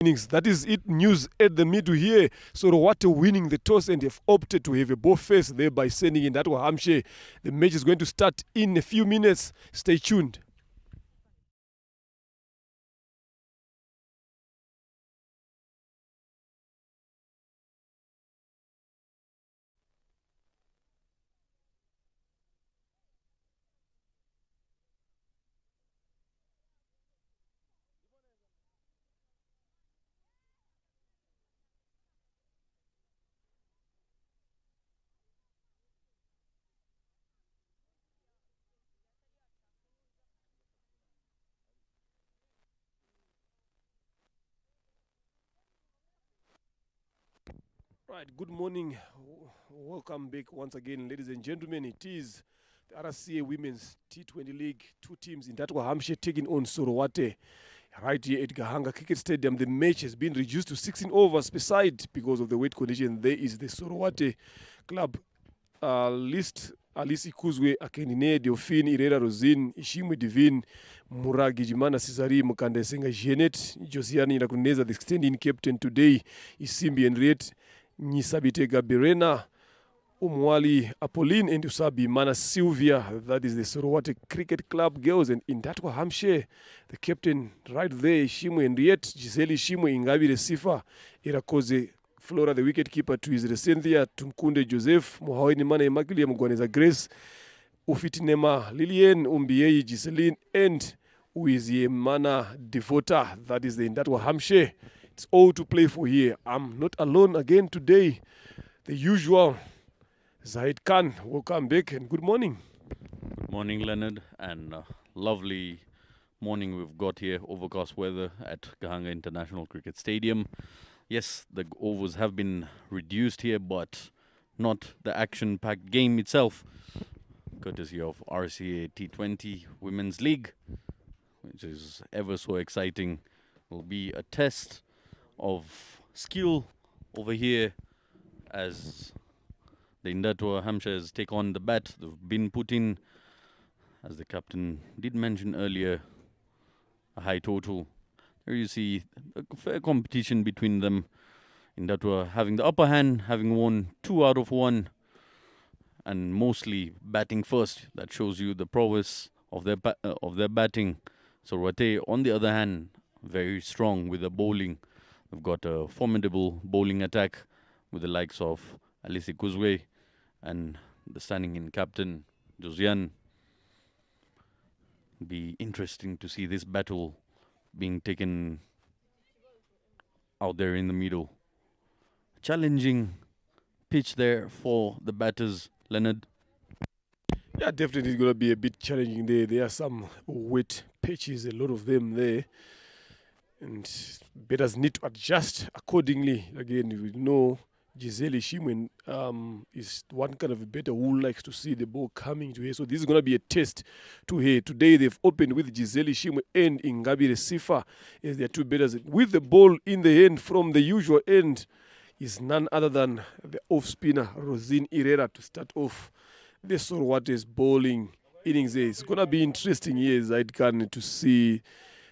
innings. That is it. News at the middle here. So what a winning the toss and have opted to have a ball first there by sending in that Hampshire. The match is going to start in a few minutes. Stay tuned. Right, good morning. Welcome back once again, ladies and gentlemen. It is the RCA Women's T20 League. Two teams in that Hampshire taking on Sorowate right here at Gahanga Cricket Stadium. The match has been reduced to 16 overs beside because of the weight condition. There is the Sorowate club list. Alisi Kuzwe, Akenine, Delphine, Irera Rosin, Ishimwe Divine, Muragi Jimana Cesari, Mukande Senga Jeanette, Josiani Nakuneza, the standing captain today, Isimbi Henriette, Nisabitega Berena, Umwali Apolline and Usabi Mana Sylvia. That is the Sorowate Cricket Club girls. And in that Hampshire, the captain right there, Shimwe Henriette, Gisele Shimwe, Ingabi Sifa, Irakoze Flora, the wicketkeeper, to his Cynthia, Tumkunde Joseph, Muhaweni Mana Immaculée Mugwaneza Grace, Ufitinema Lillian, Umbiei Giseline, and Uizie Mana Devota. That is the Ndatwa Hampshire. It's all to play for here. I'm not alone again today. The usual Zahid Khan, welcome back and good morning. Good morning, Leonard, and lovely morning we've got here. Overcast weather at Gahanga International Cricket Stadium. Yes, the overs have been reduced here, but not the action-packed game itself. Courtesy of RCA T20 Women's League, which is ever so exciting. Will be a test of skill over here as the Ndatwa Hampshires take on the bat. They've been put in, as the captain did mention earlier, a high total. There you see a fair competition between them. Ndatwa having the upper hand, having won 2 out of 1, and mostly batting first. That shows you the prowess of their batting. Sorowate, on the other hand, very strong with the bowling. We've got a formidable bowling attack with the likes of Alisi Kuzwe and the standing-in captain, Josiane. Be interesting to see this battle being taken out there in the middle. Challenging pitch there for the batters, Leonard. Yeah, definitely it's going to be a bit challenging there. There are some wet pitches, a lot of them there. And batters need to adjust accordingly. Again, we know Gisele Shimwen is one kind of a batter who likes to see the ball coming to her. So this is going to be a test to her. Today they've opened with Gisele Shimwe and Ingabi Sifa as their two batters. With the ball in the end from the usual end is none other than the off-spinner, Rosine Irera, to start off the Sorowate's bowling innings. It's going to be interesting here, Zaid Khan, to see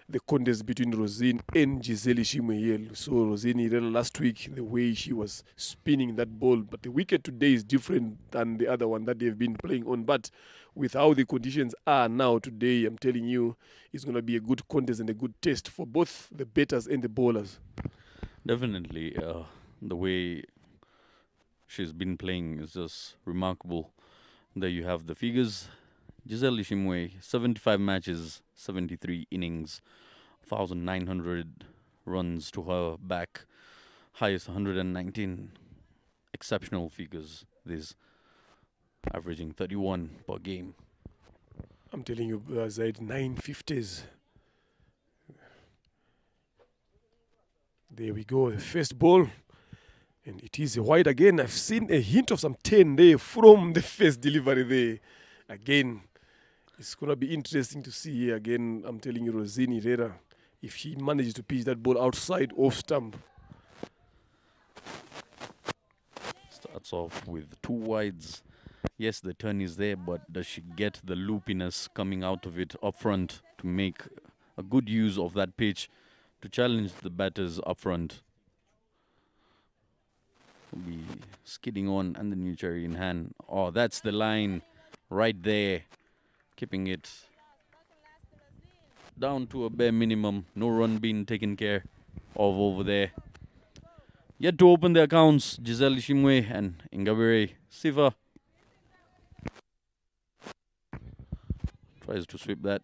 the contest between Rosine and Gisele Shimwe here. So Rosine Irera last week, the way she was spinning that ball. But the wicket today is different than the other one that they've been playing on. But with how the conditions are now today, I'm telling you, it's going to be a good contest and a good test for both the batters and the bowlers. Definitely. The way she's been playing is just remarkable. There you have the figures. Gisele Shimwe, 75 matches, 73 innings, 1,900 runs to her back, highest 119. Exceptional figures, this averaging 31 per game. I'm telling you, Zaid, 950s. There we go, the first ball. And it is a wide again. I've seen a hint of some 10 there from the first delivery there. Again, it's going to be interesting to see here again. I'm telling you, Rosine Irera, if she manages to pitch that ball outside off stump. Starts off with 2 wides. Yes, the turn is there, but does she get the loopiness coming out of it up front to make a good use of that pitch to challenge the batters up front. Will be skidding on and the new cherry in hand. Oh, that's the line right there. Keeping it down to a bare minimum. No run being taken care of over there. Yet to open the accounts, Giselle Ishimwe and Ingabire Sifa. Tries to sweep that.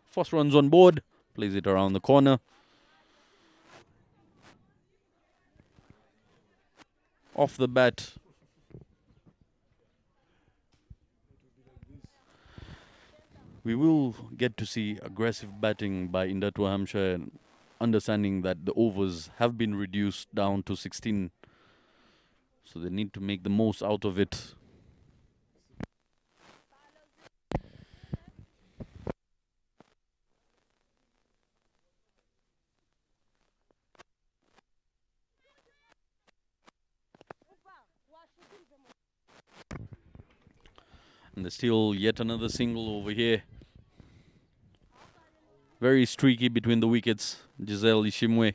First runs on board. Plays it around the corner. Off the bat. We will get to see aggressive batting by Indatwa Hampshire, understanding that the overs have been reduced down to 16. So they need to make the most out of it. And there's still yet another single over here. Very streaky between the wickets. Giselle Ishimwe.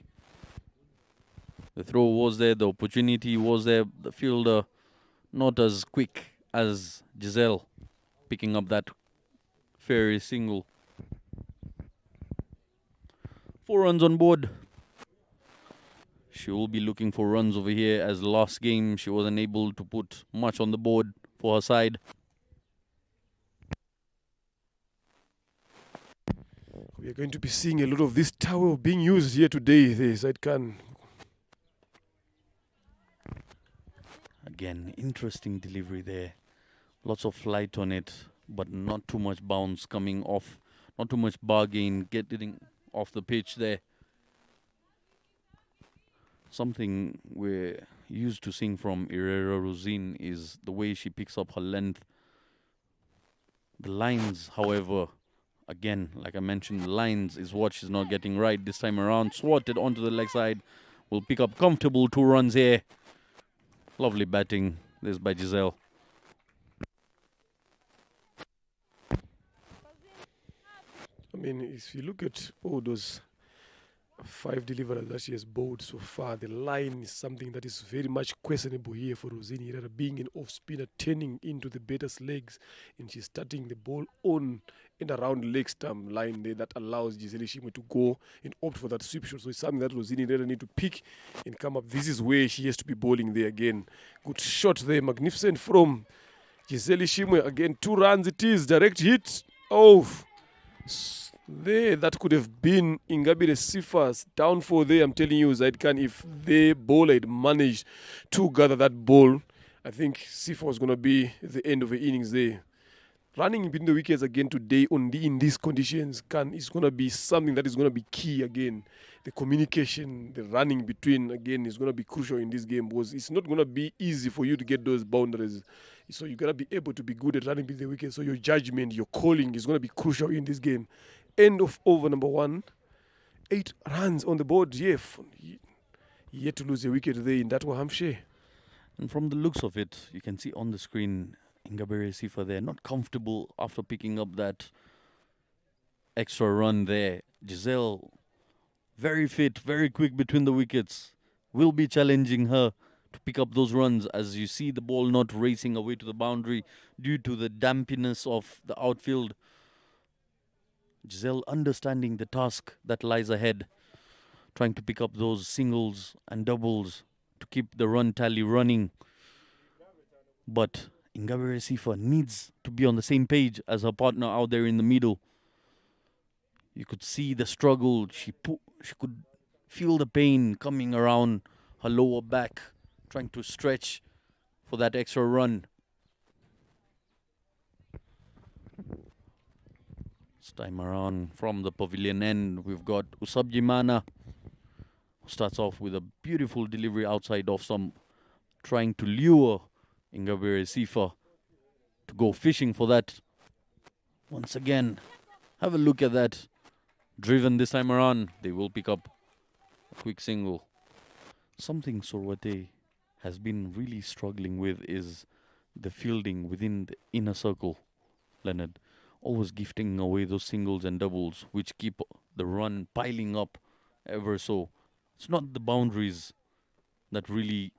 The throw was there, the opportunity was there. The fielder not as quick as Giselle, picking up that fairy single. 4 runs on board. She will be looking for runs over here, as last game she wasn't able to put much on the board for her side. We are going to be seeing a lot of this tower being used here today. The side can. Again, interesting delivery there. Lots of flight on it, but not too much bounce coming off. Not too much bar gain getting off the pitch there. Something we're used to seeing from Herrera Rosine is the way she picks up her length. The lines, however, again, like I mentioned, the lines is what she's not getting right this time around. Swatted onto the leg side. Will pick up comfortable 2 runs here. Lovely batting. This by Giselle. I mean, if you look at all those 5 deliveries that she has bowled so far, the line is something that is very much questionable here for Rosini. Herrera being an off-spinner, turning into the batter's legs, and she's starting the ball on and around leg stump line there that allows Giselle Ishimwe to go and opt for that sweep shot. So it's something that Rosini Herrera need to pick and come up. This is where she has to be bowling there again. Good shot there, magnificent from Giselle Ishimwe. Again, 2 runs it is, direct hit. Oh, there, that could have been Ingabire Sifa's downfall there. I'm telling you, Zaidkan, if the bowler had managed to gather that ball, I think Sifa was going to be the end of the innings there. Running between the wickets again today only in these conditions is going to be something that is going to be key again. The communication, the running between, again, is going to be crucial in this game, because it's not going to be easy for you to get those boundaries. So you got to be able to be good at running between the wickets. So your judgment, your calling is going to be crucial in this game. End of over number 1. 8 runs on the board. Yeah, yet to lose a wicket there in that Hampshire. And from the looks of it, you can see on the screen Ingabire Sifa there, not comfortable after picking up that extra run there. Giselle, very fit, very quick between the wickets, will be challenging her to pick up those runs, as you see the ball not racing away to the boundary due to the dampiness of the outfield. Giselle understanding the task that lies ahead, trying to pick up those singles and doubles to keep the run tally running. But Ingabire Sifa needs to be on the same page as her partner out there in the middle. You could see the struggle. She could feel the pain coming around her lower back, trying to stretch for that extra run. This time around from the pavilion end, we've got Usabjimana, who starts off with a beautiful delivery outside off stump, trying to lure Ingabire Sifa to go fishing for that. Once again, have a look at that. Driven this time around, they will pick up a quick single. Something Sorwate has been really struggling with is the fielding within the inner circle, Leonard. Always gifting away those singles and doubles, which keep the run piling up ever so. It's not the boundaries that really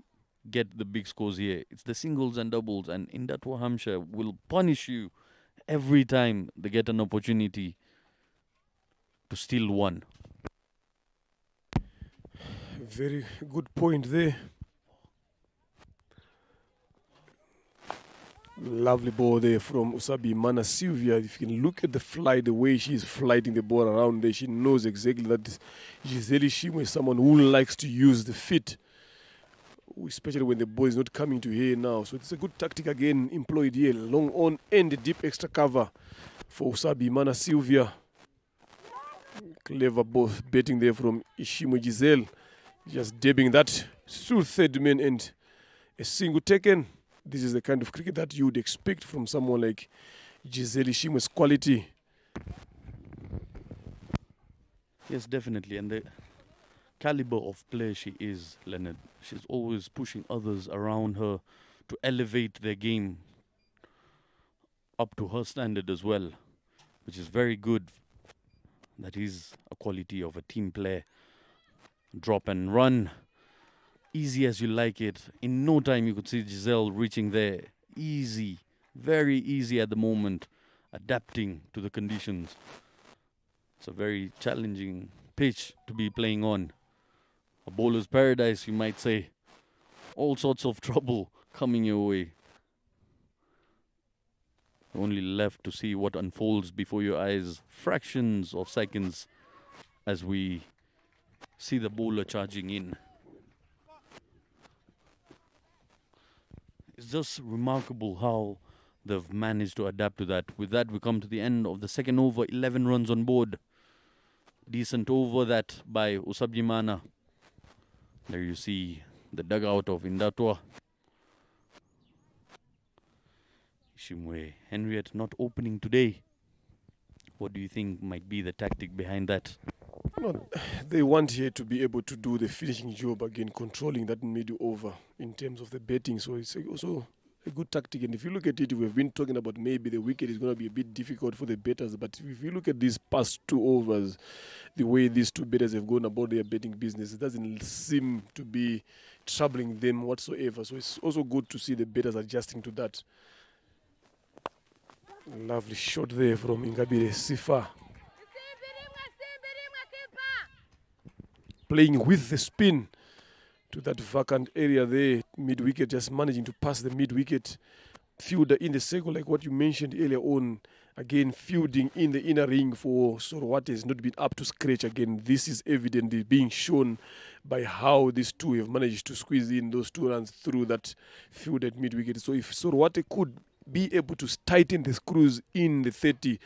get the big scores here. It's the singles and doubles, and Indatwa Hampshire will punish you every time they get an opportunity to steal one. Very good point there. Lovely ball there from Usabi Mana Sylvia. If you can look at the fly, the way she's flighting the ball around there, she knows exactly that Gisele Shimo is someone who likes to use the feet, especially when the ball is not coming to her now. So it's a good tactic again employed here. Long on and deep extra cover for Usabi Mana Sylvia. Clever ball betting there from Ishimo Giselle. Just dabbing that through third man and a single taken. This is the kind of cricket that you would expect from someone like Giselle Ishimo's quality. Yes, definitely. And the caliber of player she is, Leonard. She's always pushing others around her to elevate their game up to her standard as well, which is very good. That is a quality of a team player. Drop and run. Easy as you like it. In no time you could see Giselle reaching there. Easy. Very easy at the moment. Adapting to the conditions. It's a very challenging pitch to be playing on. A bowler's paradise, you might say. All sorts of trouble coming your way. Only left to see what unfolds before your eyes. Fractions of seconds as we see the bowler charging in. It's just remarkable how they've managed to adapt to that. With that, we come to the end of the second over. 11 runs on board. Decent over that by Usabji Mana. There you see the dugout of Indatwa. Ishimwe Henriette not opening today. What do you think might be the tactic behind that? No, they want here to be able to do the finishing job again, controlling that mid over in terms of the betting. So it's also a good tactic. And if you look at it, we've been talking about maybe the wicket is going to be a bit difficult for the batters. But if you look at these past two overs, the way these two batters have gone about their betting business, it doesn't seem to be troubling them whatsoever. So it's also good to see the batters adjusting to that. Lovely shot there from Ingabire Sifa. Playing with the spin to that vacant area there, mid-wicket, just managing to pass the mid-wicket. Fielder in the circle, like what you mentioned earlier on. Again, fielding in the inner ring for Sorowate has not been up to scratch again. This is evidently being shown by how these two have managed to squeeze in those 2 runs through that field at mid-wicket. So if Sorowate could be able to tighten the screws in the 30,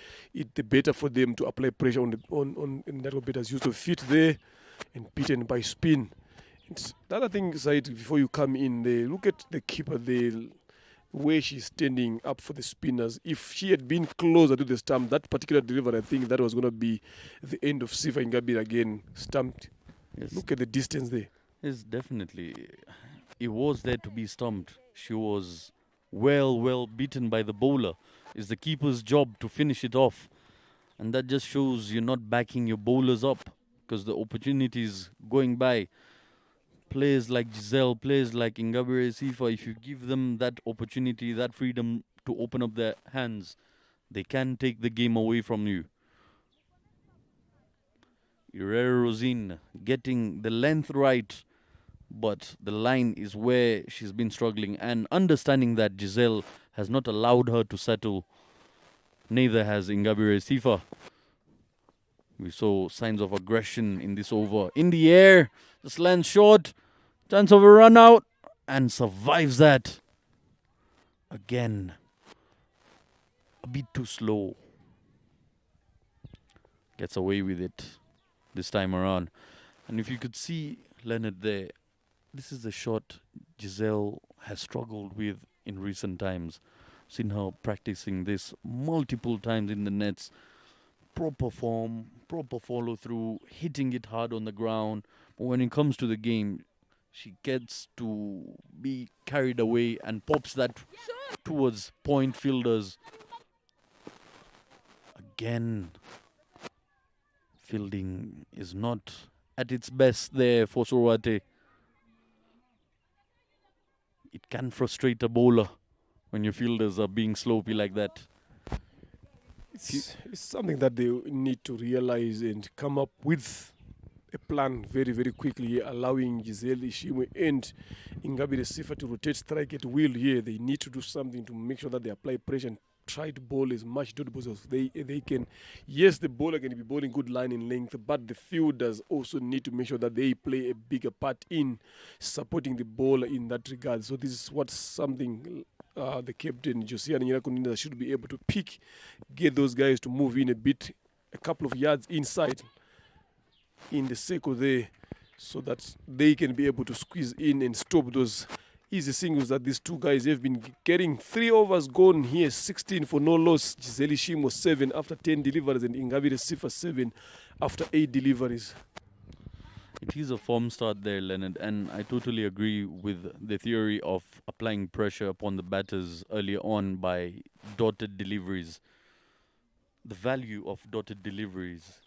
the better for them to apply pressure on that better's use of feet there. And beaten by spin. It's the other thing, Said, before you come in there, look at the keeper there, where she's standing up for the spinners. If she had been closer to the stump, that particular delivery, I think that was going to be the end of Sifa Ingabire again, stumped. Yes. Look at the distance there. Yes, definitely. It was there to be stumped. She was well beaten by the bowler. It's the keeper's job to finish it off. And that just shows you're not backing your bowlers up. Because the opportunities going by, players like Giselle, players like Ingabire Sifa, if you give them that opportunity, that freedom to open up their hands, they can take the game away from you. Herrera Rosine getting the length right, but the line is where she's been struggling. And understanding that Giselle has not allowed her to settle, neither has Ingabire Sifa. We saw signs of aggression in this over. In the air, just lands short. Chance of a run out. And survives that. Again. A bit too slow. Gets away with it this time around. And if you could see Leonard there, this is the shot Giselle has struggled with in recent times. Seen her practicing this multiple times in the nets. Proper form, proper follow through, hitting it hard on the ground. But when it comes to the game, she gets to be carried away and pops that towards point fielders. Again, fielding is not at its best there for Sorwate. It can frustrate a bowler when your fielders are being sloppy like that. It's something that they need to realize and come up with a plan very, very quickly, allowing Giselle Ishimwe and Ingabire Sifa to rotate strike at will here. They need to do something to make sure that they apply pressure and try to bowl as much dot balls as they can. Yes, the bowler can be bowling good line in length, but the fielders also need to make sure that they play a bigger part in supporting the bowler in that regard. So this is what something the captain, Josiah Nyirakuninda, should be able to pick, get those guys to move in a couple of yards inside in the circle there, so that they can be able to squeeze in and stop those easy singles that these two guys have been getting. 3 overs gone here, 16 for no loss. Giselle Ishimwe 7 after 10 deliveries and Ingabire Sifa 7 after 8 deliveries. It is a form start there, Leonard, and I totally agree with the theory of applying pressure upon the batters earlier on by dotted deliveries. The value of dotted deliveries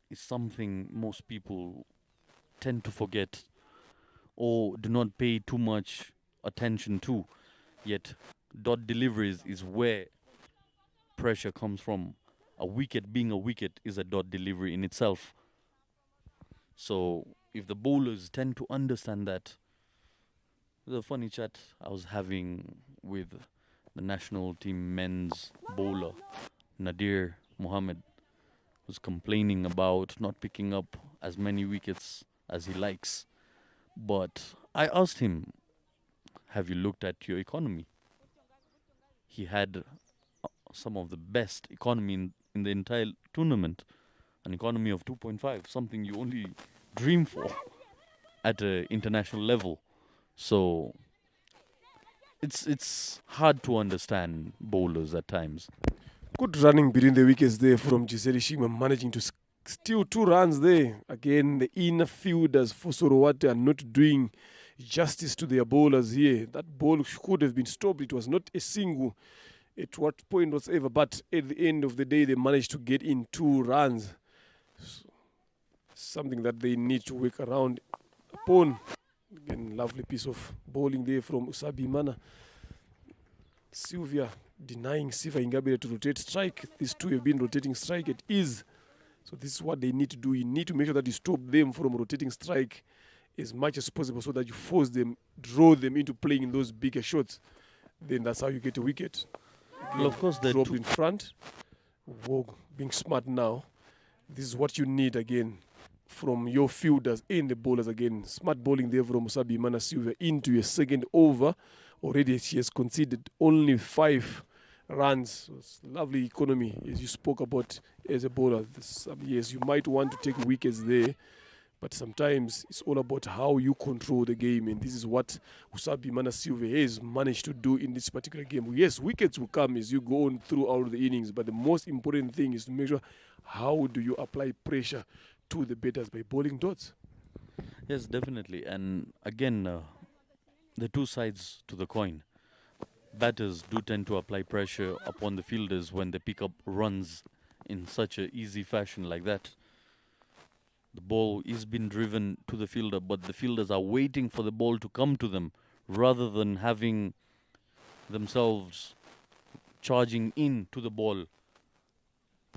is something most people tend to forget or do not pay too much attention to. Yet, dot deliveries is where pressure comes from. A wicket being a wicket is a dot delivery in itself. So, if the bowlers tend to understand that, there's a funny chat I was having with the national team men's bowler, Nadir Mohammed, who's complaining about not picking up as many wickets as he likes. But I asked him, have you looked at your economy? He had some of the best economy in the entire tournament. An economy of 2.5, something you only dream for at an international level. So it's hard to understand bowlers at times. Good running between the wickets there from Giselle Ishimwe, managing to steal 2 runs there. Again, the inner fielders for Sorowate are not doing justice to their bowlers here. That ball could have been stopped. It was not a single at what point whatsoever, but at the end of the day, they managed to get in 2 runs. So, something that they need to work around upon. Again, lovely piece of bowling there from Usabi Mana. Sylvia denying Sifa Ingabire to rotate strike. These two have been rotating strike at ease. So this is what they need to do. You need to make sure that you stop them from rotating strike as much as possible so that you force them, draw them into playing in those bigger shots. Then that's how you get a wicket. Again, Well, of course, the drop in front. Whoa, being smart now. This is what you need again from your fielders and the bowlers again. Smart bowling there from Musabi Mana Silva into a second over. Already she has conceded only 5 runs. So it's lovely economy as you spoke about as a bowler. Yes, you might want to take wickets there, but sometimes it's all about how you control the game, and this is what Usabi Mana Silva has managed to do in this particular game. Yes, wickets will come as you go on throughout the innings, but the most important thing is to make sure how do you apply pressure to the batters by bowling dots. Yes, definitely. And again, the two sides to the coin. Batters do tend to apply pressure upon the fielders when they pick up runs in such an easy fashion like that. The ball is being driven to the fielder, but the fielders are waiting for the ball to come to them rather than having themselves charging in to the ball,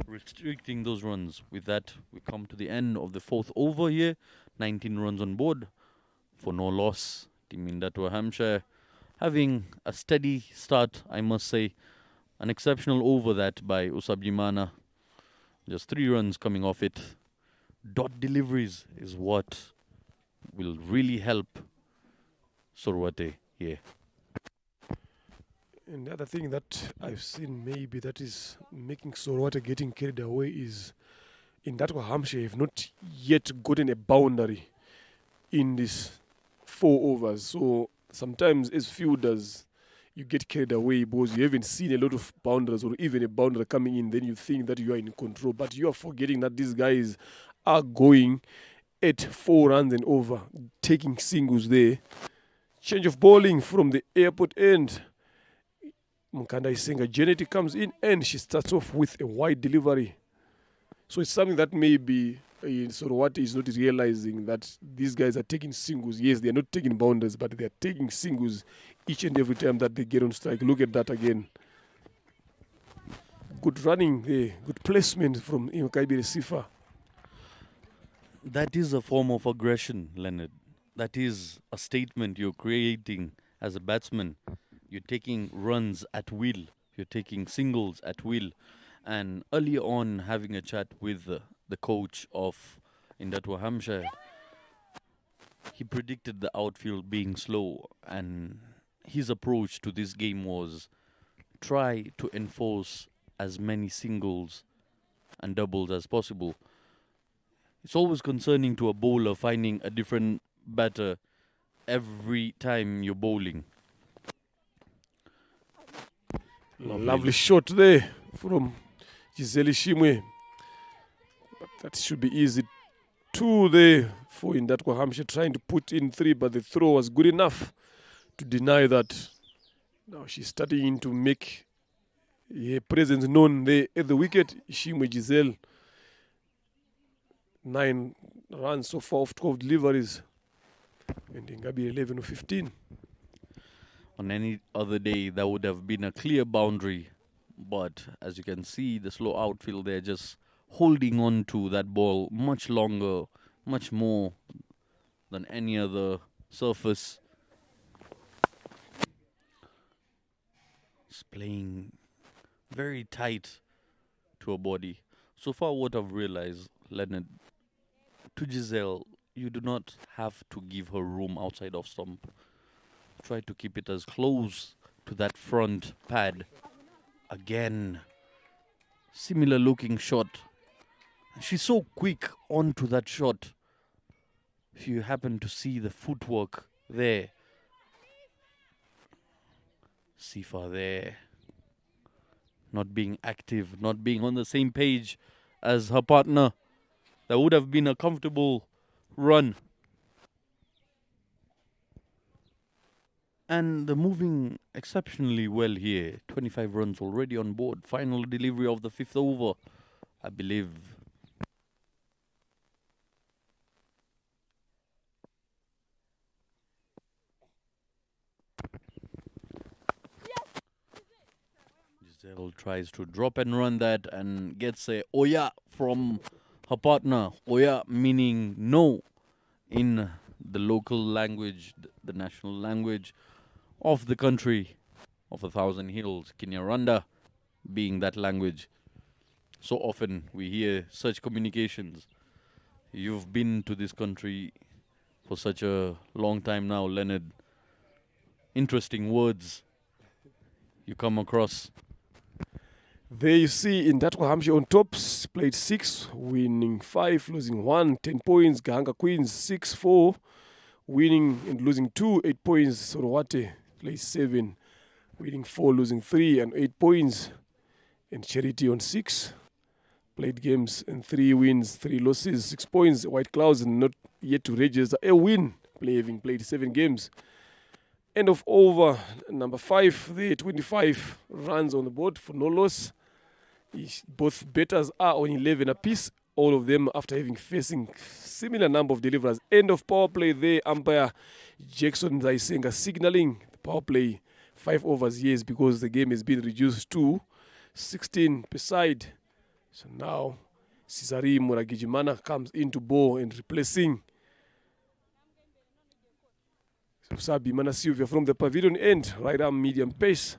restricting those runs. With that, we come to the end of the 4th over here. 19 runs on board for no loss. Team Indatwa Hampshire having a steady start, I must say. An exceptional over that by Usabjimana. Just 3 runs coming off it. Dot deliveries is what will really help Sorwate here. And the other thing that I've seen maybe that is making Sorwate getting carried away is in that Hampshire have not yet gotten a boundary in this 4 overs. So sometimes as fielders, you get carried away because you haven't seen a lot of boundaries or even a boundary coming in. Then you think that you are in control, but you are forgetting that these guys are going at 4 runs and over, taking singles there. Change of bowling from the airport end. Mkanda Isenga Janet comes in and she starts off with a wide delivery. So it's something that maybe Sorowate is not realizing that these guys are taking singles. Yes, they are not taking boundaries, but they are taking singles each and every time that they get on strike. Look at that again. Good running there, good placement from Imakaibire Sifa. That is a form of aggression, Leonard. That is a statement you're creating as a batsman. You're taking runs at will. You're taking singles at will. And earlier on, having a chat with the coach of Indatwa Hampshire, he predicted the outfield being slow. And his approach to this game was try to enforce as many singles and doubles as possible. It's always concerning to a bowler finding a different batter every time you're bowling. Lovely shot there from Giselle Shimwe. But that should be easy. 2 there for Indatwa Hampshire, trying to put in 3, but the throw was good enough to deny that. Now she's starting to make her presence known there at the wicket. Shimwe Giselle, 9 runs so far off 12 deliveries. And Ngabi 11 or 15. On any other day, that would have been a clear boundary. But as you can see, the slow outfield there just holding on to that ball much longer, much more than any other surface. It's playing very tight to a body. So far, what I've realized, Leonard, to Giselle, you do not have to give her room outside of stump. Try to keep it as close to that front pad. Again, similar looking shot. She's so quick onto that shot. If you happen to see the footwork there. Sifa there. Not being active, not being on the same page as her partner. That would have been a comfortable run. And they're moving exceptionally well here. 25 runs already on board. Final delivery of the 5th over, I believe. Giselle tries to drop and run that and gets a Oya from her partner. Oya meaning no in the local language, the national language of the country of 1,000 hills, Kinyarwanda being that language. So often we hear such communications. You've been to this country for such a long time now, Leonard. Interesting words you come across. There you see Indatwa Hampshire on top, played 6, winning 5, losing 1, 10 points. Gahanga Queens 6-4, winning and losing 2, 8 points. Sorowate plays 7, winning 4, losing 3 and 8 points. And Charity on 6, played games and 3 wins, 3 losses, 6 points. White Clouds not yet to register a win, having played 7 games. End of over, number 5, there 25 runs on the board for no loss. Both batters are on 11 apiece, all of them after having facing similar number of deliverers. End of power play there, umpire Jackson Zaisenga signaling the power play 5 overs, yes, because the game has been reduced to 16 per side. So now Cesari Muragijimana comes into bowl and replacing Sabi Mana Silvia from the pavilion end, right arm medium pace.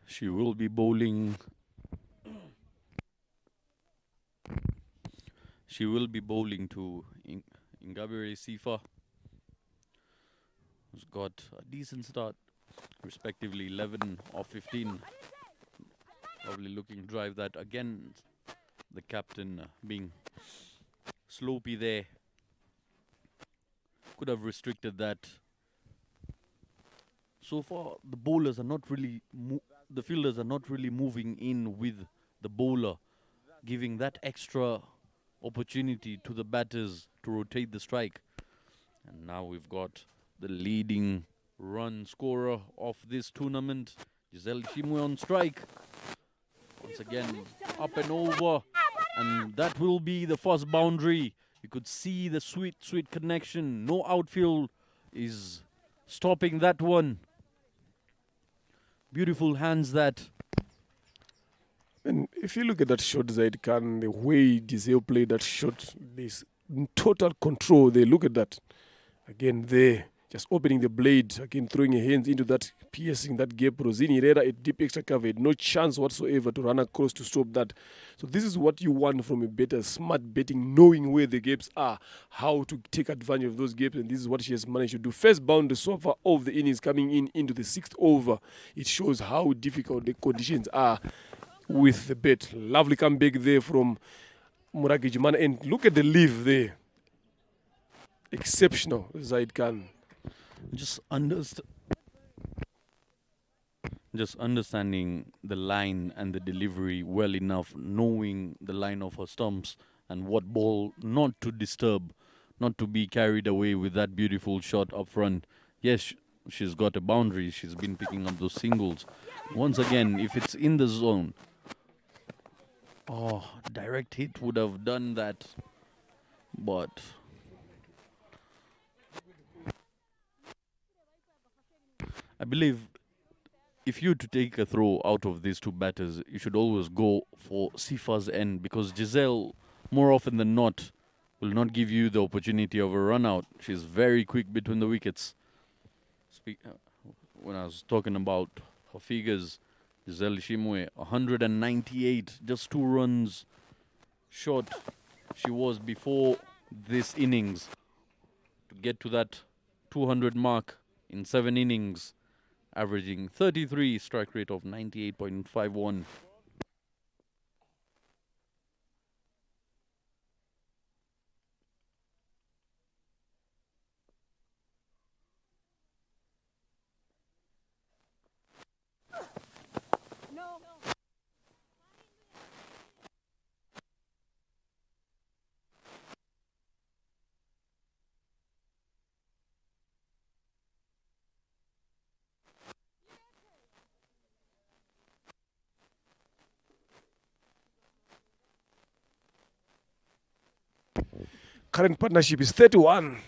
She will be bowling. She will be bowling to Ingabire Sifa, who's got a decent start, respectively 11 of 15. Probably looking to drive that again. The captain being slopey there. Could have restricted that. So far, the bowlers are not really, the fielders are not really moving in with the bowler, giving that extra opportunity to the batters to rotate the strike. And now we've got the leading run scorer of this tournament, Giselle Shimwe on strike. Once again, up and over. And that will be the first boundary. You could see the sweet, sweet connection. No outfield is stopping that one. Beautiful hands that. And if you look at that shot, Zaid Khan, the way Giselle played that shot, this total control. They look at that. Again, there, just opening the blade, again, throwing her hands into that, piercing that gap. Rosini Herrera, a deep extra cover, had no chance whatsoever to run across to stop that. So this is what you want from a better, smart betting, knowing where the gaps are, how to take advantage of those gaps, and this is what she has managed to do. First boundary so far of the innings coming in into the sixth over. It shows how difficult the conditions are with the bet. Lovely comeback there from Muragi Jumana, and look at the leave there. Exceptional, Zaid Khan. Just understanding the line and the delivery well enough, knowing the line of her stumps and what ball not to disturb, not to be carried away with that beautiful shot up front. Yes, she's got a boundary. She's been picking up those singles. Once again, if it's in the zone, direct hit would have done that. But I believe if you to take a throw out of these two batters, you should always go for Sifa's end, because Giselle, more often than not, will not give you the opportunity of a run out. She's very quick between the wickets. When I was talking about her figures, Giselle Shimwe, 198, just 2 runs short she was before this innings to get to that 200 mark in 7 innings, averaging 33, strike rate of 98.51. Current partnership is 31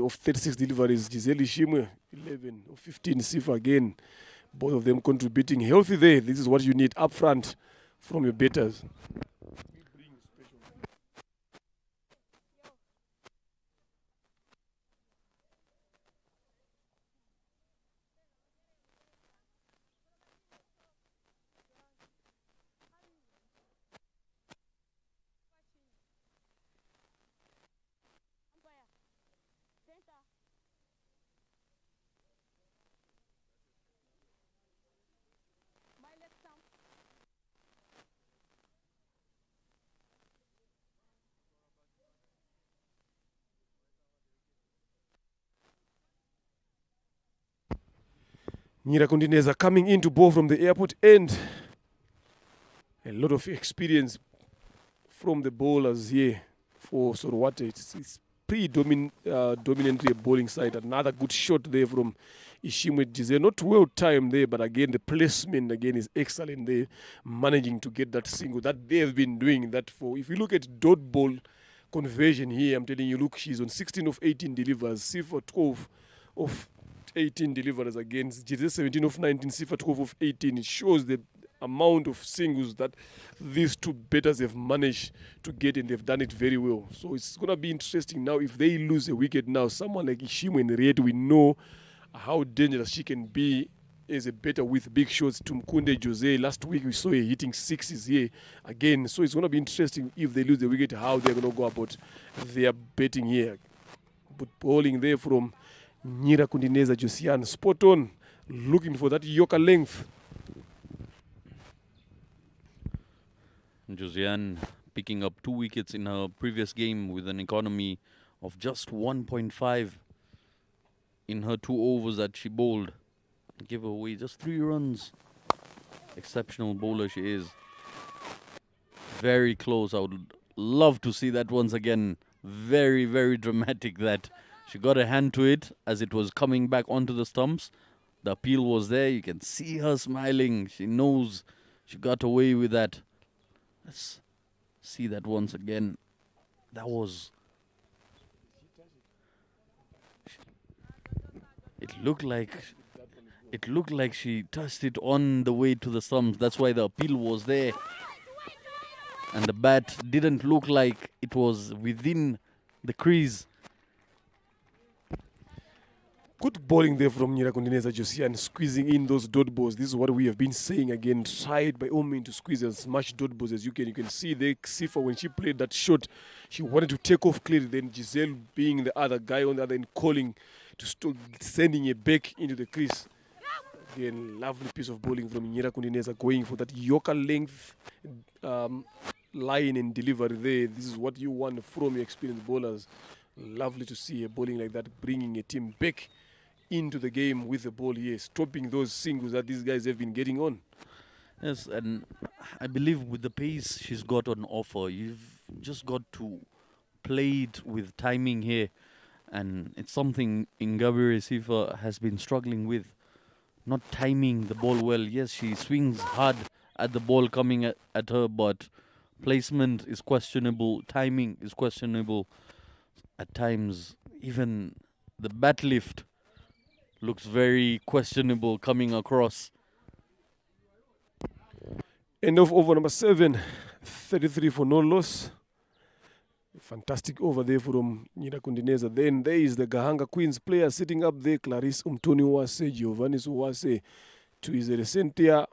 of 36 deliveries. Giselle Shimwe, 11 of 15. Sifa again. Both of them contributing healthy there. This is what you need up front from your betters. Nyira Kundineza coming in to bowl from the airport end. A lot of experience from the bowlers here for Sorowate. It's dominantly a bowling side. Another good shot there from Ishimwe Giselle. Not well timed there, but again, the placement again is excellent there, managing to get that single that they have been doing that for. If you look at dot ball conversion here, I'm telling you, look, she's on 16 of 18 delivers, Sifa 12 of 18 deliveries against Giselle, 17 of 19, Sifa 12 of 18. It shows the amount of singles that these two batters have managed to get, and they've done it very well. So it's going to be interesting now if they lose a wicket now. Someone like Ishimwe in red, we know how dangerous she can be as a batter with big shots. Tumkunde Jose, last week we saw her hitting 6s here again. So it's going to be interesting if they lose the wicket, how they're going to go about their betting here. But bowling there from Nyira Kundineza Josiane, spot on, looking for that Yorker length. Josiane picking up 2 wickets in her previous game with an economy of just 1.5 in her 2 overs that she bowled. Give away just 3 runs. Exceptional bowler she is. Very close. I would love to see that once again. Very, very dramatic that she got a hand to it as it was coming back onto the stumps. The appeal was there. You can see her smiling. She knows She got away with that. Let's see that once again. That was... It looked like she touched it on the way to the stumps. That's why the appeal was there. And the bat didn't look like it was within the crease. Good bowling there from Nyirakundineza Josiane, squeezing in those dot balls. This is what we have been saying again. Tried by all means to squeeze as much dot balls as you can. You can see the Sifa, when she played that shot, she wanted to take off clearly. Then Giselle, being the other guy on the other end, calling to stop sending it back into the crease. Again, lovely piece of bowling from Nyirakundineza, going for that Yorker length line and delivery there. This is what you want from your experienced bowlers. Lovely to see a bowling like that, bringing a team back into the game with the ball here, stopping those singles that these guys have been getting on. Yes, and I believe with the pace she's got on offer, you've just got to play it with timing here. And it's something Ingabire Sifa has been struggling with, not timing the ball well. Yes, she swings hard at the ball coming at her, but placement is questionable, timing is questionable. At times, even the bat lift looks very questionable coming across. End of over number 7, 33 for no loss. Fantastic over there from Nyirakundineza. Then there is the Gahanga Queens player sitting up there, Clarice Umtoni Uwase, Giovanni Uwase, to his Cynthia,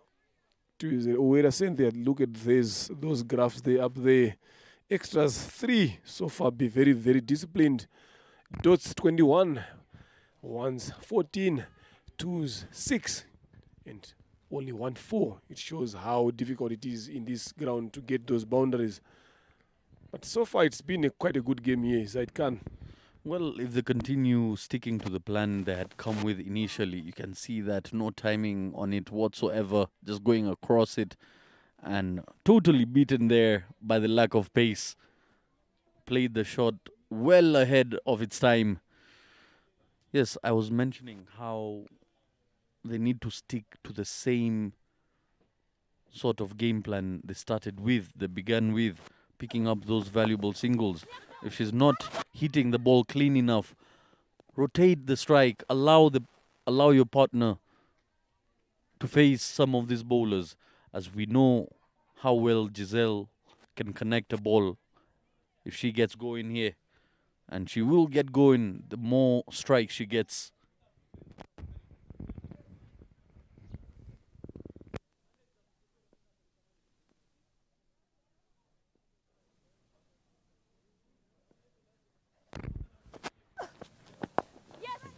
to his Uwera Cynthia. Look at those graphs there up there. Extras 3 so far, be very, very disciplined. Dots 21, ones 14, twos 6, and only 1 4. It shows how difficult it is in this ground to get those boundaries. But so far, it's been quite a good game here, Zaid Khan. Well, if they continue sticking to the plan they had come with initially, you can see that no timing on it whatsoever, just going across it and totally beaten there by the lack of pace. Played the shot well ahead of its time. Yes, I was mentioning how they need to stick to the same sort of game plan they started with, they began with, picking up those valuable singles. If she's not hitting the ball clean enough, rotate the strike, allow your partner to face some of these bowlers, as we know how well Giselle can connect a ball if she gets going here. And she will get going the more strikes she gets.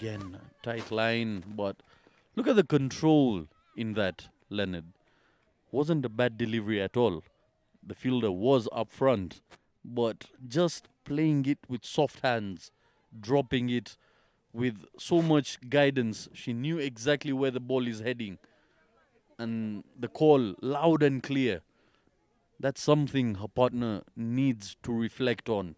Again, tight line, but look at the control in that, Leonard. Wasn't a bad delivery at all. The fielder was up front, but just playing it with soft hands, dropping it with so much guidance. She knew exactly where the ball is heading. And the call, loud and clear. That's something her partner needs to reflect on.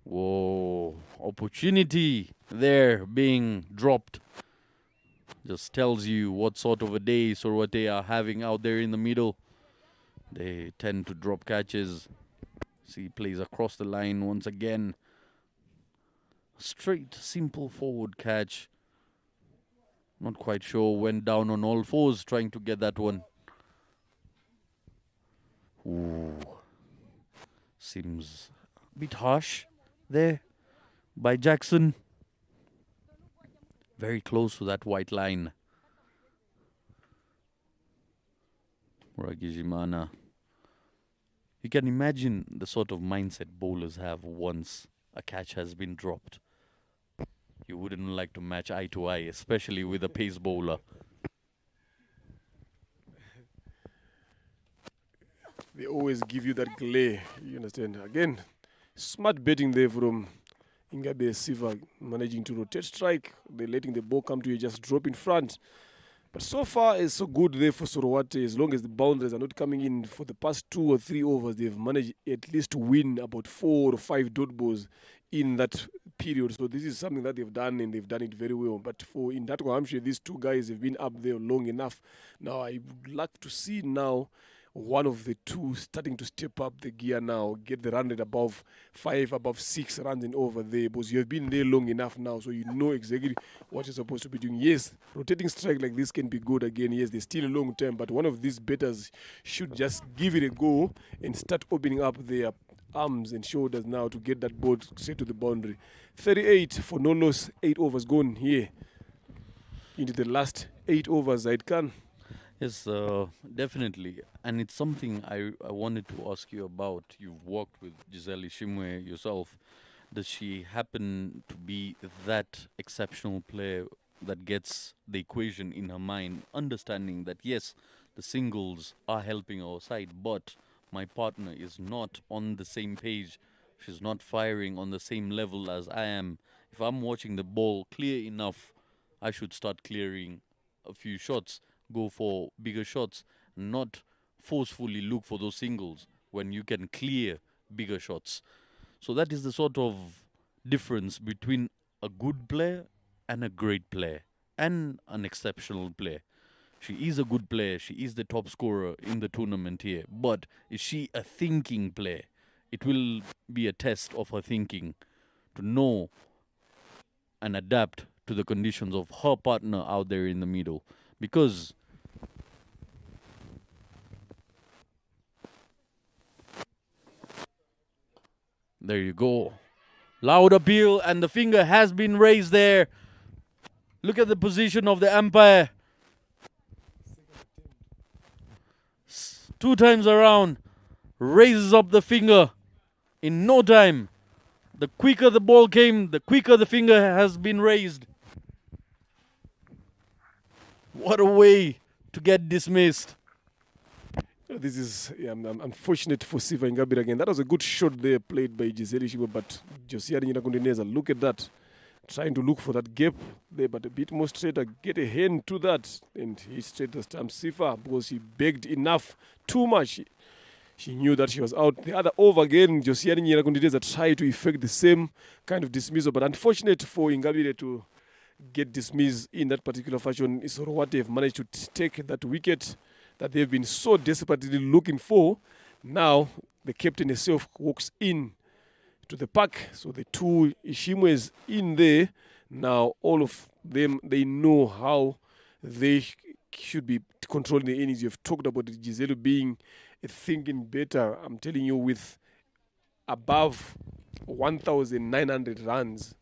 Whoa, opportunity there being dropped. Just tells you what sort of a day Sorwate are having out there in the middle. They tend to drop catches. See, plays across the line once again. Straight, simple forward catch. Not quite sure, went down on all fours trying to get that one. Ooh. Seems a bit harsh there by Jackson. Very close to that white line. Ragijimana. You can imagine the sort of mindset bowlers have once a catch has been dropped. You wouldn't like to match eye to eye, especially with a pace bowler. They always give you that glare, you understand. Again, smart betting there from Ingabe Siva, managing to rotate strike. They're letting the ball come to you, just drop in front. But so far, it's so good there for Sorowate. As long as the boundaries are not coming in for the past 2 or 3 overs, they've managed at least to win about 4 or 5 dot balls in that period. So this is something that they've done, and they've done it very well. But for in that Hampshire, these two guys have been up there long enough. Now I would like to see now one of the two starting to step up the gear now, get the run rate above 5, above 6 runs and over there, because you have been there long enough now, so you know exactly what you're supposed to be doing. Yes, rotating strike like this can be good again. Yes, there's still a long term, but one of these batters should just give it a go and start opening up their arms and shoulders now to get that ball straight to the boundary. 38 for no loss, 8 overs gone here into the last 8 overs. Zaid Khan. Yes, definitely. And it's something I wanted to ask you about. You've worked with Giselle Ishimwe yourself. Does she happen to be that exceptional player that gets the equation in her mind, understanding that, yes, the singles are helping our side, but my partner is not on the same page. She's not firing on the same level as I am. If I'm watching the ball clear enough, I should start clearing a few shots, go for bigger shots, not forcefully look for those singles when you can clear bigger shots. So that is the sort of difference between a good player and a great player and an exceptional player. She is a good player. She is the top scorer in the tournament here. But is she a thinking player? It will be a test of her thinking to know and adapt to the conditions of her partner out there in the middle. Because there you go. Loud appeal, and the finger has been raised there. Look at the position of the umpire. 2 times around, raises up the finger in no time. The quicker the ball came, the quicker the finger has been raised. What a way to get dismissed. This is unfortunate for Siva Ingabire again. That was a good shot there played by Giselle Ishimwe, but Josiah Nyinakundineza, look at that. Trying to look for that gap there, but a bit more straighter. Get a hand to that. And he straight the stamp Sifa because he begged enough, too much. She knew that she was out. The other over again, Josiah Nyinakundineza tried to effect the same kind of dismissal, but unfortunate for Ingabire to get dismissed in that particular fashion. Isorowate have managed to take that wicket that they've been so desperately looking for. Now the captain herself walks in to the park. So the two Ishimwes in there. Now all of them, they know how they should be controlling the innings. You've talked about Giselle being thinking better. I'm telling you, with above 1,900 runs,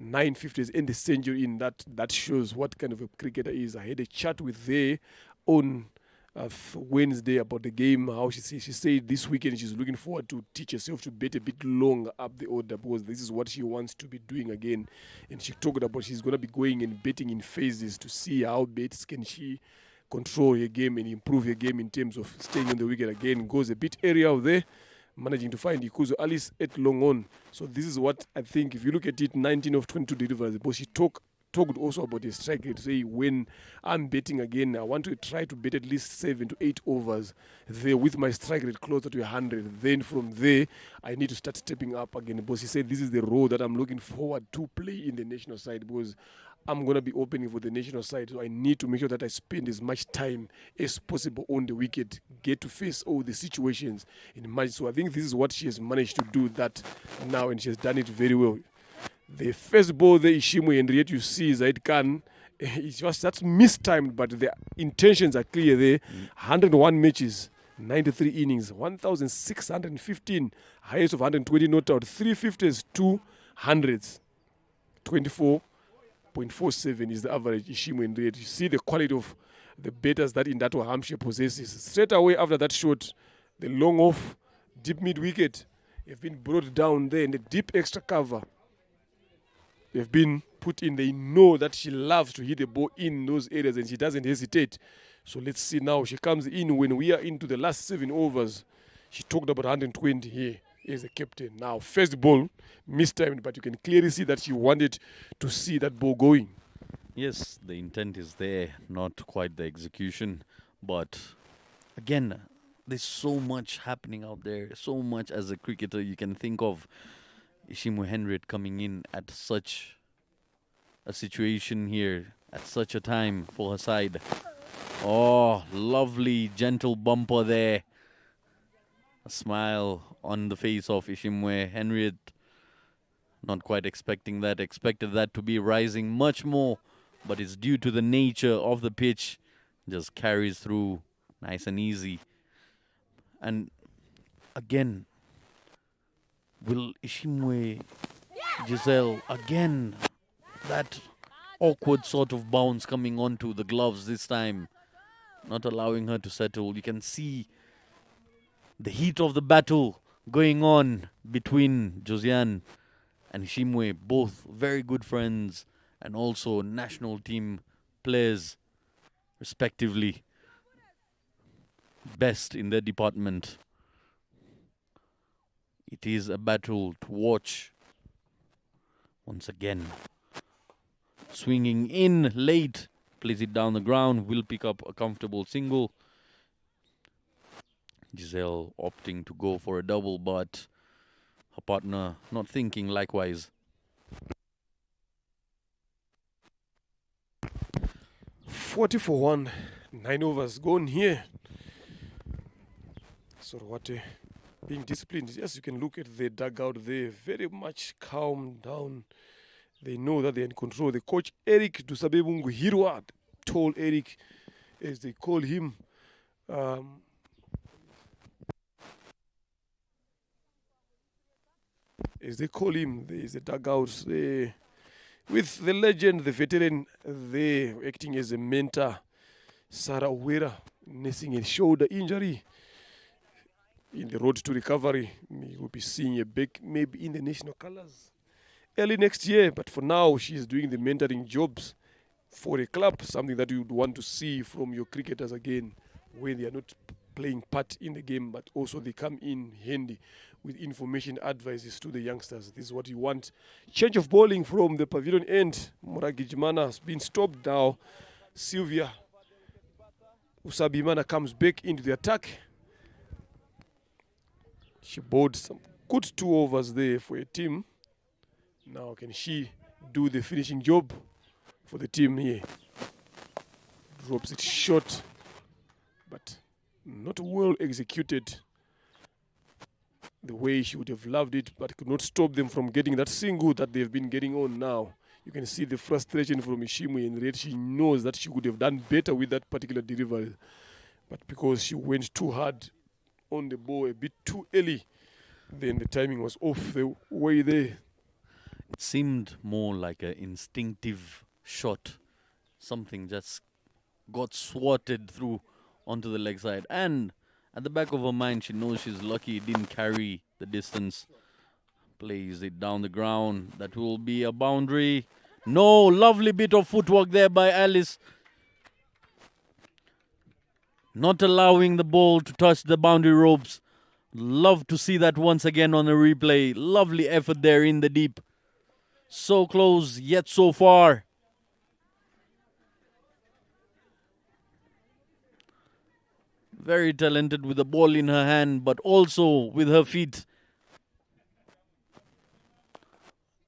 950s in the century in that shows what kind of a cricketer is. I had a chat with her on Wednesday about the game, how she said this weekend she's looking forward to teach herself to bet a bit long up the order because this is what she wants to be doing again. And she talked about she's going to be going and betting in phases to see how bets can she control her game and improve her game in terms of staying on the wicket again. Goes a bit area out there, managing to find Ikuzo Alice at long on. So this is what I think, if you look at it, 19 of 22 deliveries, but she talked also about the strike rate. Say, when I'm betting again, I want to try to bet at least 7 to 8 overs there with my strike rate closer to 100. Then from there, I need to start stepping up again. Because he said this is the role that I'm looking forward to play in the national side, because I'm going to be opening for the national side. So I need to make sure that I spend as much time as possible on the wicket, get to face all the situations in match. So I think this is what she has managed to do that now, and she has done it very well. The first ball there, Ishimwe, and yet you see Zaid Khan, it's just that's mistimed, but the intentions are clear there. 101 matches, 93 innings, 1,615, highest of 120 not out, 350s, 200s, 24.47 is the average Ishimwe in rate. You see the quality of the batters that Indatwa Hampshire possesses. Straight away after that shot, the long off, deep mid wicket, have been brought down there in the deep extra cover. They've been put in. They know that she loves to hit the ball in those areas and she doesn't hesitate. So let's see now. She comes in when we are into the last 7 overs. She talked about 120 here as the captain. Now, first ball, mistimed, but you can clearly see that she wanted to see that ball going. Yes, the intent is there, not quite the execution. But again, there's so much happening out there, so much as a cricketer you can think of. Ishimwe Henriette coming in at such a situation here, at such a time for her side. Oh, lovely, gentle bumper there. A smile on the face of Ishimwe Henriette. Not quite expecting that. Expected that to be rising much more. But it's due to the nature of the pitch. Just carries through nice and easy. And again, will Ishimwe Giselle again, that awkward sort of bounce coming onto the gloves this time, not allowing her to settle. You can see the heat of the battle going on between Josiane and Ishimwe, both very good friends and also national team players respectively, best in their department. It is a battle to watch. Once again, swinging in late, plays it down the ground, will pick up a comfortable single. Giselle opting to go for a double, but her partner not thinking likewise. 40-1, 9 overs gone here. Sorowate being disciplined. Yes, you can look at the dugout there, very much calmed down. They know that they're in control. The coach, Eric Dusabebungu Hirwa, told Eric, as they call him, there's a dugout there with the legend, the veteran there, acting as a mentor, Sarah Uwera, nursing a shoulder injury. In the road to recovery, we will be seeing a back maybe in the national colors early next year. But for now, she is doing the mentoring jobs for a club, something that you would want to see from your cricketers again, when they are not playing part in the game, but also they come in handy with information advices to the youngsters. This is what you want. Change of bowling from the pavilion end. Moragijimana has been stopped now. Sylvia Usabimana comes back into the attack. She bowled some good 2 overs there for a team. Now can she do the finishing job for the team here? Drops it short, but not well executed the way she would have loved it, but could not stop them from getting that single that they've been getting on now. You can see the frustration from Ishimwe in red. She knows that she could have done better with that particular delivery, but because she went too hard on the ball a bit too early, then the timing was off the way there. It seemed more like an instinctive shot. Something just got swatted through onto the leg side. And at the back of her mind, she knows she's lucky it didn't carry the distance. Plays it down the ground. That will be a boundary. No, lovely bit of footwork there by Alice. Not allowing the ball to touch the boundary ropes. Love to see that once again on a replay. Lovely effort there in the deep. So close, yet so far. Very talented with the ball in her hand, but also with her feet.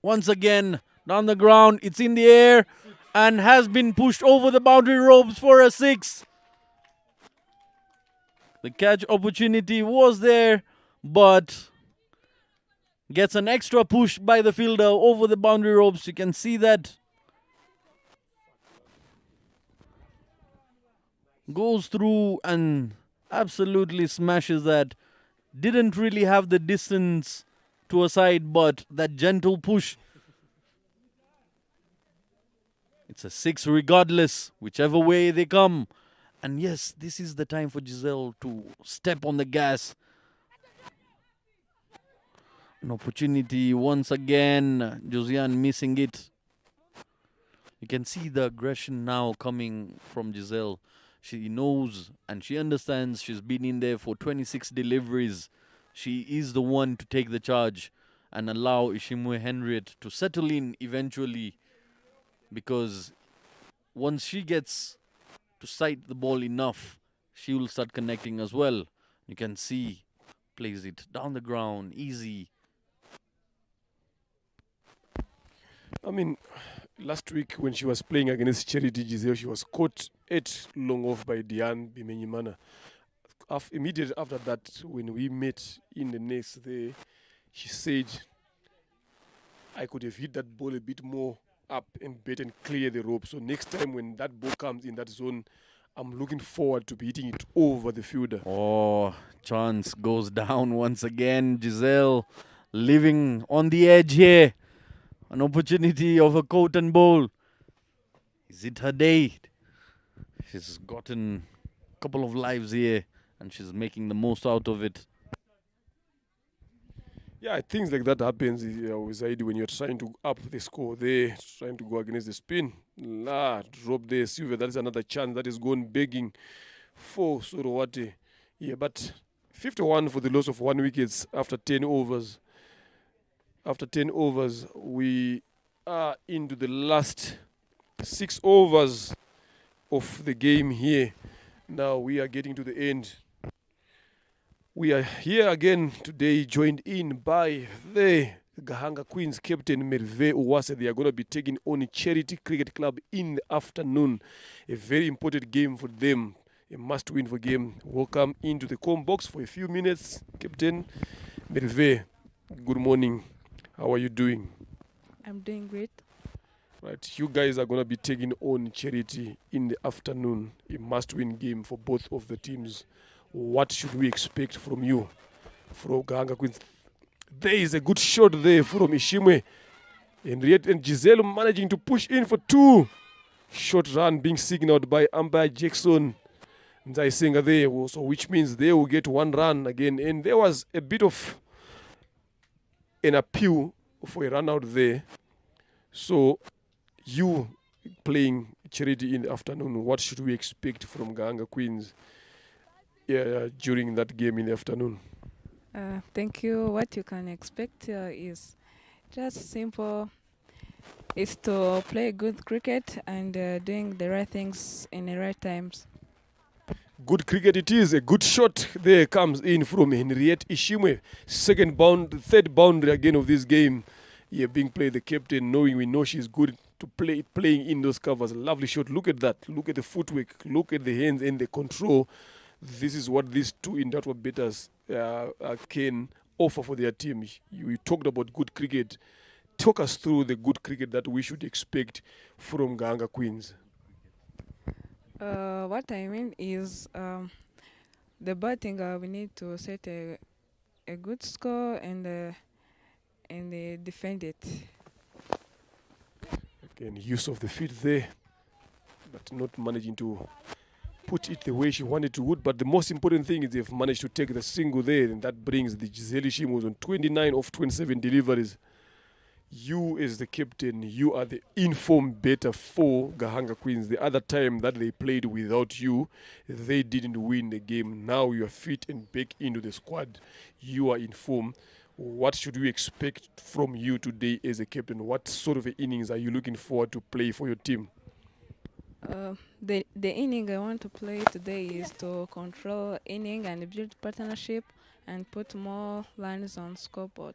Once again, down the ground, it's in the air and has been pushed over the boundary ropes for a 6. The catch opportunity was there, but gets an extra push by the fielder over the boundary ropes. You can see that. Goes through and absolutely smashes that. Didn't really have the distance to a side, but that gentle push. It's a 6 regardless, whichever way they come. And yes, this is the time for Giselle to step on the gas. An opportunity once again. Josiane missing it. You can see the aggression now coming from Giselle. She knows and she understands she's been in there for 26 deliveries. She is the one to take the charge and allow Ishimwe Henriette to settle in eventually, because once she gets to sight the ball enough, she will start connecting as well. You can see, plays it down the ground, easy. I mean, last week when she was playing against Charity Giselle, she was caught 8 long off by Diane Bimenyimana. Immediately after that, when we met in the next day, she said, I could have hit that ball a bit more up and bet and clear the rope. So next time when that ball comes in that zone, I'm looking forward to be hitting it over the fielder. Oh, chance goes down once again. Giselle living on the edge here. An opportunity of a cotton bowl. Is it her day? She's gotten a couple of lives here and she's making the most out of it. Yeah, things like that happens with Zaidi when you're trying to up the score there, trying to go against the spin. Drop there, Silver. That is another chance that is going begging for Sorowate. Yeah, but 51 for the loss of 1 wicket after 10 overs. After 10 overs, we are into the last 6 overs of the game here. Now we are getting to the end. We are here again today, joined in by the Gahanga Queens captain Merve Uwase. They are going to be taking on Charity Cricket Club in the afternoon. A very important game for them, a must-win for game. Welcome into the com box for a few minutes, Captain Merve. Good morning. How are you doing? I'm doing great. Right, you guys are going to be taking on Charity in the afternoon. A must-win game for both of the teams. What should we expect from you, from Gahanga Queens? There is a good shot there from Ishimwe. Henriette and Giselle managing to push in for 2. Short run being signaled by umpire Jackson Nzaisenga there, so which means they will get 1 run again. And there was a bit of an appeal for a run out there. So you playing Charity in the afternoon, what should we expect from Gahanga Queens during that game in the afternoon? Thank you. What you can expect is just simple. It's to play good cricket and doing the right things in the right times. Good cricket it is. A good shot there comes in from Henriette Ishimwe. Third boundary again of this game. Yeah, being played the captain, we know she's good to playing in those covers. Lovely shot. Look at that. Look at the footwork. Look at the hands and the control. This is what these two Indatwa betters can offer for their team. You talked about good cricket. Talk us through the good cricket that we should expect from Gahanga Queens. What I mean is the batting. We need to set a good score and defend it. Again, use of the feet there, but not managing to put it the way she wanted to would. But the most important thing is they've managed to take the single there, and that brings the Giselle Ishimwe on 29 of 27 deliveries. You as the captain, you are the informed better for Gahanga Queens. The other time that they played without you, they didn't win the game. Now you are fit and back into the squad. You are informed. What should we expect from you today as a captain? What sort of innings are you looking forward to play for your team? The inning I want to play today is to control inning and build partnership and put more lines on scoreboard.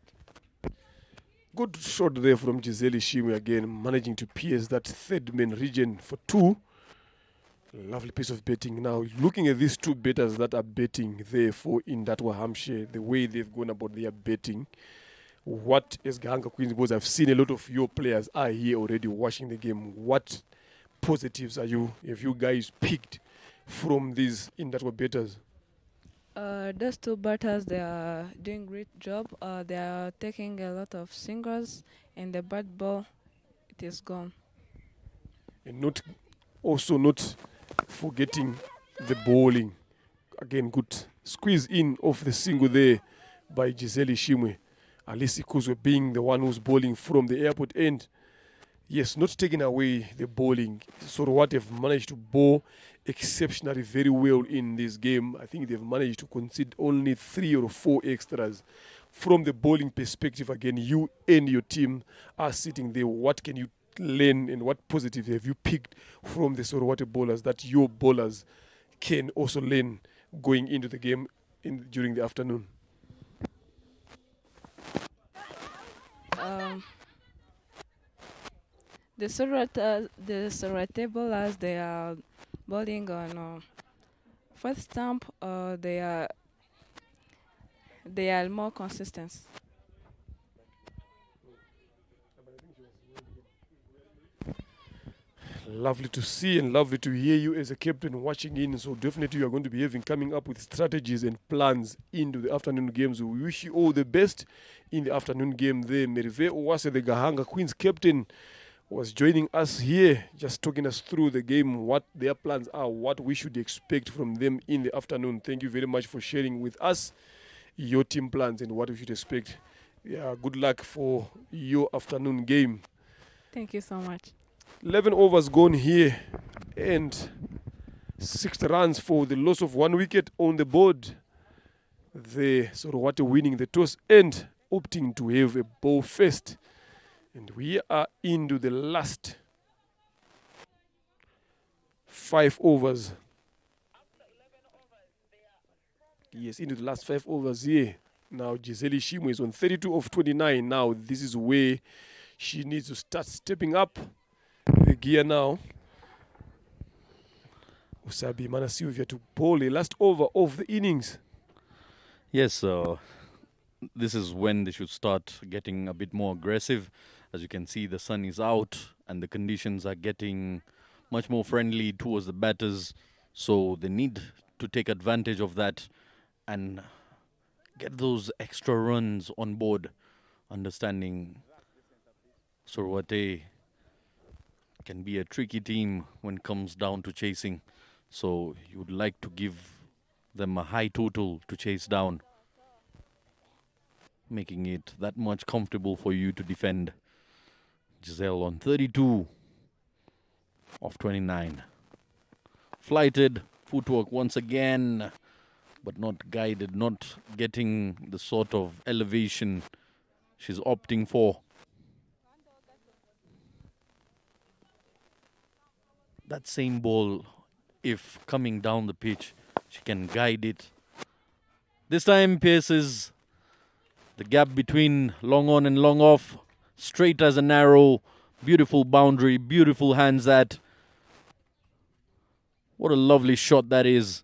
Good shot there from Giselle Ishimwe again, managing to pierce that third main region for 2. Lovely piece of betting. Now, looking at these two betters that are betting there for Indatwa Hampshire, the way they've gone about their betting, what is Gahanga Queens? Because I've seen a lot of your players are here already watching the game. What positives have you guys picked from these Indatwa betters? Those two batters, they are doing great job. They are taking a lot of singles, and the bad ball, it is gone. And not forgetting the bowling. Again, good squeeze in of the single there by Giselle Ishimwe. Alisi Kuzwe being the one who's bowling from the airport end. Yes, not taking away the bowling. So what they've managed to bowl exceptionally very well in this game. I think they've managed to concede only 3 or 4 extras. From the bowling perspective, again, you and your team are sitting there. What can you learn and what positive have you picked from the Sorowate bowlers that your bowlers can also learn going into the game during the afternoon? The Surrey table as they are bowling on first stump, they are more consistent. Lovely to see and lovely to hear you as a captain watching in. So definitely you are going to be coming up with strategies and plans into the afternoon games. We wish you all the best in the afternoon game there. Merive Owase, the Gahanga Queens captain, was joining us here, just talking us through the game, what their plans are, what we should expect from them in the afternoon. Thank you very much for sharing with us your team plans and what we should expect. Yeah, good luck for your afternoon game. Thank you so much. 11 overs gone here and 6 runs for the loss of 1 wicket on the board. The Sorowate winning the toss and opting to have a bow first. And we are into the last 5 overs. Yes, into the last 5 overs here. Now Giselle Shimo is on 32 of 29. Now this is where she needs to start stepping up the gear now. Usabi Mana Sylvia to bowl the last over of the innings. Yes, this is when they should start getting a bit more aggressive. As you can see, the sun is out and the conditions are getting much more friendly towards the batters. So they need to take advantage of that and get those extra runs on board. Understanding Sorowate can be a tricky team when it comes down to chasing. So you would like to give them a high total to chase down, making it that much comfortable for you to defend. Giselle on 32 of 29. Flighted, footwork once again, but not guided, not getting the sort of elevation she's opting for. That same ball, if coming down the pitch, she can guide it. This time pierces the gap between long on and long off, straight as an arrow. Beautiful boundary, beautiful hands that. What a lovely shot that is.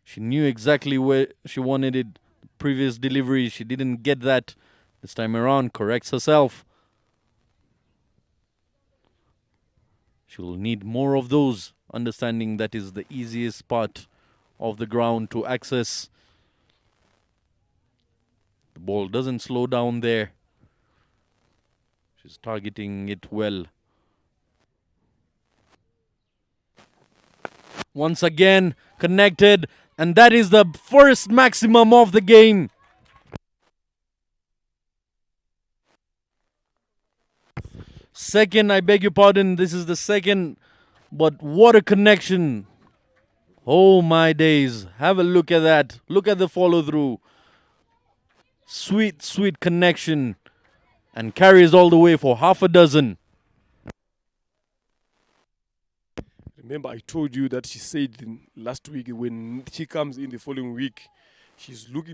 She knew exactly where she wanted it. The previous delivery, she didn't get that. This time around, corrects herself. She will need more of those, understanding that is the easiest part of the ground to access. The ball doesn't slow down there. She's targeting it well. Once again, connected, and that is the first maximum of the game. Second, I beg your pardon, this is the second, but what a connection. Oh my days, have a look at that. Look at the follow through. Sweet, sweet connection, and carries all the way for half a dozen. Remember, I told you that she said last week when she comes in the following week, she's not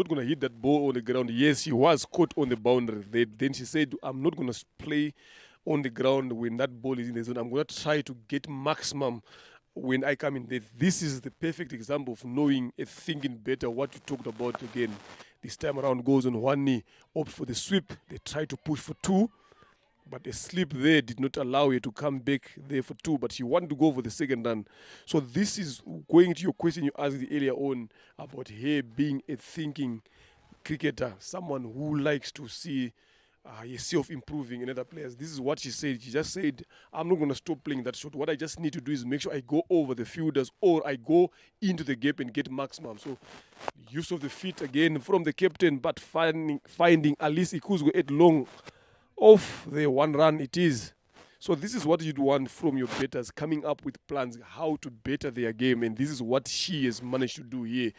going to hit that ball on the ground. Yes, she was caught on the boundary. Then she said, I'm not going to play on the ground when that ball is in the zone. I'm going to try to get maximum when I come in there. This is the perfect example of knowing and thinking better what you talked about again. This time around goes on one knee, opt for the sweep. They try to push for 2, but the slip there did not allow her to come back there for 2, but she wanted to go for the second run. So this is going to your question you asked earlier on about her being a thinking cricketer, someone who likes to see herself improving in other players. This is what she said. She just said, I'm not going to stop playing that shot. What I just need to do is make sure I go over the fielders or I go into the gap and get maximum. So use of the feet again from the captain, but finding Alice Ikuzwe at long off the 1 run it is. So this is what you'd want from your batters, coming up with plans how to better their game, and this is what she has managed to do here.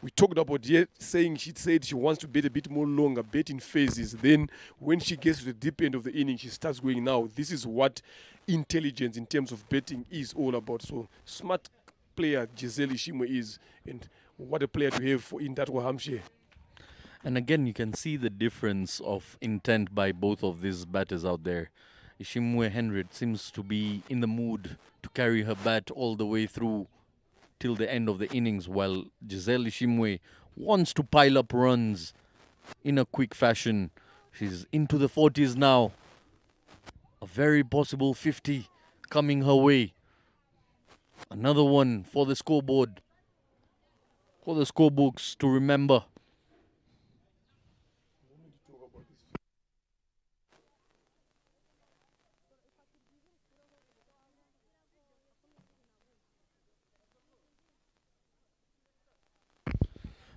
We talked about she said she wants to bet a bit more longer, bet in phases. Then when she gets to the deep end of the inning, she starts going now. This is what intelligence in terms of betting is all about. So smart player Giselle Ishimwe is, and what a player to have for in that Hampshire. And again, you can see the difference of intent by both of these batters out there. Ishimwe Henrit seems to be in the mood to carry her bat all the way through till the end of the innings, while Giselle Ishimwe wants to pile up runs in a quick fashion. She's into the 40s now. A very possible 50 coming her way. Another one for the scoreboard, for the scorebooks to remember.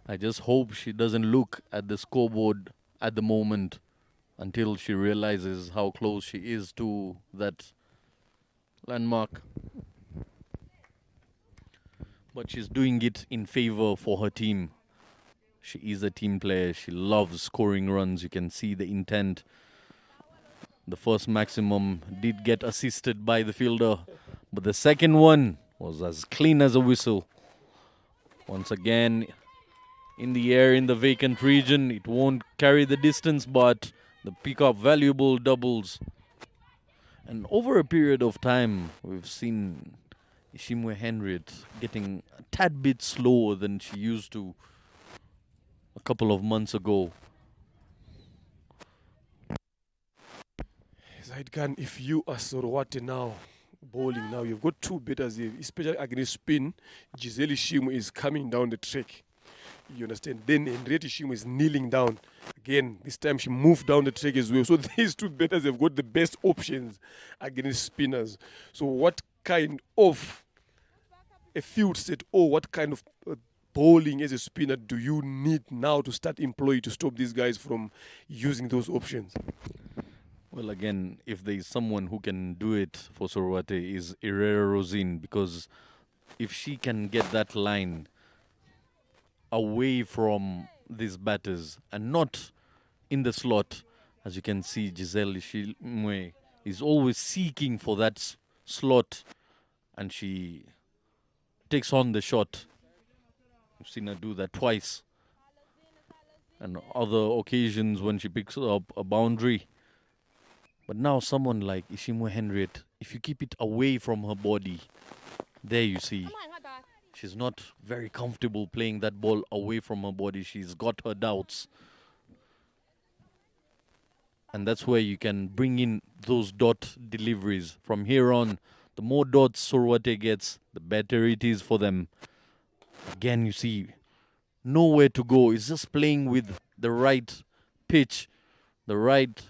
I just hope she doesn't look at the scoreboard at the moment until she realizes how close she is to that landmark. But she's doing it in favor for her team. She is a team player. She loves scoring runs. You can see the intent. The first maximum did get assisted by the fielder, but the second one was as clean as a whistle. Once again, in the air in the vacant region. It won't carry the distance, but they pick up valuable doubles. And over a period of time, we've seen Ishimwe Henrit getting a tad bit slower than she used to a couple of months ago. Zaid Khan, if you are Sorowate now, bowling now, you've got two batters here, especially against spin. Giselle Ishimwe is coming down the track. You understand? Then Henriette Ishimwe is kneeling down. Again, this time she moved down the track as well. So these two batters have got the best options against spinners. So what kind of a field set or what kind of bowling as a spinner do you need now to start employing to stop these guys from using those options? Well, again, if there is someone who can do it for Sorowate is Herrera Rosine, because if she can get that line away from these batters and not in the slot, as you can see, Giselle Ishimwe is always seeking for that slot and she takes on the shot. You've seen her do that twice. And other occasions when she picks up a boundary. But now someone like Ishimwe Henriette, if you keep it away from her body, there you see, she's not very comfortable playing that ball away from her body. She's got her doubts. And that's where you can bring in those dot deliveries. From here on, the more dots Sorowate gets, the better it is for them. Again, you see, nowhere to go. It's just playing with the right pitch, the right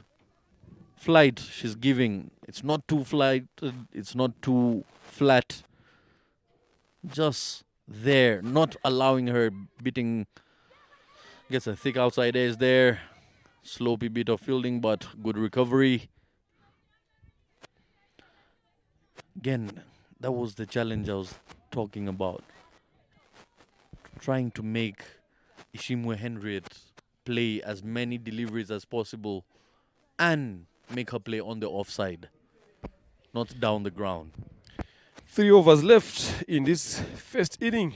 flight she's giving. It's not too flighted, it's not too flat. Just there, not allowing her beating. Gets a thick outside edge there. Slopey bit of fielding, but good recovery. Again, that was the challenge I was talking about. Trying to make Ishimwe Henriette play as many deliveries as possible and make her play on the offside, not down the ground. 3 overs left in this first inning.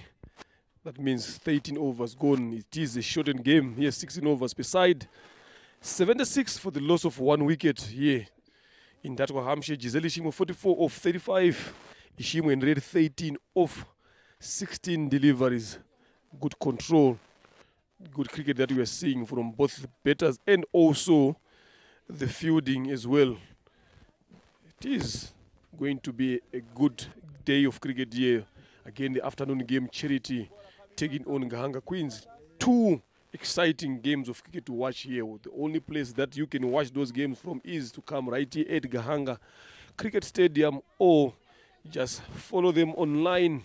That means 13 overs gone. It is a shortened game. Here, 16 overs per side. 76 for the loss of 1 wicket here in Datwa Hampshire. Giselle Ishimwe 44 of 35. Ishimwe and Red 13 of 16 deliveries. Good control. Good cricket that we are seeing from both the batters and also the fielding as well. It is going to be a good day of cricket here. Again, the afternoon game, Charity taking on Gahanga Queens. 2 exciting games of cricket to watch here. The only place that you can watch those games from is to come right here at Gahanga Cricket Stadium, or just follow them online.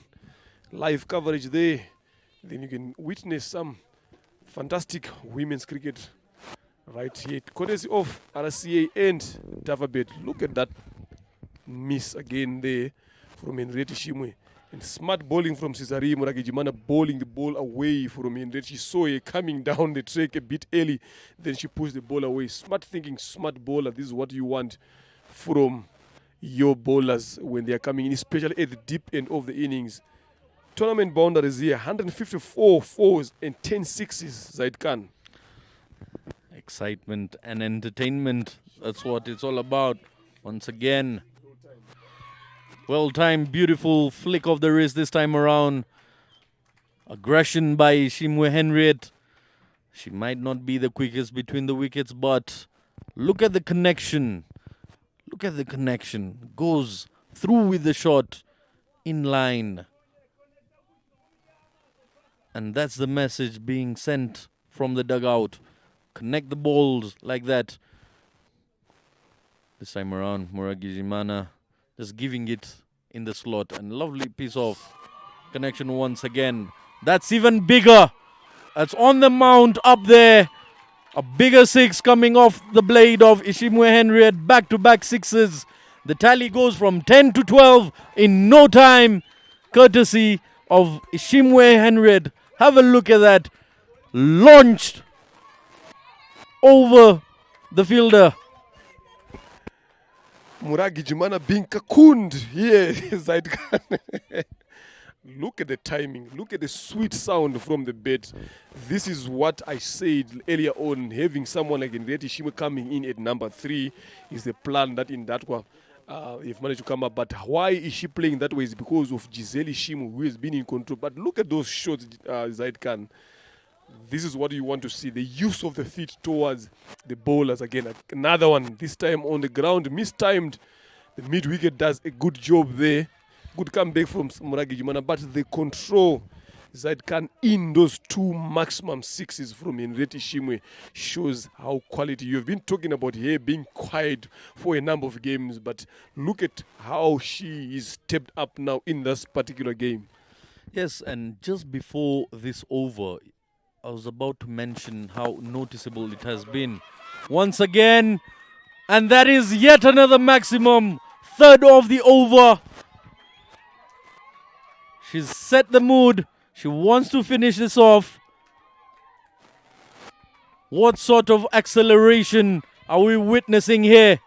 Live coverage there. Then you can witness some fantastic women's cricket right here. Courtesy of RCA and Davabet. Look at that miss again there from Henriette Ishimwe. And smart bowling from Cesare Muragijimana, bowling the ball away from Henriette. She saw her coming down the track a bit early. Then she pushed the ball away. Smart thinking, smart bowler. This is what you want from your bowlers when they are coming in, especially at the deep end of the innings. Tournament boundaries here, 154 fours and 10 sixes, Zaid Khan. Excitement and entertainment, that's what it's all about. Once again. Well-timed, beautiful flick of the wrist this time around. Aggression by Ishimwe Henriette. She might not be the quickest between the wickets, but look at the connection. Look at the connection. Goes through with the shot in line. And that's the message being sent from the dugout. Connect the balls like that. This time around, Muragijimana just giving it in the slot. And lovely piece of connection once again. That's even bigger. That's on the mount up there. A bigger six coming off the blade of Ishimwe Henriette. Back-to-back sixes. The tally goes from 10 to 12 in no time. Courtesy of Ishimwe Henriette. Have a look at that. Launched over the fielder. Muragijimana being cocooned here. Look at the timing. Look at the sweet sound from the bat. This is what I said earlier on. Having someone like Henriette Ishimwe coming in at number 3 is the plan that in that one you've managed to come up. But why is she playing that way? Is because of Giselle Ishimwe, who has been in control. But look at those shots, Zaid Khan. This is what you want to see. The use of the feet towards the bowlers again. Another one, this time on the ground, mistimed. The mid-wicket does a good job there. Good comeback from Muragijimana. But the control, Zaid Khan, in those 2 maximum sixes from Henriette Ishimwe shows how quality. You've been talking about her being quiet for a number of games. But look at how she is stepped up now in this particular game. Yes, and just before this over, I was about to mention how noticeable it has been. Once again, and that is yet another maximum. Third of the over. She's set the mood. She wants to finish this off. What sort of acceleration are we witnessing here?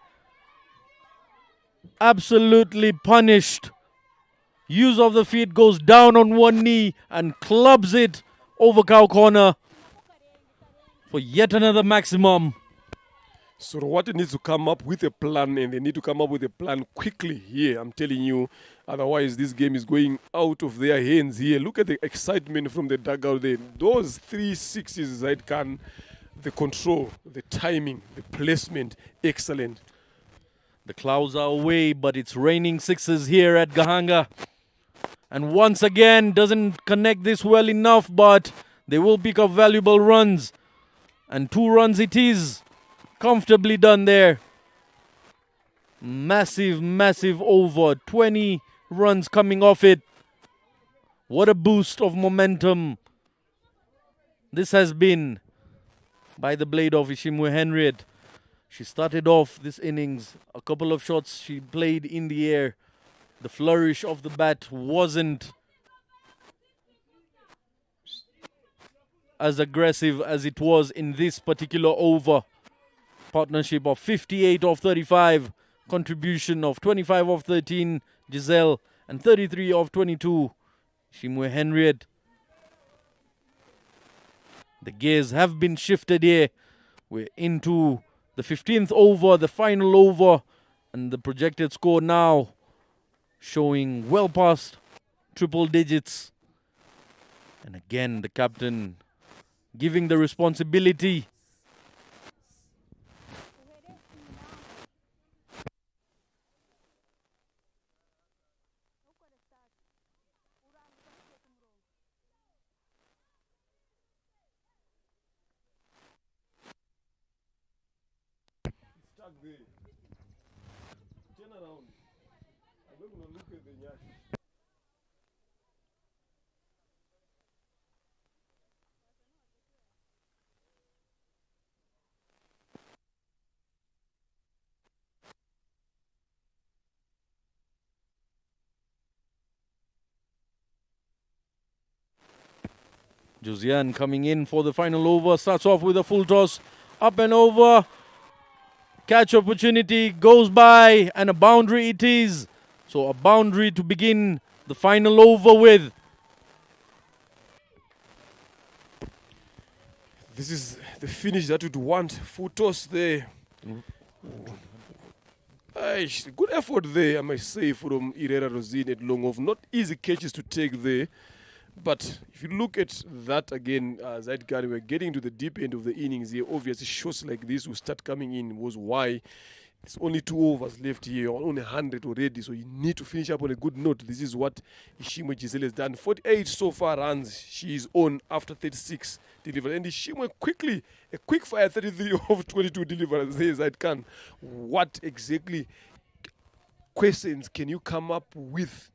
Absolutely punished. Use of the feet, goes down on one knee and clubs it over cow corner for yet another maximum. So what needs to come up with a plan, and they need to come up with a plan quickly here, I'm telling you. Otherwise, this game is going out of their hands here. Look at the excitement from the dugout there. Those 3 sixes, Zaid Khan, the control, the timing, the placement, excellent. The clouds are away, but it's raining sixes here at Gahanga. And once again, doesn't connect this well enough, but they will pick up valuable runs. And 2 runs it is. Comfortably done there. Massive, massive over. 20 runs coming off it. What a boost of momentum this has been by the blade of Ishimwe Henriette. She started off this innings. A couple of shots she played in the air. The flourish of the bat wasn't as aggressive as it was in this particular over. Partnership of 58 of 35. Contribution of 25 of 13. Giselle. And 33 of 22. Ishimwe Henriette. The gears have been shifted here. We're into the 15th over, the final over. And the projected score now showing well past triple digits. And again, the captain giving the responsibility. Turn around. I'm not going to look at the yash. Josiane coming in for the final over. Starts off with a full toss. Up and over. Catch opportunity. Goes by. And a boundary it is. So a boundary to begin the final over with. This is the finish that you'd want. Full toss there. Good effort there, I must say, from Irera Rosin at long off. Not easy catches to take there. But if you look at that again, Zaidgani, we're getting to the deep end of the innings here. Obviously, shots like this will start coming in. Was why it's only 2 overs left here, only 100 already. So you need to finish up on a good note. This is what Ishimwe Giselle has done. 48 so far runs she is on after 36 delivered. And Ishimwe quickly, a quick fire 33 of 22 deliveries there, Zaidkan. What exactly questions can you come up with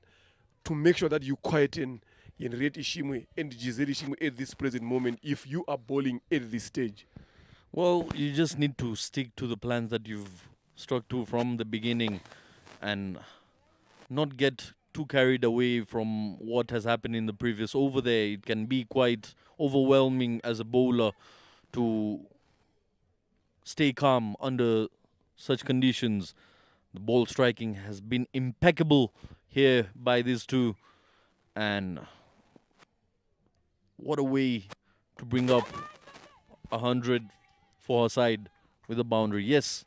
to make sure that you quieten Henriette Ishimwe and Giselle Ishimwe at this present moment if you are bowling at this stage? Well, you just need to stick to the plans that you've stuck to from the beginning and not get too carried away from what has happened in the previous over there. It can be quite overwhelming as a bowler to stay calm under such conditions. The ball striking has been impeccable here by these two, and what a way to bring up 100 for her side with a boundary. Yes,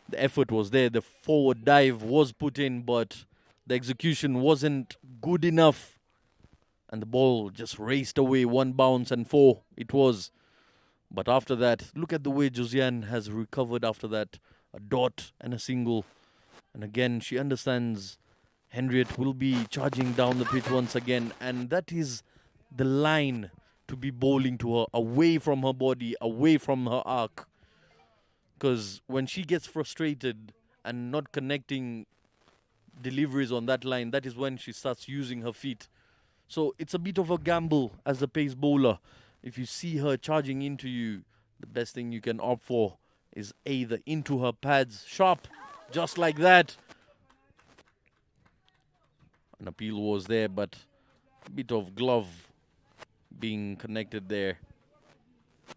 the effort was there. The forward dive was put in, but the execution wasn't good enough. And the ball just raced away. 1 bounce and 4 it was. But after that, look at the way Josiane has recovered after that. A dot and a single. And again, she understands Henriette will be charging down the pitch once again. And that is the line to be bowling to her, away from her body, away from her arc. Because when she gets frustrated and not connecting deliveries on that line, that is when she starts using her feet. So it's a bit of a gamble as a pace bowler. If you see her charging into you, the best thing you can opt for is either into her pads, sharp, just like that. An appeal was there, but a bit of glove being connected there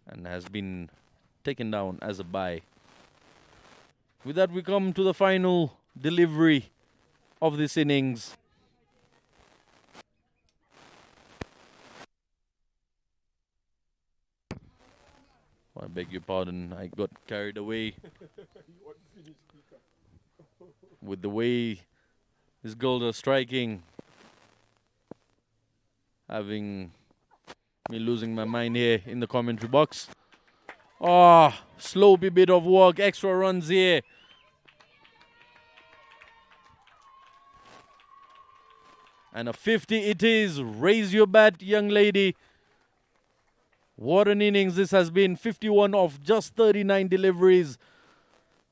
and has been taken down as a bye. With that, we come to the final delivery of this innings. I beg your pardon, I got carried away with the way this girls are striking, having me losing my mind here in the commentary box. Slow bit of work, extra runs here. And a 50 it is. Raise your bat, young lady. What an innings this has been. 51 of just 39 deliveries.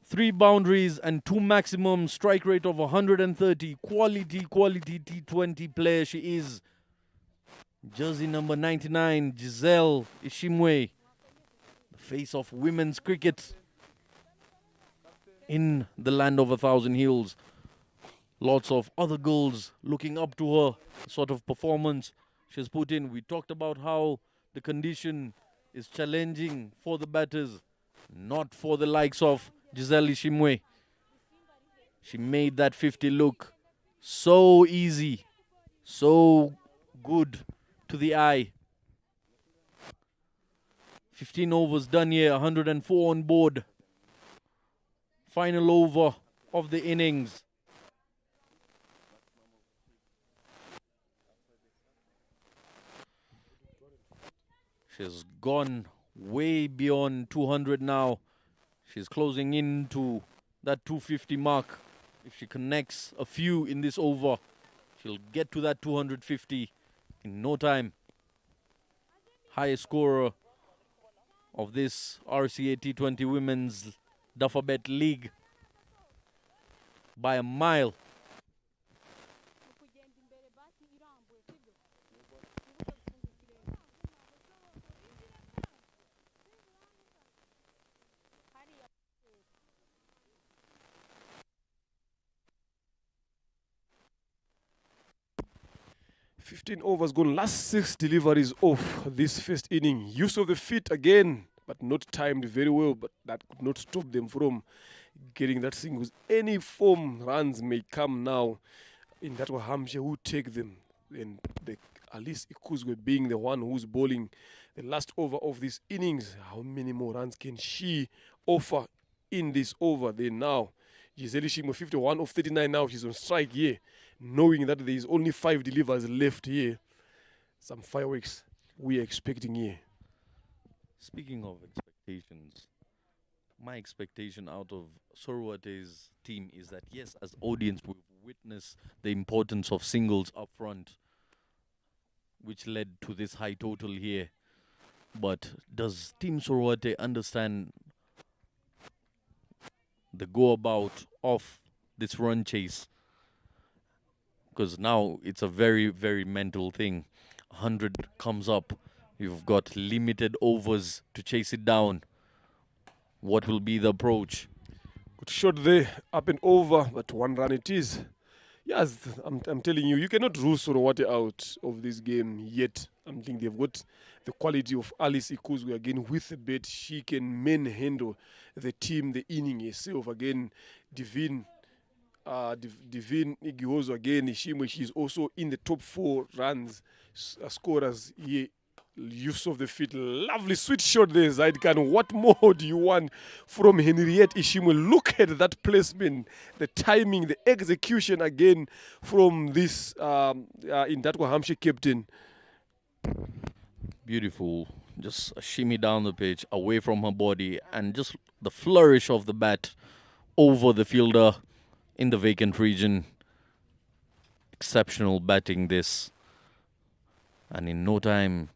3 boundaries and 2 maximum. Strike rate of 130. Quality T20 player she is. Jersey number 99, Giselle Ishimwe. The face of women's cricket in the land of 1,000 hills. Lots of other girls looking up to her sort of performance she's put in. We talked about how the condition is challenging for the batters, not for the likes of Giselle Ishimwe. She made that 50 look so easy, so good to the eye. 15 overs done here, 104 on board. Final over of the innings. She's gone way beyond 200 now. She's closing into that 250 mark. If she connects a few in this over, she'll get to that 250 in no time. Highest scorer of this RCA T20 Women's Duffabet League by a mile. Fifteen overs gone. Last 6 deliveries off this first inning. Use of the feet again, but not timed very well. But that could not stop them from getting that singles. Any form runs may come now in that Hampshire who take them. And Alice Ikuzwe being the one who's bowling the last over of this innings. How many more runs can she offer in this over? Then now Giselle Ishimwe, 51 of 39 now. She's on strike here, knowing that there is only 5 delivers left here. Some fireworks we are expecting here. Speaking of expectations, my expectation out of Sorwate's team is that, yes, as audience, we've witnessed the importance of singles up front, which led to this high total here. But does Team Sorwate understand the go-about of this run chase? Because now it's a very, very mental thing. 100 comes up. You've got limited overs to chase it down. What will be the approach? Good shot there, up and over, but 1 run it is. Yes, I'm telling you, you cannot rule Sorowate out of this game yet. I think they've got the quality of Alice Ikuzwe again with the bet. She can manhandle the team, the inning herself. Again, Divine Igiozo again, Ishimwe, she's also in the top 4 runs scorers here. Use of the feet, lovely sweet shot there, Zaidkan. What more do you want from Henriette Ishimwe? Look at that placement, the timing, the execution again from this Indatwa Hampshire captain. Beautiful, just a shimmy down the pitch, away from her body, and just the flourish of the bat over the fielder in the vacant region. Exceptional batting this, and in no time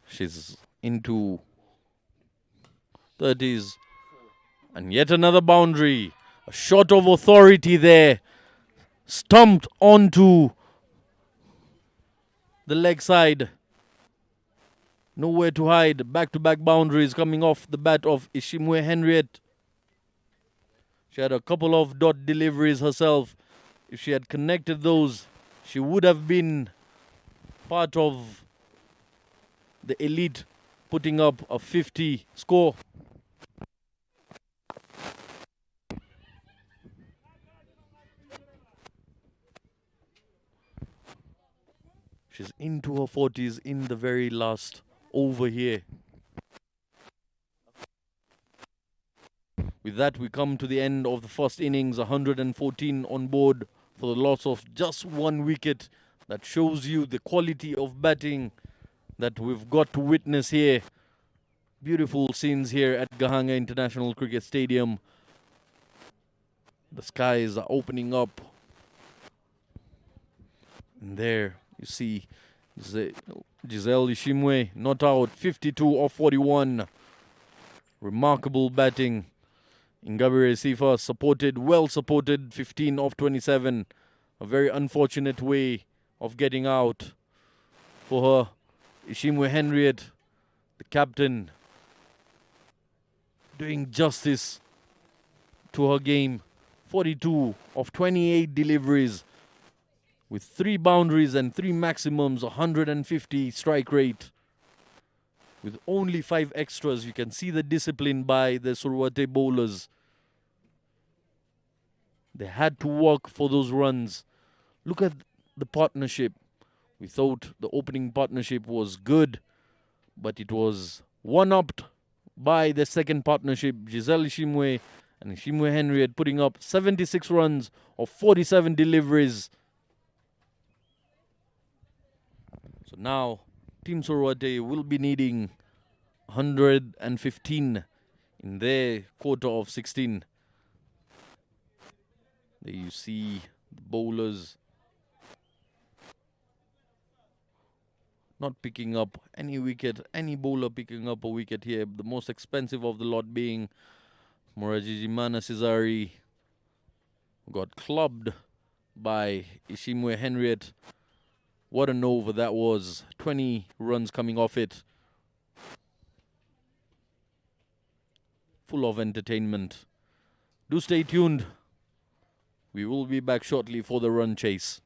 she's into 30s. And yet another boundary. A shot of authority there. Stumped onto the leg side. Nowhere to hide. Back-to-back boundaries coming off the bat of Ishimwe Henriette. She had a couple of dot deliveries herself. If she had connected those, she would have been part of the elite, putting up a 50 score. She's into her 40s in the very last over here. With that, we come to the end of the first innings. 114 on board for the loss of just 1 wicket. That shows you the quality of batting that we've got to witness here. Beautiful scenes here at Gahanga International Cricket Stadium. The skies are opening up. And there you see Giselle Ishimwe not out, 52 of 41. Remarkable batting. Ingabire Sifa supported, well supported, 15 of 27. A very unfortunate way of getting out for her. Ishimwe Henriette, the captain, doing justice to her game. 42 of 28 deliveries with 3 boundaries and 3 maximums, 150 strike rate. With only 5 extras, you can see the discipline by the Sorwate bowlers. They had to work for those runs. Look at the partnership. We thought the opening partnership was good, but it was one-upped by the second partnership, Giselle Ishimwe and Ishimwe Henriette, putting up 76 runs of 47 deliveries. So now, Team Sorwate will be needing 115 in their quarter of 16. There you see the bowlers not picking up any wicket, any bowler picking up a wicket here. The most expensive of the lot being Morajijimana Cesari, got clubbed by Ishimwe Henriette. What an over that was. 20 runs coming off it. Full of entertainment. Do stay tuned. We will be back shortly for the run chase.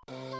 Respect.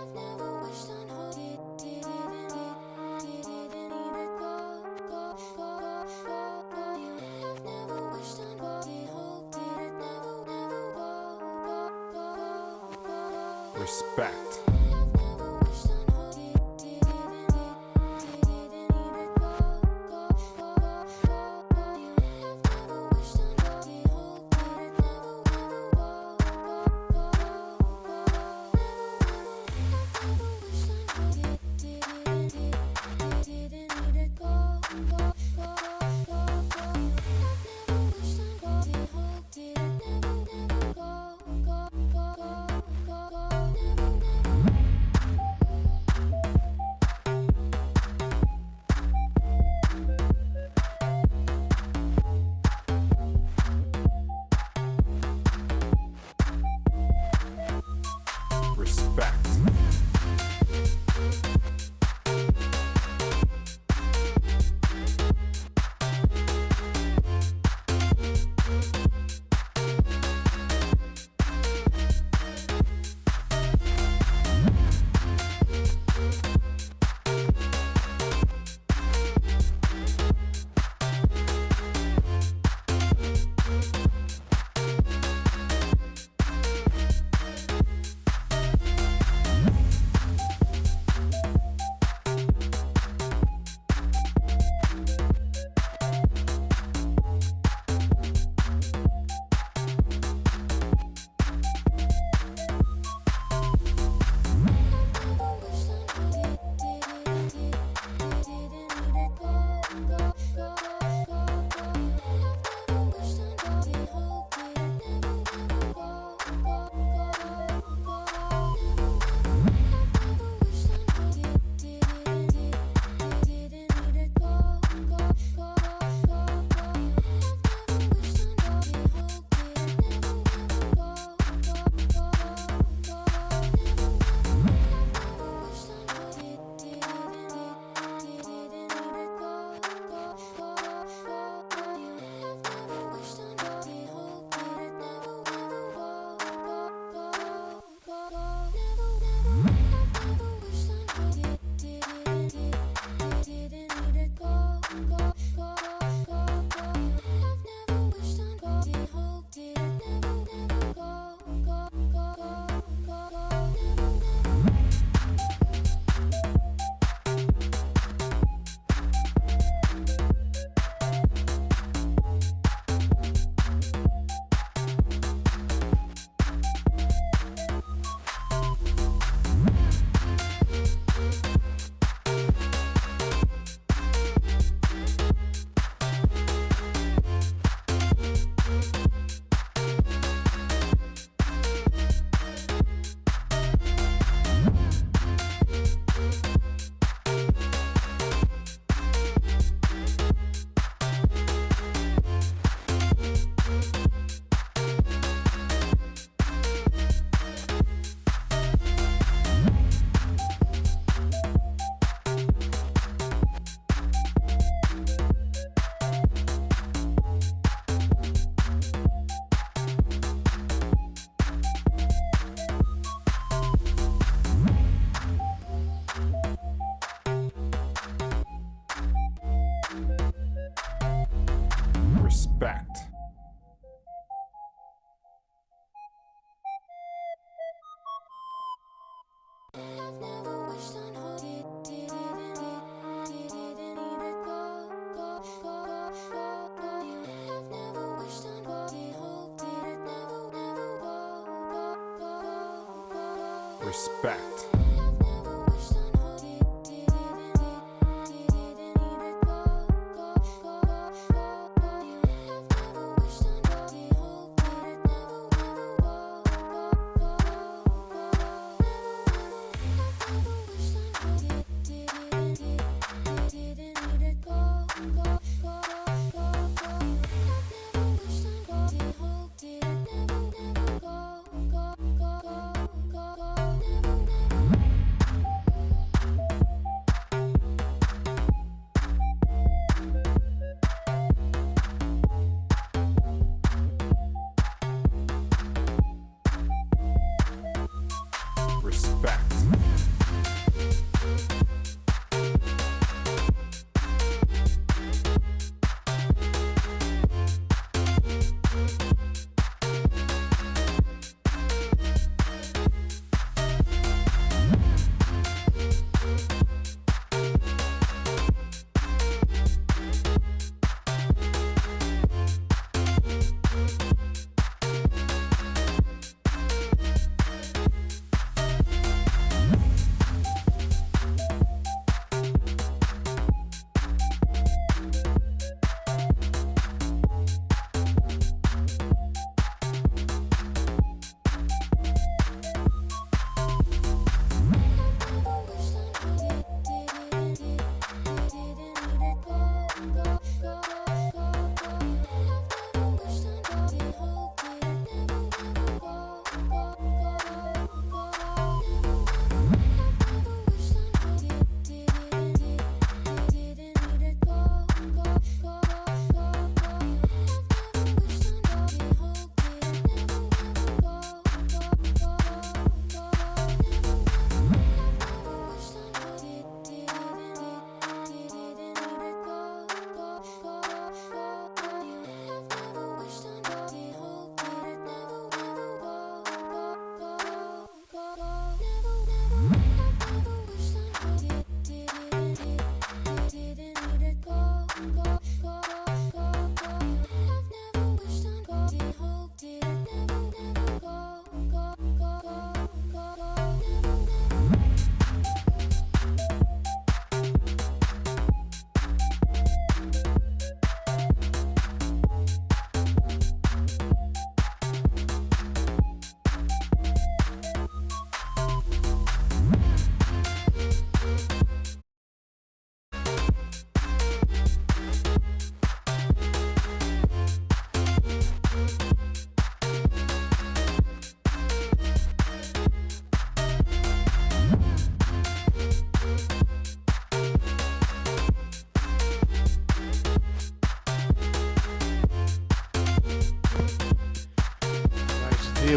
Respect. Respect. Respect.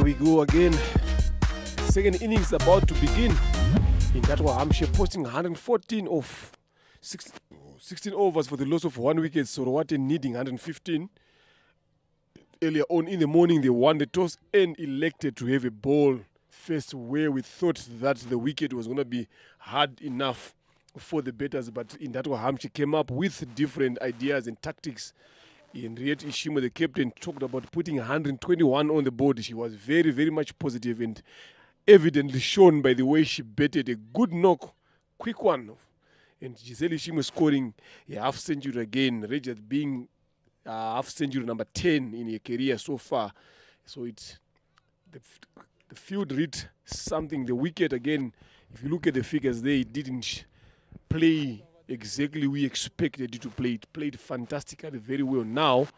There we go again. Second innings about to begin. In that one, Hampshire posting 114 of 16 overs for the loss of 1 wicket. Sorowate needing 115. Earlier on in the morning, they won the toss and elected to have a ball first, where we thought that the wicket was going to be hard enough for the batters. But in that one, Hampshire came up with different ideas and tactics. Henriette Ishima, the captain, talked about putting 121 on the board. She was very, very much positive and evidently shown by the way she batted. A good knock, quick one. And Giselle Ishima scoring a half century again. Rajat being half century number 10 in her career so far. So it's the field read something. The wicket again, if you look at the figures there, it didn't play exactly we expected it to play. It played fantastically, very well. Now,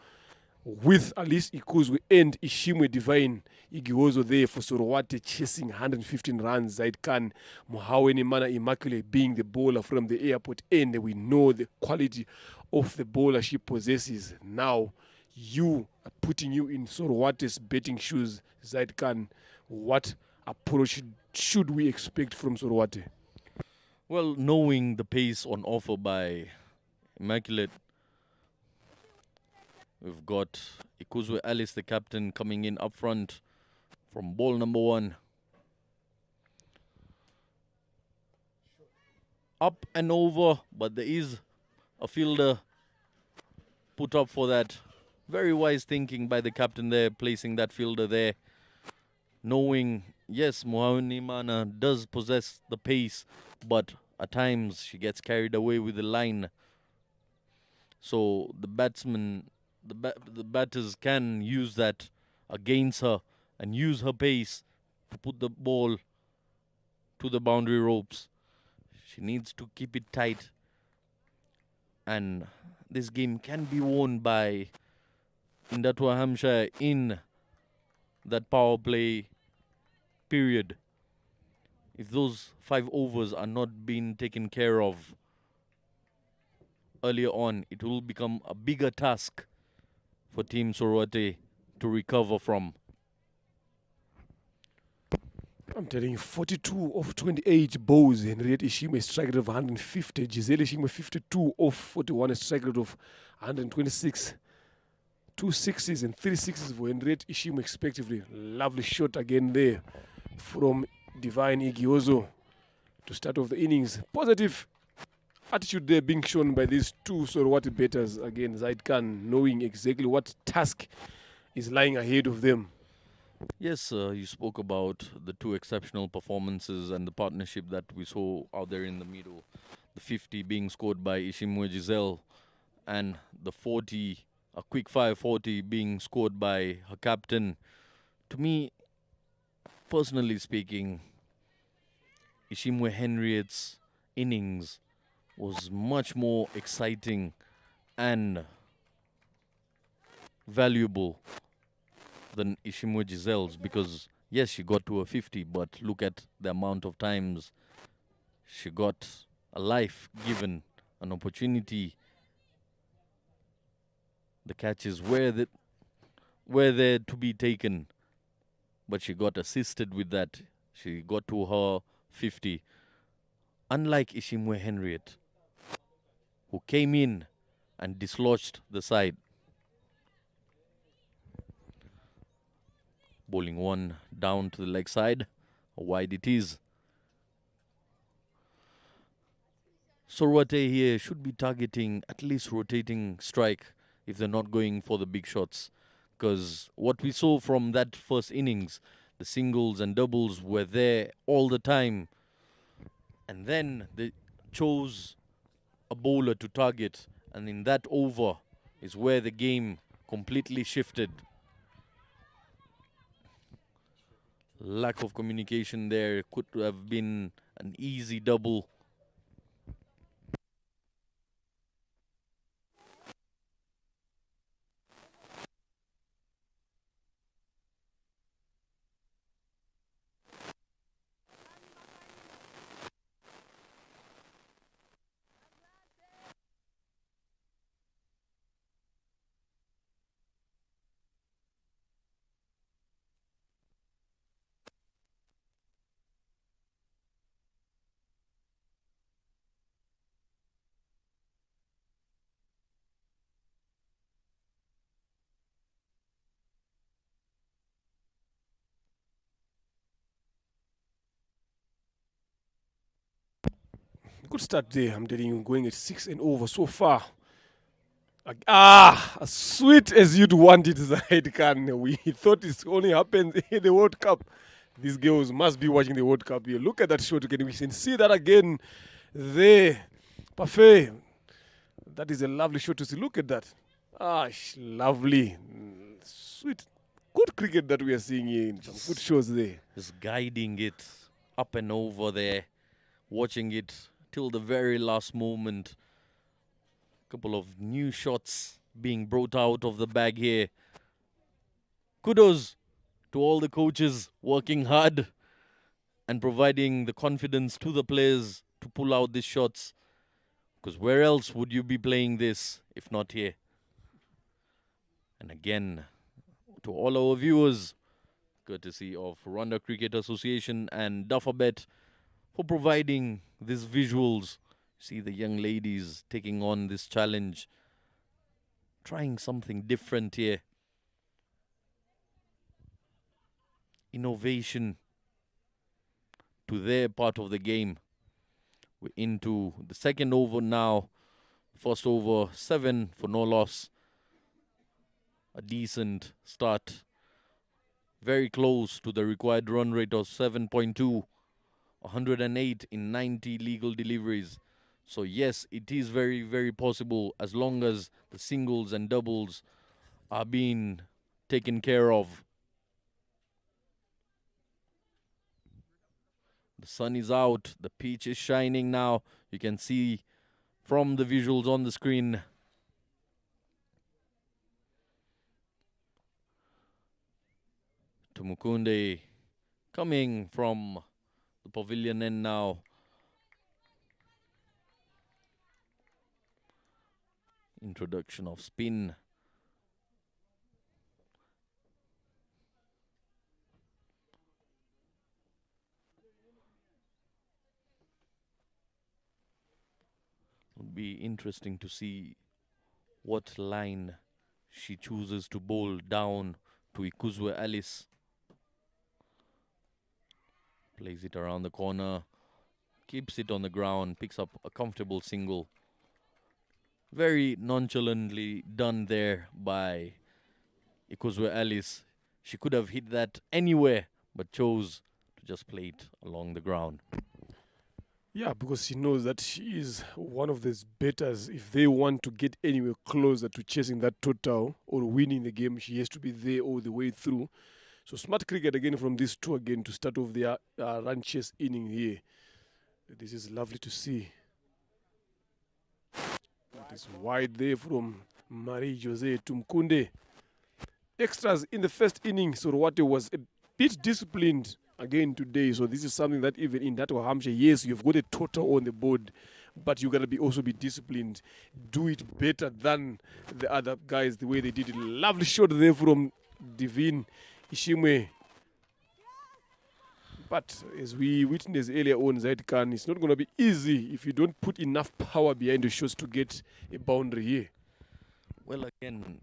with Alice Ikuzwe and Ishimwe Divine Igiozo there for Sorowate chasing 115 runs, Zaid Khan, Muhaweni Mana Immaculate being the bowler from the airport end. We know the quality of the bowler she possesses. Now, you are putting you in Sorowate's betting shoes, Zaid Khan. What approach should we expect from Sorowate? Well, knowing the pace on offer by Immaculate, we've got Ikuzwe Alice, the captain, coming in up front from ball number 1. Up and over, but there is a fielder put up for that. Very wise thinking by the captain there, placing that fielder there. Knowing, yes, Muhaweni Mana does possess the pace, but at times she gets carried away with the line. So the batsmen, the batters can use that against her and use her pace to put the ball to the boundary ropes. She needs to keep it tight. And this game can be won by Indatwa Hampshire in that power play period. If those 5 overs are not being taken care of earlier on, it will become a bigger task for Team Sorowate to recover from. I'm telling you, 42 of 28 balls. Henriette Ishima, a strike rate of 150. Giselle Ishima, 52 of 41, a strike rate of 126. 2 sixes and 3 sixes for Henriette Ishima, respectively. Lovely shot again there from Divine Igiozo to start off the innings. Positive attitude there being shown by these two Sorowate batters. Again, Zaid Khan knowing exactly what task is lying ahead of them. Yes, you spoke about the 2 exceptional performances and the partnership that we saw out there in the middle. The 50 being scored by Ishimwe Giselle and the 40, a quick fire 40 being scored by her captain. To me, personally speaking, Ishimwe Henriette's innings was much more exciting and valuable than Ishimwe Giselle's, because yes, she got to a 50, but look at the amount of times she got a life given, an opportunity. The catches were there to be taken, but she got assisted with that. She got to her 50. Unlike Ishimwe Henriette, who came in and dislodged the side. Bowling 1 down to the leg side. Wide it is. Sorowate here should be targeting at least rotating strike if they're not going for the big shots. Because what we saw from that first innings, the singles and doubles were there all the time. And then they chose a bowler to target. And in that over is where the game completely shifted. Lack of communication there. Could have been an easy double. Good start there. I'm telling you, going at 6 and over so far. As sweet as you'd want it, Zaid Khan. We thought it only happens in the World Cup. These girls must be watching the World Cup here. Look at that shot again. We can see that again there. Parfait. That is a lovely shot to see. Look at that. Lovely. Sweet. Good cricket that we are seeing here. Some good shows there. Just guiding it up and over there, watching it till the very last moment. Couple of new shots being brought out of the bag here. Kudos to all the coaches working hard and providing the confidence to the players to pull out these shots. Because where else would you be playing this if not here? And again, to all our viewers, courtesy of Rwanda Cricket Association and Dufferbet for providing these visuals. See the young ladies taking on this challenge, trying something different here. Innovation to their part of the game. We're into the second over now. First over, 7 for no loss. A decent start. Very close to the required run rate of 7.2. 108 in 90 legal deliveries. So yes, it is very, very possible as long as the singles and doubles are being taken care of. The sun is out. The pitch is shining now. You can see from the visuals on the screen. Tumukunde coming from the pavilion end now. Introduction of spin. Would be interesting to see what line she chooses to bowl down to Ikuzwe Alice. Plays it around the corner, keeps it on the ground, picks up a comfortable single. Very nonchalantly done there by Ikuzwe Alice. She could have hit that anywhere, but chose to just play it along the ground. Yeah, because she knows that she is one of those batters. If they want to get anywhere closer to chasing that total or winning the game, she has to be there all the way through. So smart cricket again from these two again to start off their run chase inning here. This is lovely to see. That is wide there from Marie-Jose Tumukunde. Extras in the first inning. So Rwate was a bit disciplined again today. So this is something that even in that Hampshire, yes, you've got a total on the board, but you got to be also be disciplined. Do it better than the other guys, the way they did it. Lovely shot there from Divine Ishimwe. But as we witnessed earlier on, Zaid Khan, it's not going to be easy if you don't put enough power behind the shots to get a boundary here. Well, again,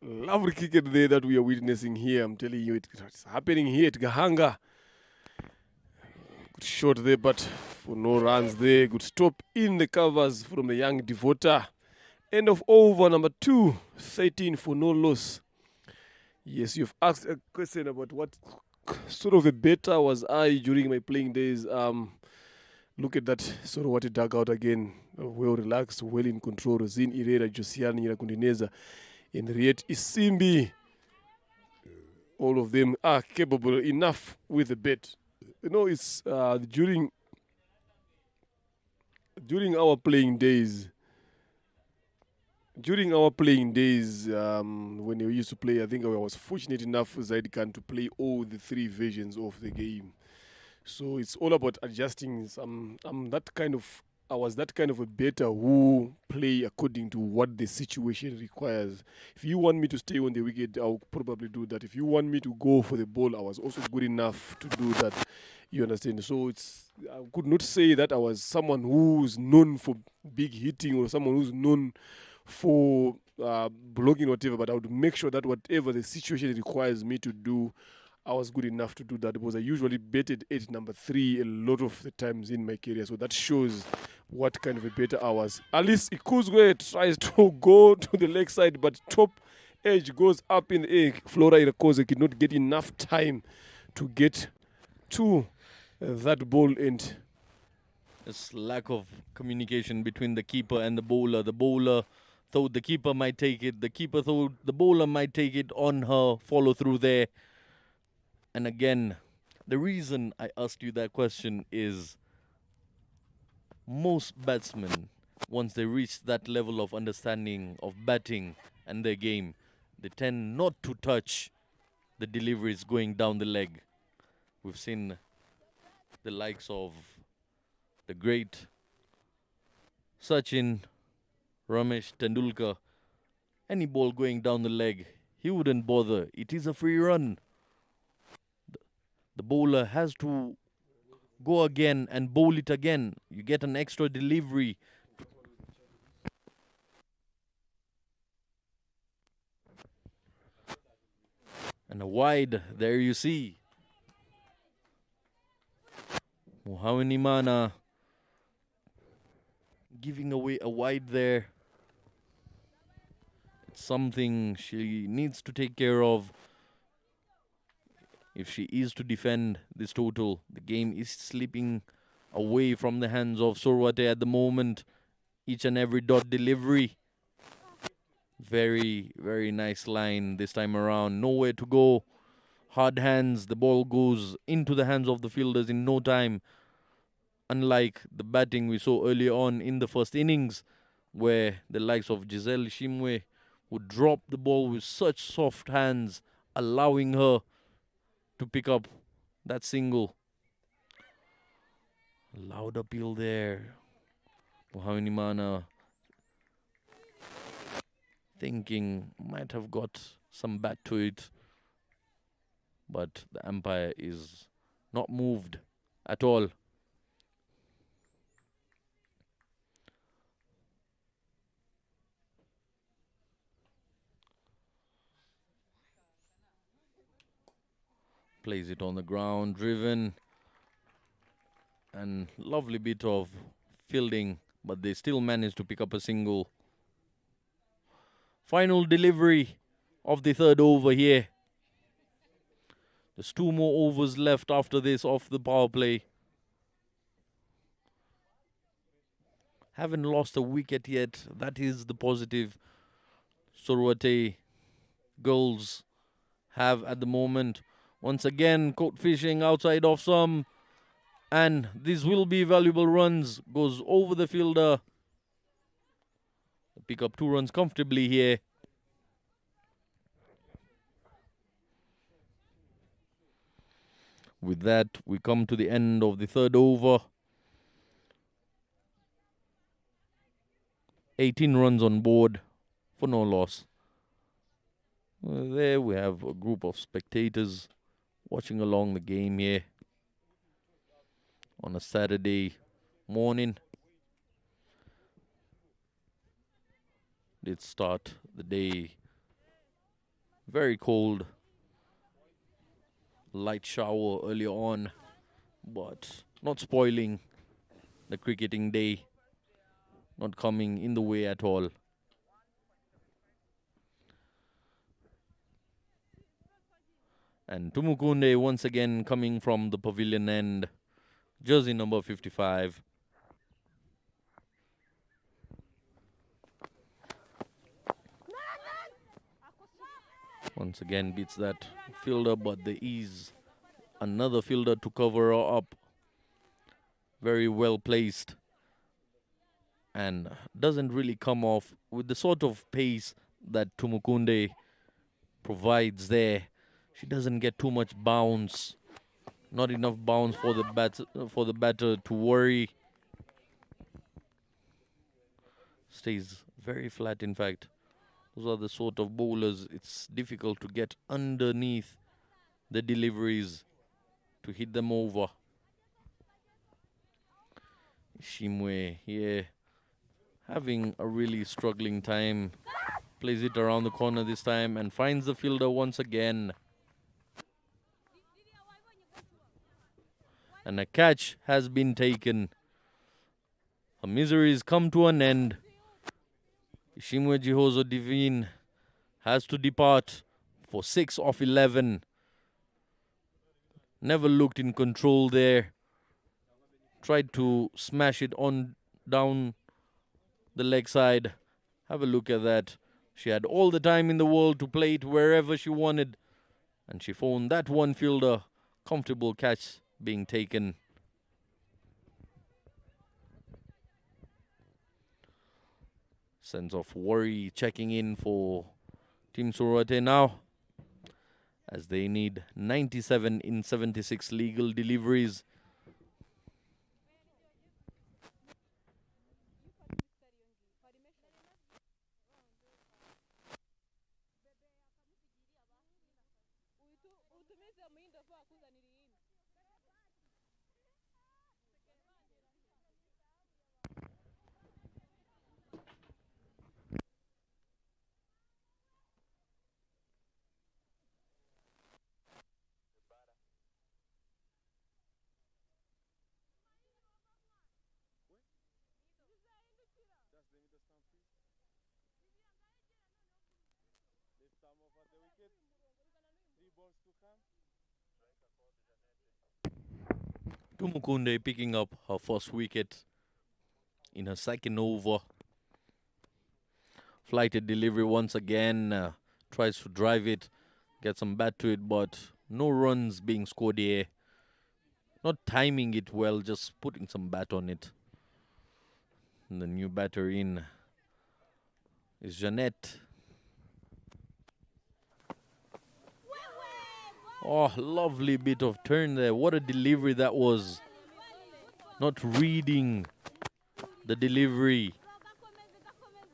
Lovely cricket there that we are witnessing here. I'm telling you, it's happening here at Gahanga. Good shot there, but for no runs there. Good stop in the covers from the young Devota. End of over number 2, 13 for no loss. Yes, you've asked a question about what sort of a better was I during my playing days. Look at that sort of what a dugout again. Well relaxed, well in control. Zin Irera, Josiane Nyirakundineza, Henriette Isimbi. All of them are capable enough with the bet. You know, it's during our playing days. During our playing days, when we used to play, I think I was fortunate enough, Zaidkan, to play all the 3 versions of the game. So it's all about adjusting. I was that kind of a better who play according to what the situation requires. If you want me to stay on the wicket, I'll probably do that. If you want me to go for the ball, I was also good enough to do that. You understand? So I could not say that I was someone who's known for big hitting or someone who's known for blocking whatever, but I would make sure that whatever the situation requires me to do, I was good enough to do that, because I usually betted at number 3 a lot of the times in my career. So that shows what kind of a better I was. Alice Ikuzwe tries to go to the leg side, but top edge goes up in the air. Flora Irakoze could not get enough time to get to that ball, and This lack of communication between the keeper and the bowler. The bowler thought the keeper might take it. The keeper thought the bowler might take it on her follow through there. And again, the reason I asked you that question is most batsmen, once they reach that level of understanding of batting and their game, they tend not to touch the deliveries going down the leg. We've seen the likes of the great Sachin, Ramesh Tendulkar. Any ball going down the leg, he wouldn't bother. It is a free run. The bowler has to go again and bowl it again. You get an extra delivery. And a wide, there you see. Mohammed Imana giving away a wide there. It's something she needs to take care of. If she is to defend this total, the game is slipping away from the hands of Sorwate at the moment. Each and every dot delivery. Very, very nice line this time around. Nowhere to go. Hard hands. The ball goes into the hands of the fielders in no time. Unlike the batting we saw earlier on in the first innings, where the likes of Giselle Shimwe would drop the ball with such soft hands, allowing her to pick up that single. Loud appeal there. Mohammed Imana thinking might have got some bat to it, but the umpire is not moved at all. Plays it on the ground, driven, and lovely bit of fielding, but they still managed to pick up a single. Final delivery of the third over here. There's 2 more overs left after this off the power play. Haven't lost a wicket yet. That is the positive Sorwate girls have at the moment. Once again, caught fishing outside off some. And these will be valuable runs. Goes over the fielder. Pick up 2 runs comfortably here. With that, we come to the end of the third over. 18 runs on board for no loss. There we have a group of spectators watching along the game here on a Saturday morning. Did start the day very cold. Light shower earlier on, but not spoiling the cricketing day not coming in the way at all. And Tumukunde once again coming from the pavilion end. Jersey number 55. Once again beats that fielder, but there is another fielder to cover her up. Very well placed. And doesn't really come off with the sort of pace that Tumukunde provides there. She doesn't get too much bounce. Not enough bounce for the batter to worry. Stays very flat, in fact. Those are the sort of bowlers it's difficult to get underneath the deliveries to hit them over. Shimwe here having a really struggling time. Plays it around the corner this time and finds the fielder once again. And a catch has been taken. Her miseries come to an end. Ishimwe Jihozo Divine has to depart for 6 of 11. Never looked in control there. Tried to smash it on down the leg side. Have a look at that. She had all the time in the world to play it wherever she wanted. And she found that one fielder. Comfortable catch being taken. Sense of worry checking in for Team Surate now, as they need 97 in 76 legal deliveries. Tumukunde picking up her first wicket in her second over. Flighted delivery once again. Tries to drive it, get some bat to it, but no runs being scored here. Not timing it well, just putting some bat on it. And the new batter in is Jeanette. Oh, lovely bit of turn there. What a delivery that was. Not reading the delivery.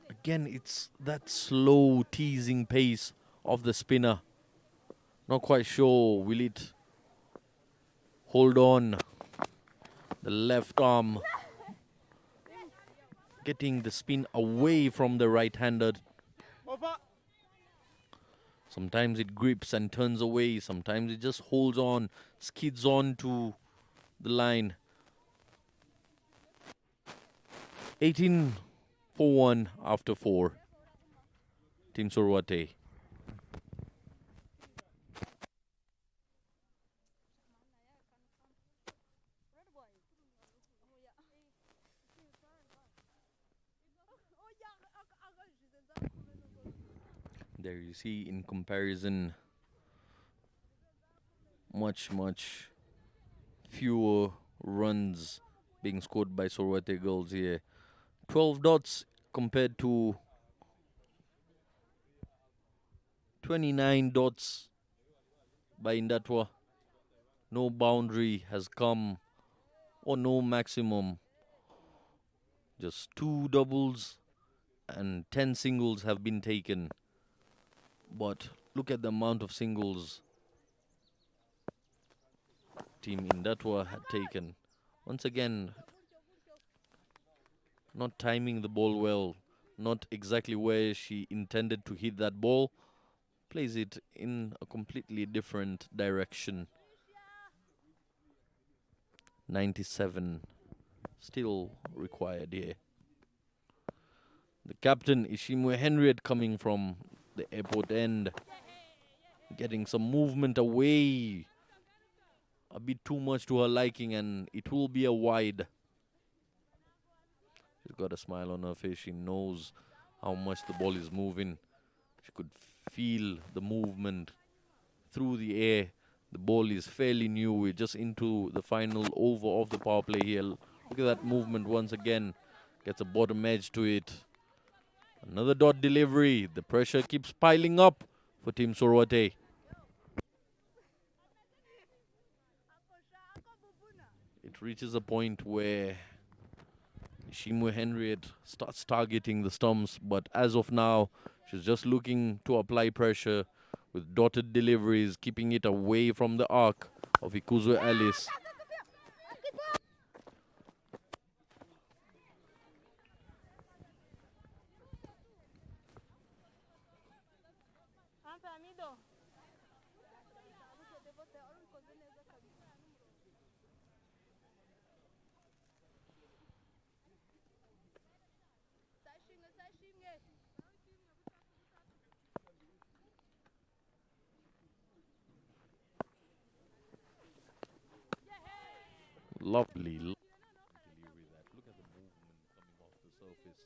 Again, it's that slow teasing pace of the spinner. Not quite sure. Will it hold on? The left arm getting the spin away from the right-handed. Sometimes it grips and turns away. Sometimes it just holds on, skids on to the line. 18 for 1 after 4. Team Sorwate. There you see, in comparison, much fewer runs being scored by Sorwate girls here. 12 dots compared to 29 dots by Indatwa. No boundary has come, or no maximum. Just 2 doubles and 10 singles have been taken. But look at the amount of singles Team Indatwa had taken. Once again, not timing the ball well, not exactly where she intended to hit that ball. Plays it in a completely different direction. 97, still required here. The captain, Ishimwe Henriette, coming from the airport end, getting some movement away. A bit too much to her liking, and it will be a wide. She's got a smile on her face. She knows how much the ball is moving. She could feel the movement through the air. The ball is fairly new. We're just into the final over of the power play here. Look at that movement once again. Gets a bottom edge to it. Another dot delivery. The pressure keeps piling up for Team Sorwate. It reaches a point where Ishimwe Henriette starts targeting the stumps, but as of now, she's just looking to apply pressure with dotted deliveries, keeping it away from the arc of Ikuzwe Alice. Lovely delivery that. Look at the movement coming off the surface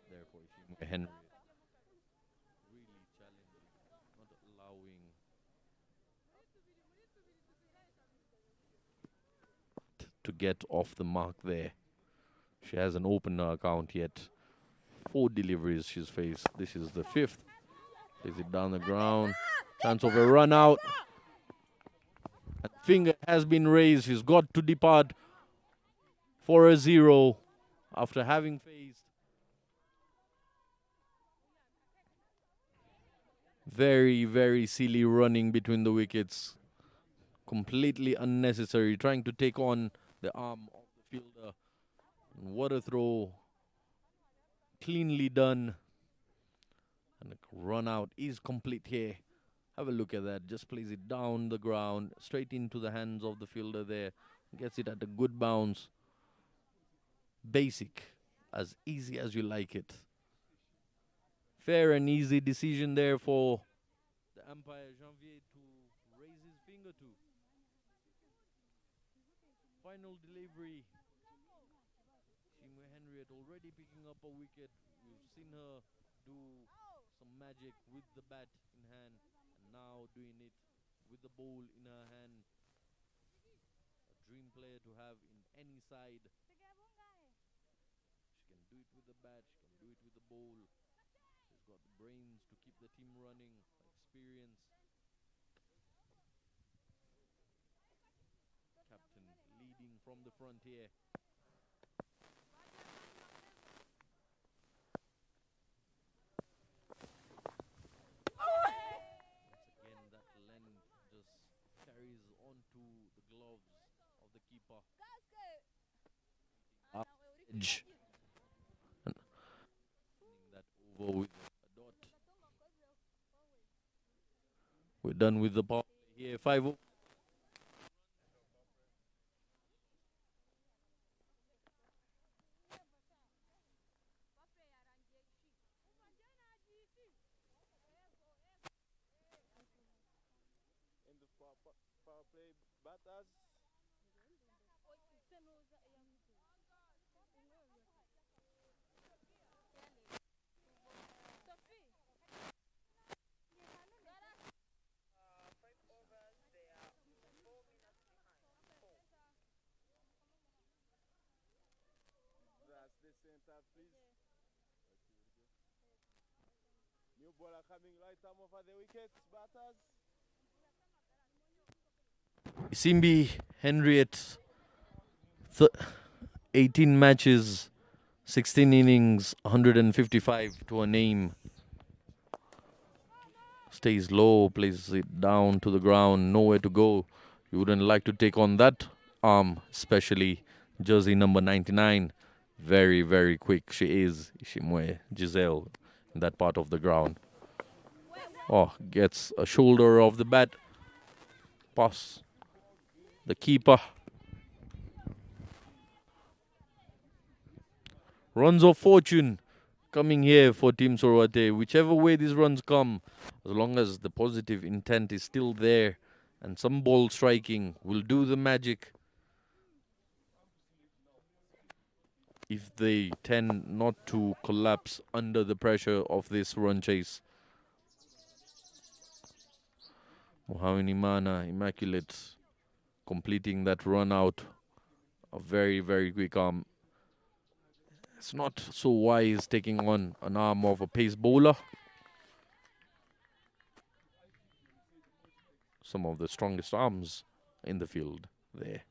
there for Ishimwe Henriette. Really challenging, not allowing to get off the mark there. She hasn't opened her account yet. 4 deliveries she's faced. This is the 5th. Plays it down the ground. Chance of a run out. And finger has been raised. She's got to depart for a 0 after having faced very, very silly running between the wickets. Completely unnecessary. Trying to take on the arm of the fielder. And what a throw. Cleanly done. And the run out is complete here. Have a look at that. Just plays it down the ground, straight into the hands of the fielder there. Gets it at a good bounce. Basic. As easy as you like it. Fair and easy decision there for the umpire Janvier to raise his finger to. Final delivery. Ishimwe Henriette already picking up a wicket. We've seen her do some magic with the bat in hand. Now doing it with the ball in her hand. A dream player to have in any side. She can do it with the bat, she can do it with the ball. She's got the brains to keep the team running, experience. Captain leading from the front here. Edge. And that over with a dot. We're done with the ball here. 5-0. In the power play batters. The center, please. New bowler coming right arm over the wickets, batters. Simbi Henriette, 18 matches, 16 innings, 155 to her name. Stays low, plays it down to the ground, nowhere to go. You wouldn't like to take on that arm, especially jersey number 99. Very, very quick she is, Ishimwe Giselle, in that part of the ground. Oh, gets a shoulder of the bat. Pass the keeper. Runs of fortune coming here for Team Sorwate. Whichever way these runs come, as long as the positive intent is still there and some ball striking will do the magic. If they tend not to collapse under the pressure of this run chase. Mohammed Imana, immaculate, completing that run out. A very, very quick arm. It's not so wise taking on an arm of a pace bowler. Some of the strongest arms in the field there.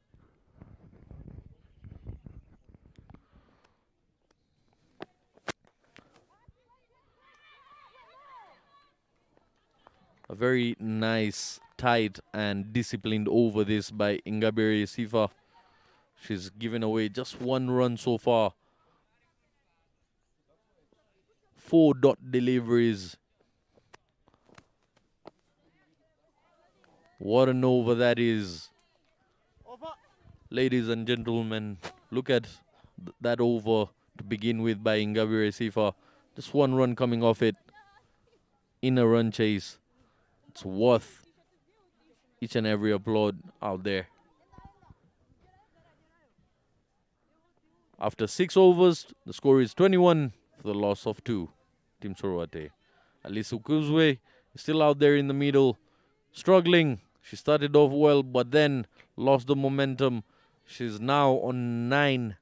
A very nice, tight and disciplined over this by Ingabire Sifa. She's given away just one run so far. 4 dot deliveries. What an over that is. Ladies and gentlemen, look at that over to begin with by Ingabire Sifa. Just one run coming off it in a run chase. It's worth each and every applaud out there. After 6 overs, the score is 21 for the loss of 2. Team Sorwate. Alice Ukuzwe is still out there in the middle, struggling. She started off well, but then lost the momentum. She's now on 9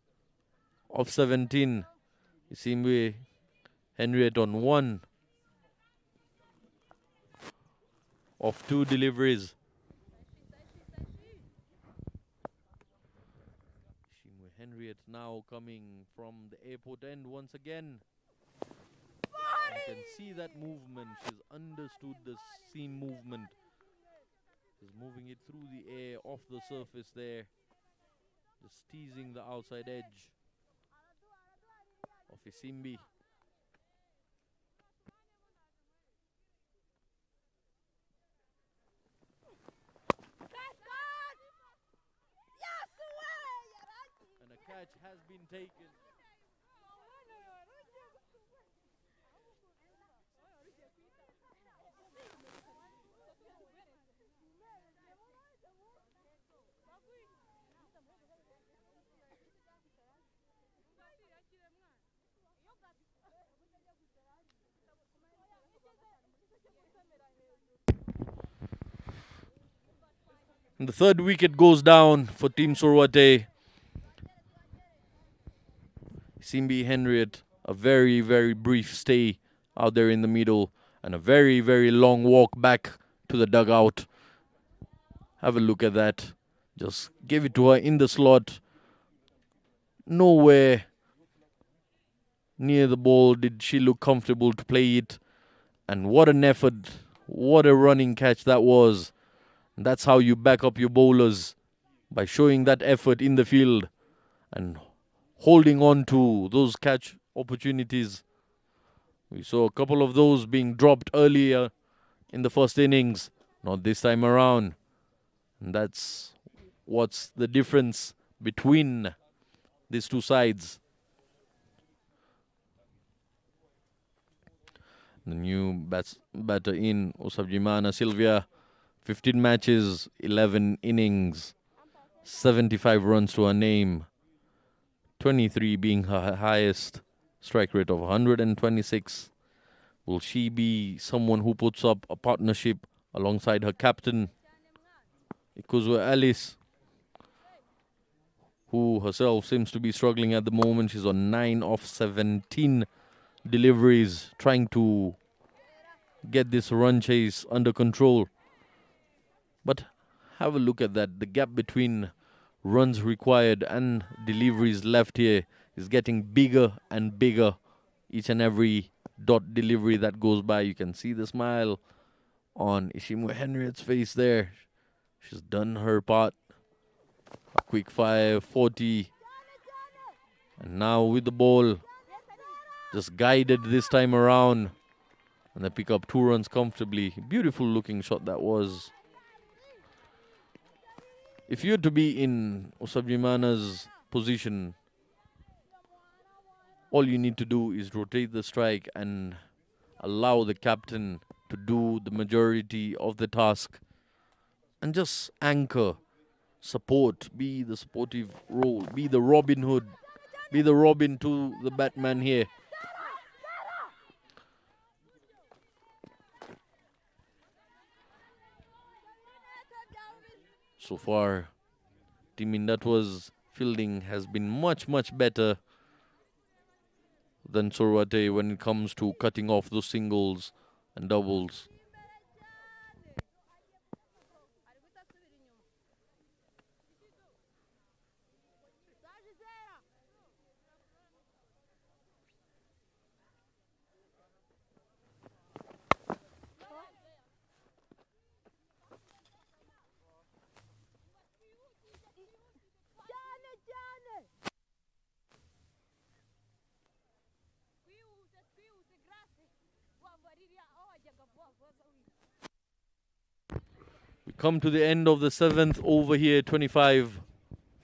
of 17. Isimwe Henriette on 1 of 2 deliveries. Isimwe Henriette now coming from the airport end once again. You can see that movement. She's understood the seam movement. She's moving it through the air, off the surface there. Just teasing the outside edge of Isimbi. And a catch has been taken. And the third wicket goes down for Team Sorwate. Simbi Henriette, a very, very brief stay out there in the middle and a very, very long walk back to the dugout. Have a look at that. Just give it to her in the slot. Nowhere near the ball did she look comfortable to play it. And what an effort. What a running catch that was. And that's how you back up your bowlers, by showing that effort in the field and holding on to those catch opportunities. We saw a couple of those being dropped earlier in the first innings, not this time around. And that's what's the difference between these two sides. The new batter in, Osabjimana Sylvia. 15 matches, 11 innings, 75 runs to her name, 23 being her highest, strike rate of 126. Will she be someone who puts up a partnership alongside her captain, Ikuzwe Alice, who herself seems to be struggling at the moment? She's on 9 of 17 deliveries, trying to get this run chase under control. But have a look at that. The gap between runs required and deliveries left here is getting bigger and bigger. Each and every dot delivery that goes by, you can see the smile on Ishimwe Henriette's face there. She's done her part. A quick fire, 40. And now with the ball, just guided this time around. And they pick up 2 runs comfortably. Beautiful looking shot that was. If you're to be in Osabjimana's position, All you need to do is rotate the strike and allow the captain to do the majority of the task. And just anchor, support, be the supportive role, be the Robin Hood, be the Robin to the Batman here. So far, Team Indatwa's fielding has been much, much better than Sorwate when it comes to cutting off those singles and doubles. We come to the end of the 7th over here, 25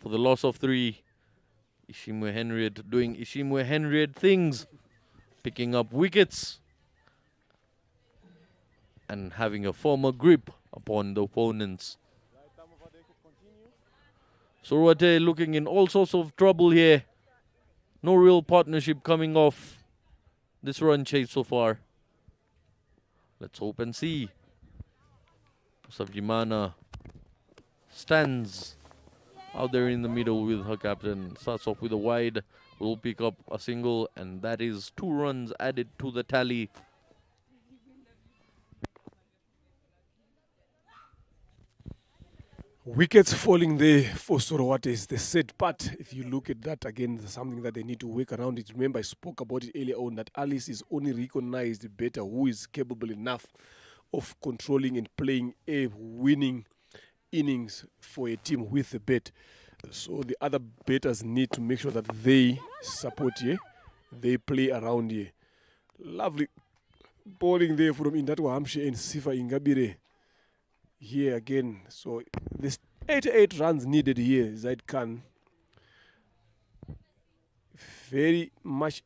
for the loss of 3. Ishimwe Henriette doing Ishimwe Henriette things, picking up wickets and having a firmer grip upon the opponents. Sorwate looking in all sorts of trouble here. No real partnership coming off this run chase so far. Let's hope and see. Sabjimana stands out there in the middle with her captain. Starts off with a wide, will pick up a single, and that is 2 runs added to the tally. Wickets falling there for Sorowate is the sad part. If you look at that again, there's something that they need to work around it. Remember, I spoke about it earlier on that Alice is only recognized better who is capable enough of controlling and playing a winning innings for a team with a bet. So the other batters need to make sure that they support here, they play around here. Lovely bowling there from Indatwa Hampshire and Sifa Ingabire here again. So this 88 runs needed here. Zaid Khan, very much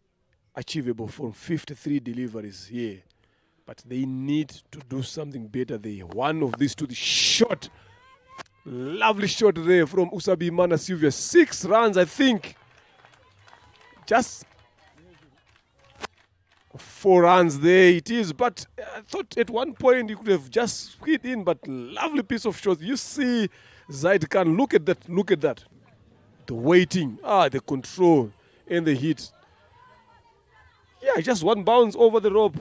achievable from 53 deliveries here. But they need to do something better there. One of these two, the shot. Lovely shot there from Usabi Mana Sylvia. 6 runs, I think. Just 4 runs there it is. But I thought at one point you could have just squeezed in. But lovely piece of shot. You see Zaid Khan. Look at that. Look at that. The waiting. The control and the hit. Yeah, just one bounce over the rope.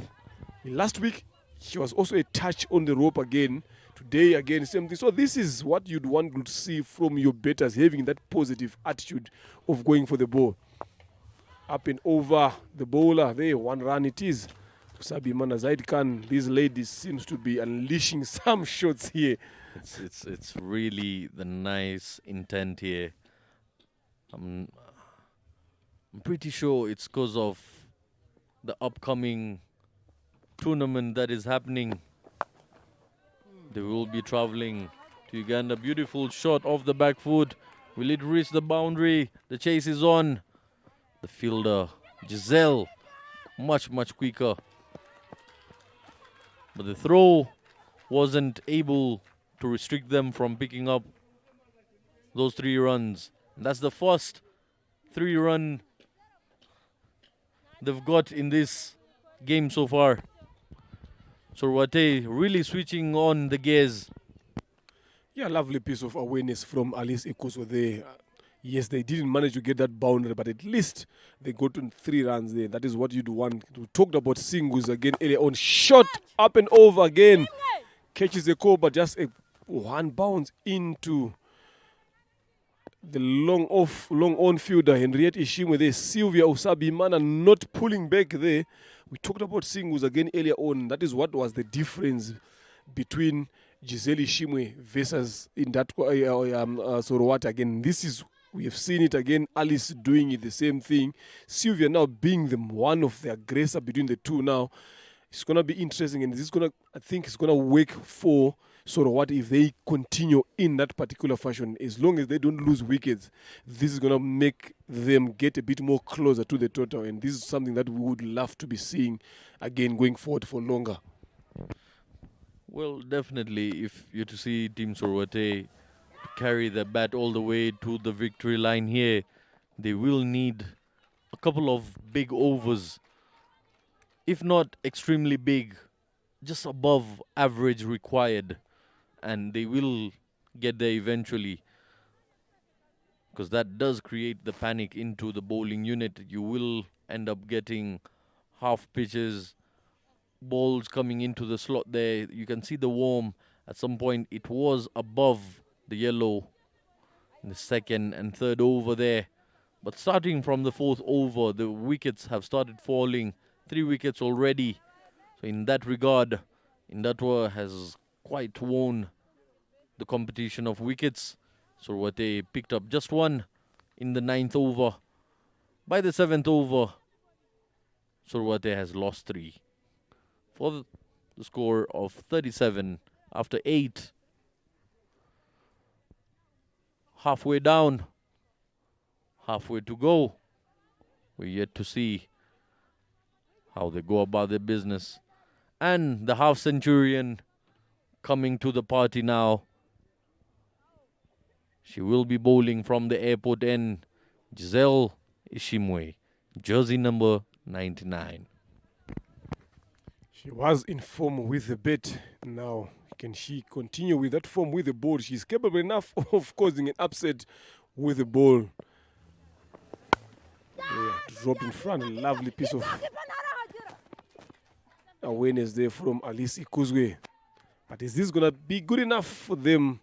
Last week, she was also a touch on the rope again. Today, again, same thing. So this is what you'd want to see from your batters, having that positive attitude of going for the ball. Up and over the bowler. There, 1 run it is. Sabimana Zaid Khan, these ladies seems to be unleashing some shots here. It's really the nice intent here. I'm pretty sure it's because of the upcoming tournament that is happening. They will be traveling to Uganda. Beautiful shot off the back foot. Will it reach the boundary? The chase is on. The fielder, Giselle, much quicker. But the throw wasn't able to restrict them from picking up those 3 runs. And that's the first 3-run they've got in this game so far. Sorwate really switching on the gears. Yeah, lovely piece of awareness from Alice Ekoso there. Yes, they didn't manage to get that boundary, but at least they got to 3 runs there. That is what you'd want. We talked about singles again earlier on. Shot up and over again. Catches the call, but just a 1 bounce into the long on fielder. Henriette Ishimwe there. Sylvia Usabimana not pulling back there. We talked about singles again earlier on. That is what was the difference between Giselle Ishimwe versus Sorowate again. We have seen it again. Alice doing it the same thing. Sylvia now being one of the aggressor between the two now. It's going to be interesting, and I think it's going to work for So what if they continue in that particular fashion, as long as they don't lose wickets, this is going to make them get a bit more closer to the total. And this is something that we would love to be seeing again going forward for longer. Well, definitely, if you're to see Team Sorwate carry the bat all the way to the victory line here, they will need a couple of big overs, if not extremely big, just above average required, and they will get there eventually, because that does create the panic into the bowling unit. You will end up getting half pitches, balls coming into the slot there. You can see the worm. At some point, it was above the yellow in the second and third over there. But starting from the fourth over, the wickets have started falling. 3 wickets already. So in that regard, Indatwa has quite won the competition of wickets. Sorwate picked up just 1 in the 9th over. By the 7th over, Sorwate has lost 3 for the score of 37 after 8. Halfway down, halfway to go. We're yet to see how they go about their business. And the half-centurion coming to the party now. She will be bowling from the airport end. Giselle Ishimwe, jersey number 99. She was in form with the bat. Now, can she continue with that form with the ball? She's capable enough of causing an upset with the ball. Yeah, drop in front. A lovely piece of awareness there from Alice Ikuzwe. But is this going to be good enough for them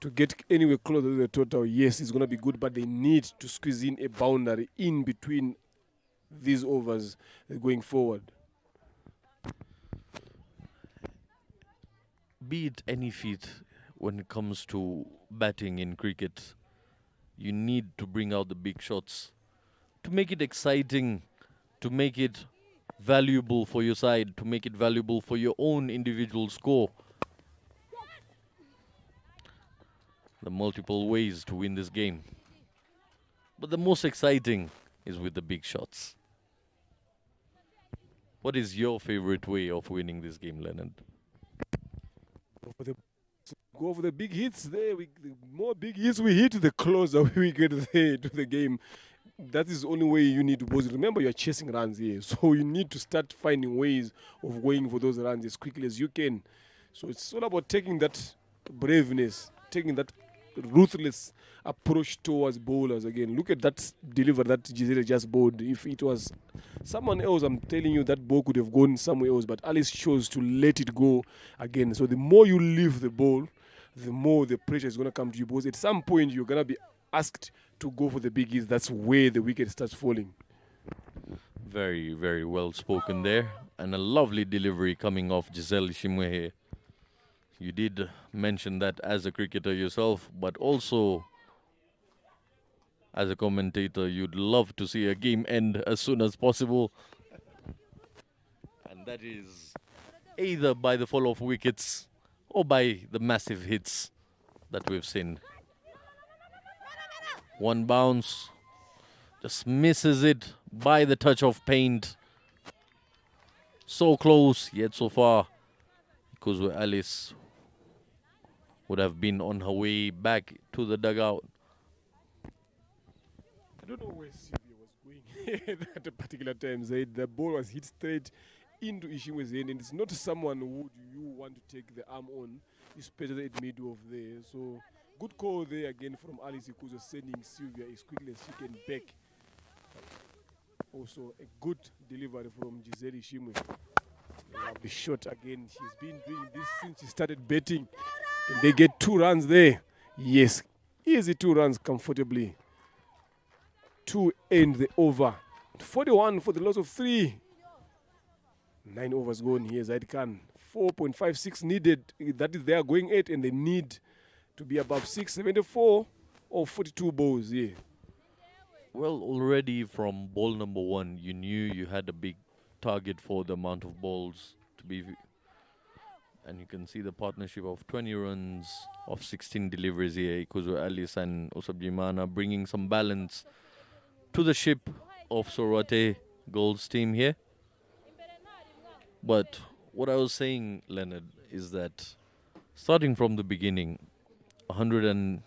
to get anywhere closer to the total? Yes, it's going to be good, but they need to squeeze in a boundary in between these overs going forward. Be it any feat when it comes to batting in cricket, you need to bring out the big shots to make it exciting, to make it valuable for your side, to make it valuable for your own individual score. The multiple ways to win this game. But the most exciting is with the big shots. What is your favorite way of winning this game, Leonard? Go for the big hits there. The more big hits we hit, the closer we get there to the game. That is the only way you need to bowl. Remember, you're chasing runs here. So you need to start finding ways of going for those runs as quickly as you can. So it's all about taking that braveness, taking that ruthless approach towards bowlers again. Look at that deliver that Gisele just bowled. If it was someone else, I'm telling you that ball could have gone somewhere else, but Alice chose to let it go again. So the more you leave the ball, the more the pressure is going to come to you, because at some point you're going to be asked to go for the big hits. That's where the wicket starts falling. Very, very well spoken there. And a lovely delivery coming off Giselle Ishimwe here. You did mention that as a cricketer yourself, but also as a commentator, you'd love to see a game end as soon as possible. And that is either by the fall of wickets or by the massive hits that we've seen. One bounce, just misses it by the touch of paint. So close, yet so far. Because Alice would have been on her way back to the dugout. I don't know where Sylvia was going at a particular time. Zaid. The ball was hit straight into Ishimwe's hand, and it's not someone who you want to take the arm on, especially at middle of there. So good call there again from Alice Ikuzo, sending Sylvia as quickly as she can back. Also a good delivery from Giselle Ishimwe. Lovely shot again. She's been doing this since she started batting. And they get 2 runs there. Yes, easy 2 runs comfortably. 2 end the over. 41 for the loss of 3. 9 overs gone here, Zaid Khan. 4.56 needed. That is, they are going 8, and they need to be above 674 or 42 balls here. Well, already from ball number 1, you knew you had a big target for the amount of balls to be And you can see the partnership of 20 runs of 16 deliveries here. Ikuzu Alice and Usabjimana bringing some balance to the ship of Sorwate Gold's team here. But what I was saying, Leonard, is that starting from the beginning, 100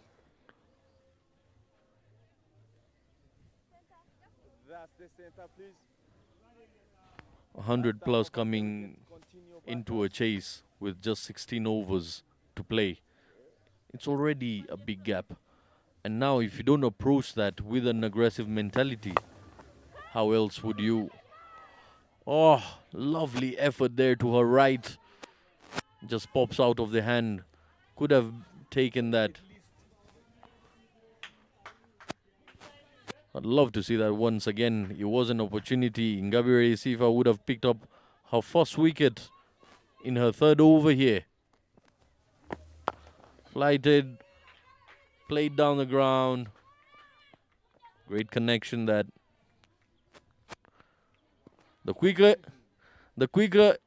plus coming into a chase with just 16 overs to play. It's already a big gap. And now if you don't approach that with an aggressive mentality, how else would you? Oh, lovely effort there to her right. Just pops out of the hand. Could have taken that. I'd love to see that once again. It was an opportunity. Ngabire Sifa would have picked up her first wicket in her third over here. Flighted, played down the ground. Great connection that. The quicker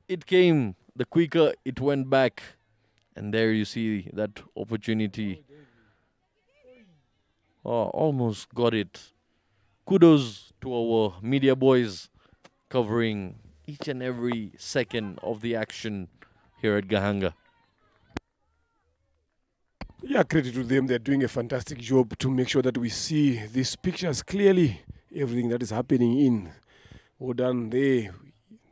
it came, the quicker it went back. And there you see that opportunity. Oh, almost got it. Kudos to our media boys covering each and every second of the action here at Gahanga. Yeah, credit to them. They're doing a fantastic job to make sure that we see these pictures clearly, everything that is happening in. Well done there.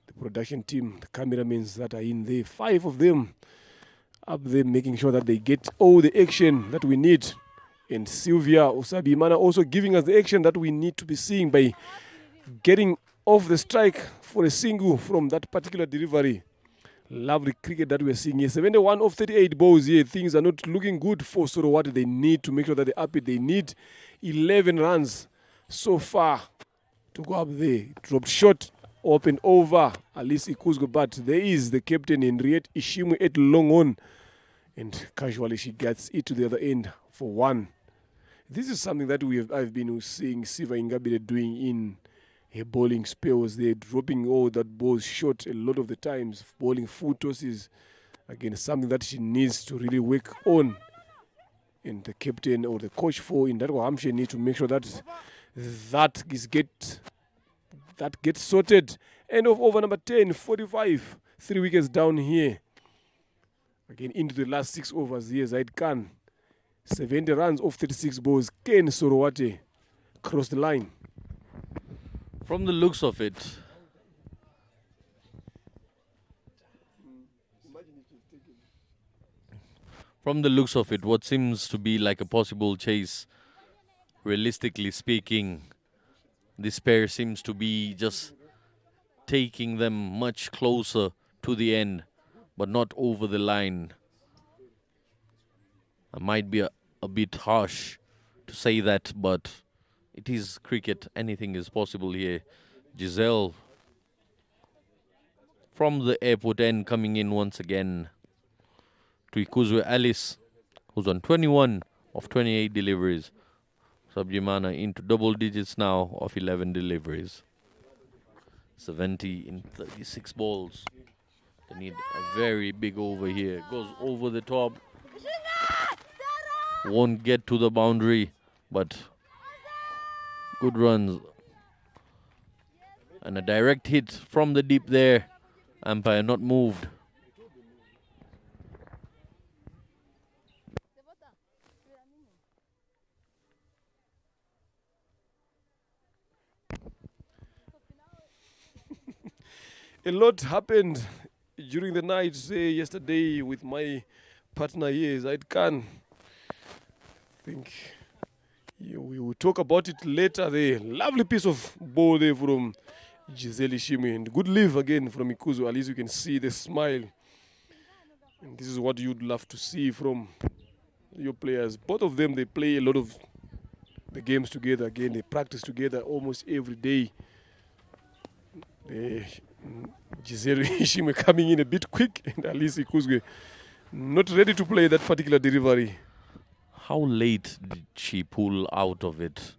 The production team, the cameramen that are in there, 5 of them up there making sure that they get all the action that we need. And Sylvia Usabimana also giving us the action that we need to be seeing by getting off the strike for a single from that particular delivery. Lovely cricket that we're seeing here. 71 of 38 balls here. Things are not looking good for Sorowate. They need to make sure that they're up. They need 11 runs so far to go up there. Dropped short, open over. Alice Ikuzgo, but there is the captain Henriette Ishimu at long on. And casually she gets it to the other end for 1. This is something that I've been seeing Siva Ingabire doing in her bowling spells. They're dropping all that balls short a lot of the times, bowling full tosses. Again, something that she needs to really work on. And the captain or the coach for in that Hampshire need to make sure that gets sorted. End of over number 10, 45. 3 wickets down here. Again, into the last 6 overs here, Zaid Khan. 70 runs off 36 balls. Ken Sorowate cross the line. From the looks of it, what seems to be like a possible chase, realistically speaking, this pair seems to be just taking them much closer to the end, but not over the line. I might be a bit harsh to say that, but it is cricket. Anything is possible here. Giselle from the airport end coming in once again to Ikuzwe Alice, who's on 21 of 28 deliveries. Sabjimana into double digits now of 11 deliveries. 70 in 36 balls. They need a very big over here. Goes over the top. Won't get to the boundary, but good runs. And a direct hit from the deep there. Umpire not moved. A lot happened during the night, say yesterday with my partner here, Zaid Khan. I think we will talk about it later. The lovely piece of ball there from Giselle Ishimi, and good leave again from Ikuzu. At least you can see the smile. And this is what you'd love to see from your players. Both of them, they play a lot of the games together. Again, they practice together almost every day. Giselle Ishimi coming in a bit quick, and at least Ikuzu not ready to play that particular delivery. How late did she pull out of it?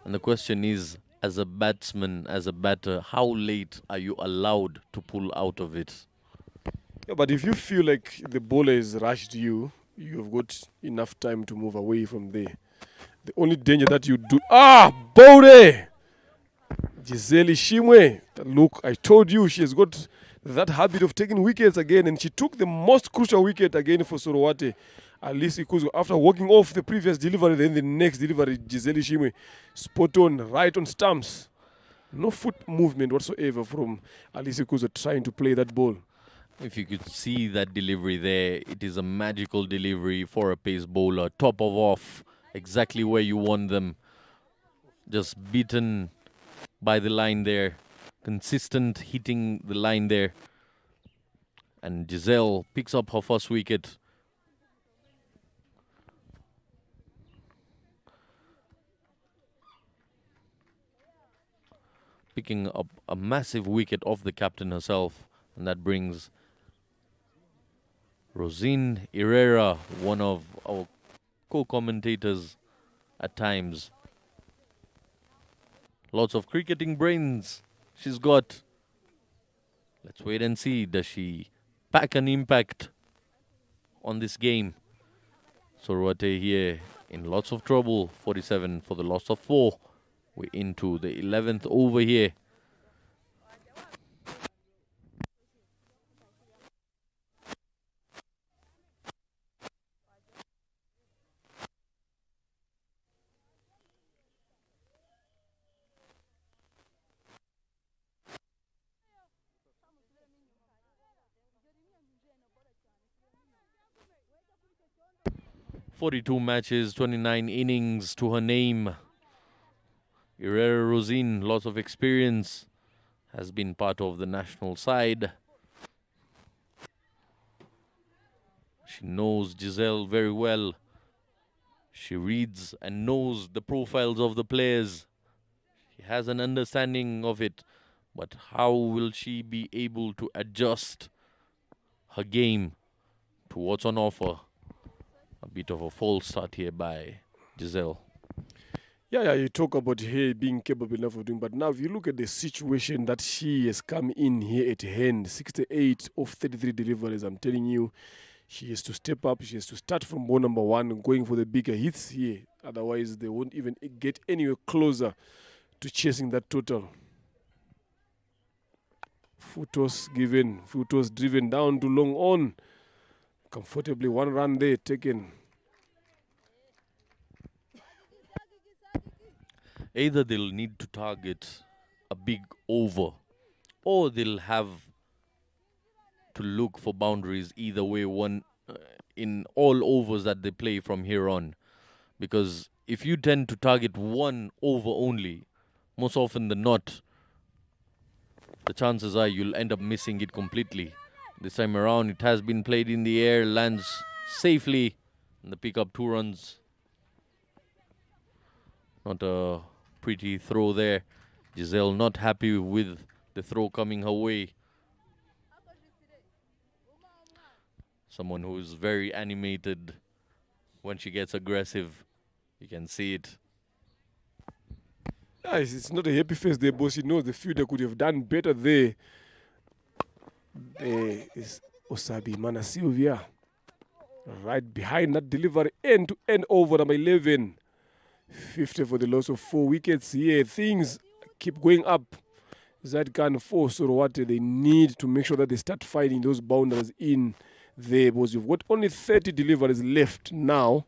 And the question is, as a batsman, as a batter, how late are you allowed to pull out of it? Yeah, but if you feel like the bowler has rushed you, you've got enough time to move away from there. The only danger that you do... Bode! Giselle Shimwe. Look, I told you she has got that habit of taking wickets again, and she took the most crucial wicket again for Sorowate. At least because after walking off the previous delivery, then the next delivery, Giselle Shimwe, spot on, right on stumps. No foot movement whatsoever from Alice Kuzo trying to play that ball. If you could see that delivery there, it is a magical delivery for a pace bowler. Top of off, exactly where you want them. Just beaten by the line there. Consistent hitting the line there. And Giselle picks up her first wicket. Picking up a massive wicket off the captain herself. And that brings Rosine Herrera, one of our co-commentators at times. Lots of cricketing brains she's got. Let's wait and see. Does she pack an impact on this game? Sorowate here in lots of trouble. 47 for the loss of 4. We're into the 11th over here. "42 matches, 29 innings to her name. Herrera Rosine, lots of experience, has been part of the national side. She knows Giselle very well. She reads and knows the profiles of the players. She has an understanding of it. But how will she be able to adjust her game to what's on offer? A bit of a false start here by Giselle. Yeah, you talk about her being capable enough of doing, but now if you look at the situation that she has come in here at hand, 68 of 33 deliveries, I'm telling you, she has to step up. She has to start from ball number 1, going for the bigger hits here. Otherwise, they won't even get anywhere closer to chasing that total. Futos given, Futos driven down to long on. Comfortably, 1 run there taken. Either they'll need to target a big over, or they'll have to look for boundaries either way, in all overs that they play from here on. Because if you tend to target one over only, most often than not, the chances are you'll end up missing it completely. This time around, it has been played in the air, lands safely, and they pick up 2 runs. Not a pretty throw there. Giselle not happy with the throw coming her way. Someone who is very animated when she gets aggressive. You can see it. Yeah, it's not a happy face there, boss. He knows the fielder could have done better there. There is Osabi Mana Sylvia. Right behind that delivery, end to end over number 11. 50 for the loss of 4 wickets here. Things keep going up. Zadkan 4, Sorowate, they need to make sure that they start finding those boundaries in there, because you've got only 30 deliveries left now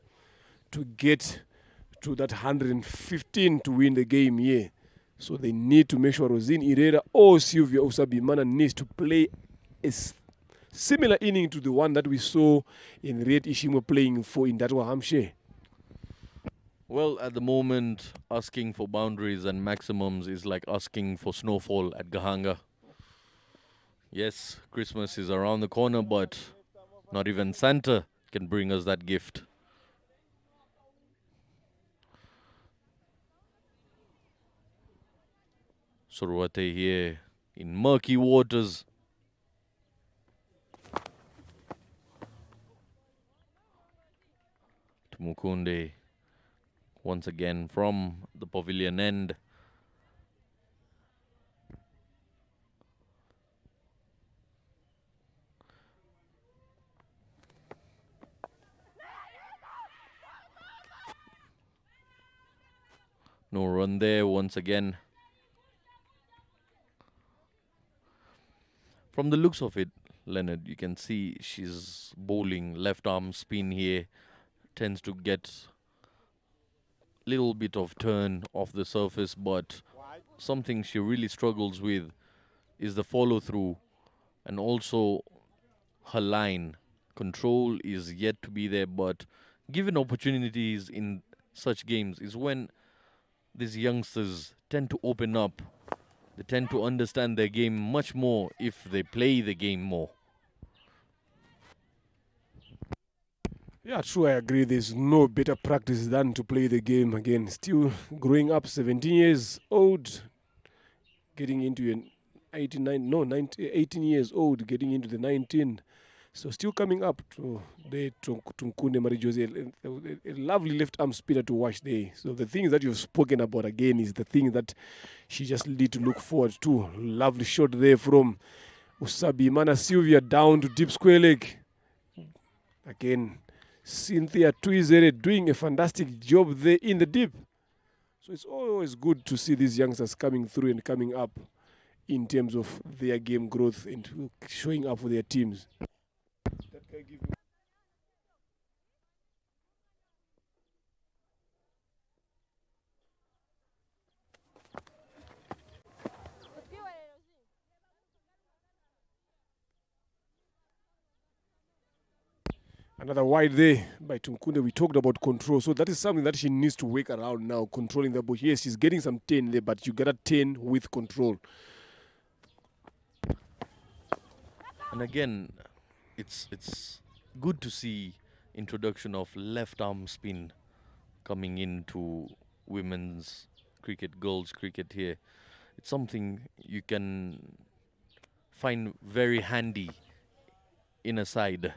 to get to that 115 to win the game here. So they need to make sure Rosine Herrera or Sylvia Osabimana needs to play a similar inning to the one that we saw in Red Ishimo playing for in Datwa Hampshire. Well, at the moment, asking for boundaries and maximums is like asking for snowfall at Gahanga. Yes, Christmas is around the corner, but not even Santa can bring us that gift. Sorowate here in murky waters. Tumukunde once again from the pavilion end. No run there once again. From the looks of it, Leonard, you can see she's bowling left arm spin here. Tends to get little bit of turn off the surface, but something she really struggles with is the follow through and also her line. Control is yet to be there, but given opportunities in such games is when these youngsters tend to open up. They tend to understand their game much more if they play the game more. Yeah, true, I agree. There's no better practice than to play the game again. Still growing up, 17 years old, getting into an 18 years old, getting into the 19. So still coming up to the Tunkunde Marie-Jose, a lovely left arm spinner to watch there. So the things that you've spoken about again is the thing that she just need to look forward to. Lovely shot there from Usabi Mana Sylvia down to deep square leg. Again, Cynthia Tuizere doing a fantastic job there in the deep. So it's always good to see these youngsters coming through and coming up in terms of their game growth and showing up for their teams. Another wide there by Tunkunde. We talked about control. So that is something that she needs to work around now, controlling the ball. Yes, she's getting some 10 there, but you got a 10 with control. And again, it's good to see introduction of left arm spin coming into women's cricket, girls cricket here. It's something you can find very handy in a side,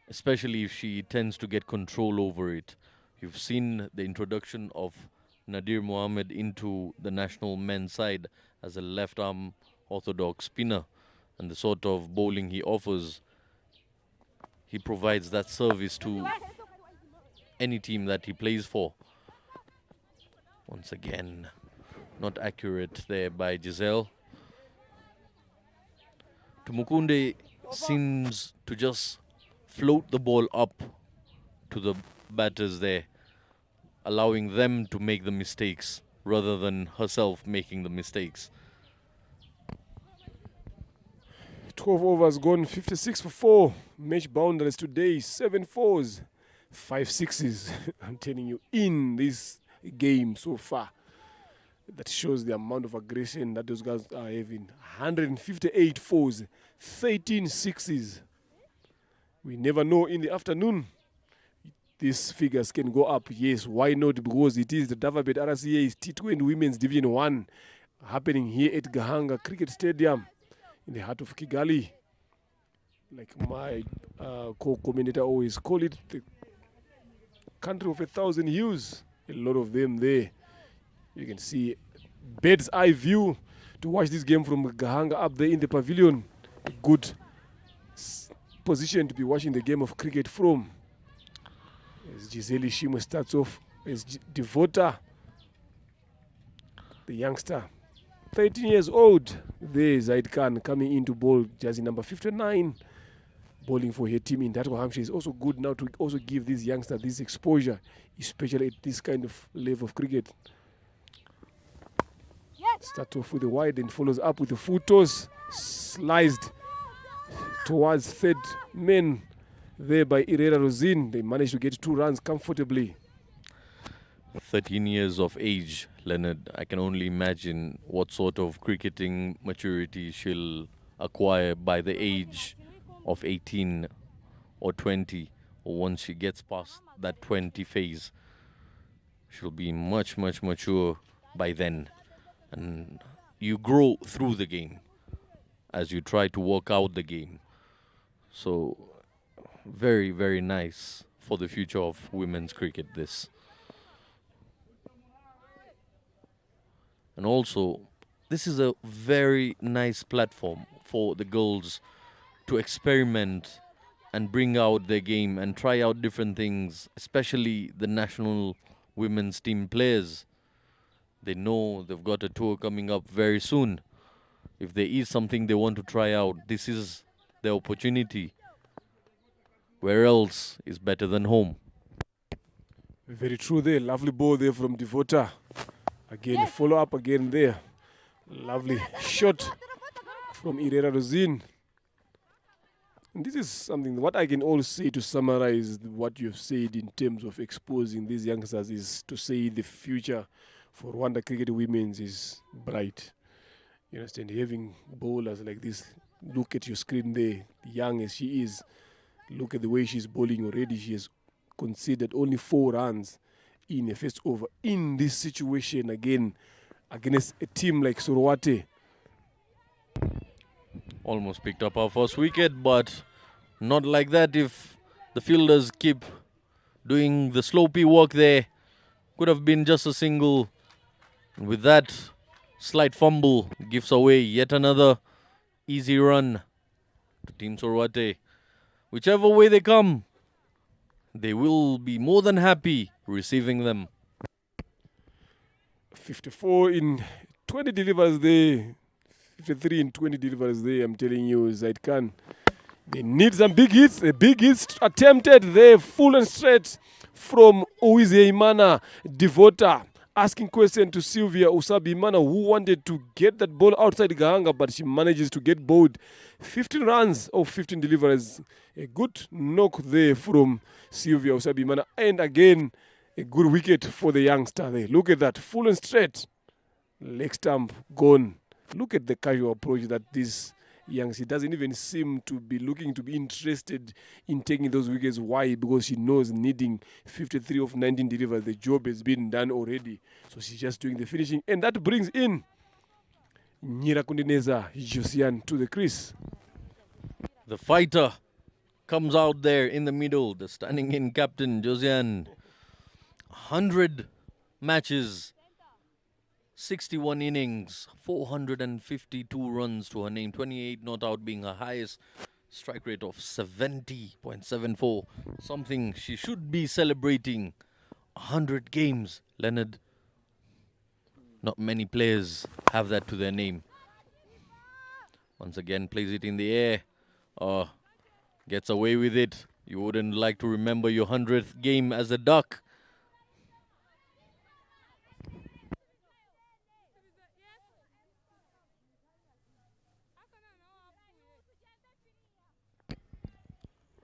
especially if she tends to get control over it. You've seen the introduction of Nadir Mohammed into the national men's side as a left arm orthodox spinner, and the sort of bowling he offers, he provides that service to any team that he plays for. Once again, not accurate there by Giselle. Tumukunde seems to just float the ball up to the batters there, allowing them to make the mistakes rather than herself making the mistakes. 12 overs gone, 56 for 4. Match boundaries today, 7 fours, 5 sixes. I'm telling you, in this game so far, that shows the amount of aggression that those guys are having. 158 fours, 13 sixes. We never know in the afternoon. These figures can go up. Yes, why not? Because it is the Davabet RCA's T20 Women's Division 1 happening here at Gahanga Cricket Stadium in the heart of Kigali. Like my co-commentator always call it, the country of 1,000 hues. A lot of them there. You can see bird's eye view to watch this game from Gahanga up there in the pavilion. A good position to be watching the game of cricket from. As Giselle Shimo starts off as Devota, the youngster, 13 years old. There Zaid Khan coming into bowl, jersey number 59, bowling for her team in Dartwa, Hampshire. Is also good now to also give these youngsters this exposure, especially at this kind of level of cricket. Start off with the wide and follows up with the full toss, sliced towards third man there by Irera Rosin. They managed to get 2 runs comfortably. 13 years of age, Leonard. I can only imagine what sort of cricketing maturity she'll acquire by the age of 18 or 20, or once she gets past that 20 phase. She'll be much, much mature by then. And you grow through the game as you try to work out the game. So, very, very nice for the future of women's cricket, this. And also, this is a very nice platform for the girls to experiment and bring out their game and try out different things, especially the national women's team players. They know they've got a tour coming up very soon. If there is something they want to try out, this is the opportunity. Where else is better than home? Very true there. Lovely ball there from Devota. Again, follow up again there. Lovely shot from Irera Rosin. And this is something, what I can also say to summarize what you've said in terms of exposing these youngsters is to say the future for Rwanda cricket women's is bright. You understand, having bowlers like this, look at your screen there, young as she is, look at the way she's bowling already. She has conceded only 4 runs in a first over. In this situation again, against a team like Sorowate. Almost picked up our first wicket, but not like that. If the fielders keep doing the slopey work there, could have been just a single. And with that slight fumble, gives away yet another easy run to Team Sorowate. Whichever way they come, they will be more than happy receiving them. 54 in 20 delivers there. 53 in 20 delivers there. I'm telling you, Zaid Khan. They need some big hits. A big hit attempted there, full and straight from Uize Imana Devota. Asking question to Sylvia Usabi-Imana, who wanted to get that ball outside Gahanga, but she manages to get bowled. 15 runs of 15 deliveries. A good knock there from Sylvia Usabi-Imana. And again, a good wicket for the youngster there. Look at that, full and straight. Leg stump gone. Look at the casual approach that this youngster doesn't even seem to be looking to be interested in taking those wickets. Why? Because she knows needing 53 of 19 deliveries. The job has been done already. So she's just doing the finishing. And that brings in Nyirakundineza Josiane to the crease. The fighter comes out there in the middle. The standing in captain, Josiane. 100 matches, 61 innings, 452 runs to her name, 28 not out being her highest, strike rate of 70.74. Something she should be celebrating. 100 games, Leonard. Not many players have that to their name. Once again, plays it in the air. Gets away with it. You wouldn't like to remember your 100th game as a duck.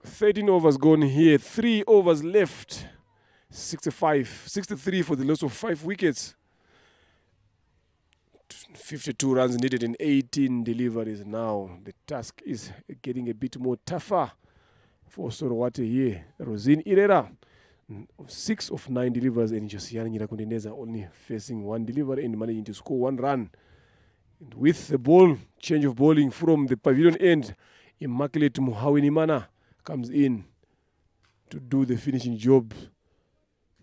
$13 overs gone here. 3 overs left. 63 for the loss of 5 wickets. 52 runs needed in 18 deliveries now. The task is getting a bit more tougher for Sorowate here. Rosin Irera, 6 of 9 deliveries, and Josiane Nyirakundineza only facing 1 delivery and managing to score 1 run. And with the ball, change of bowling from the pavilion end, Immaculate Muhawinimana comes in to do the finishing job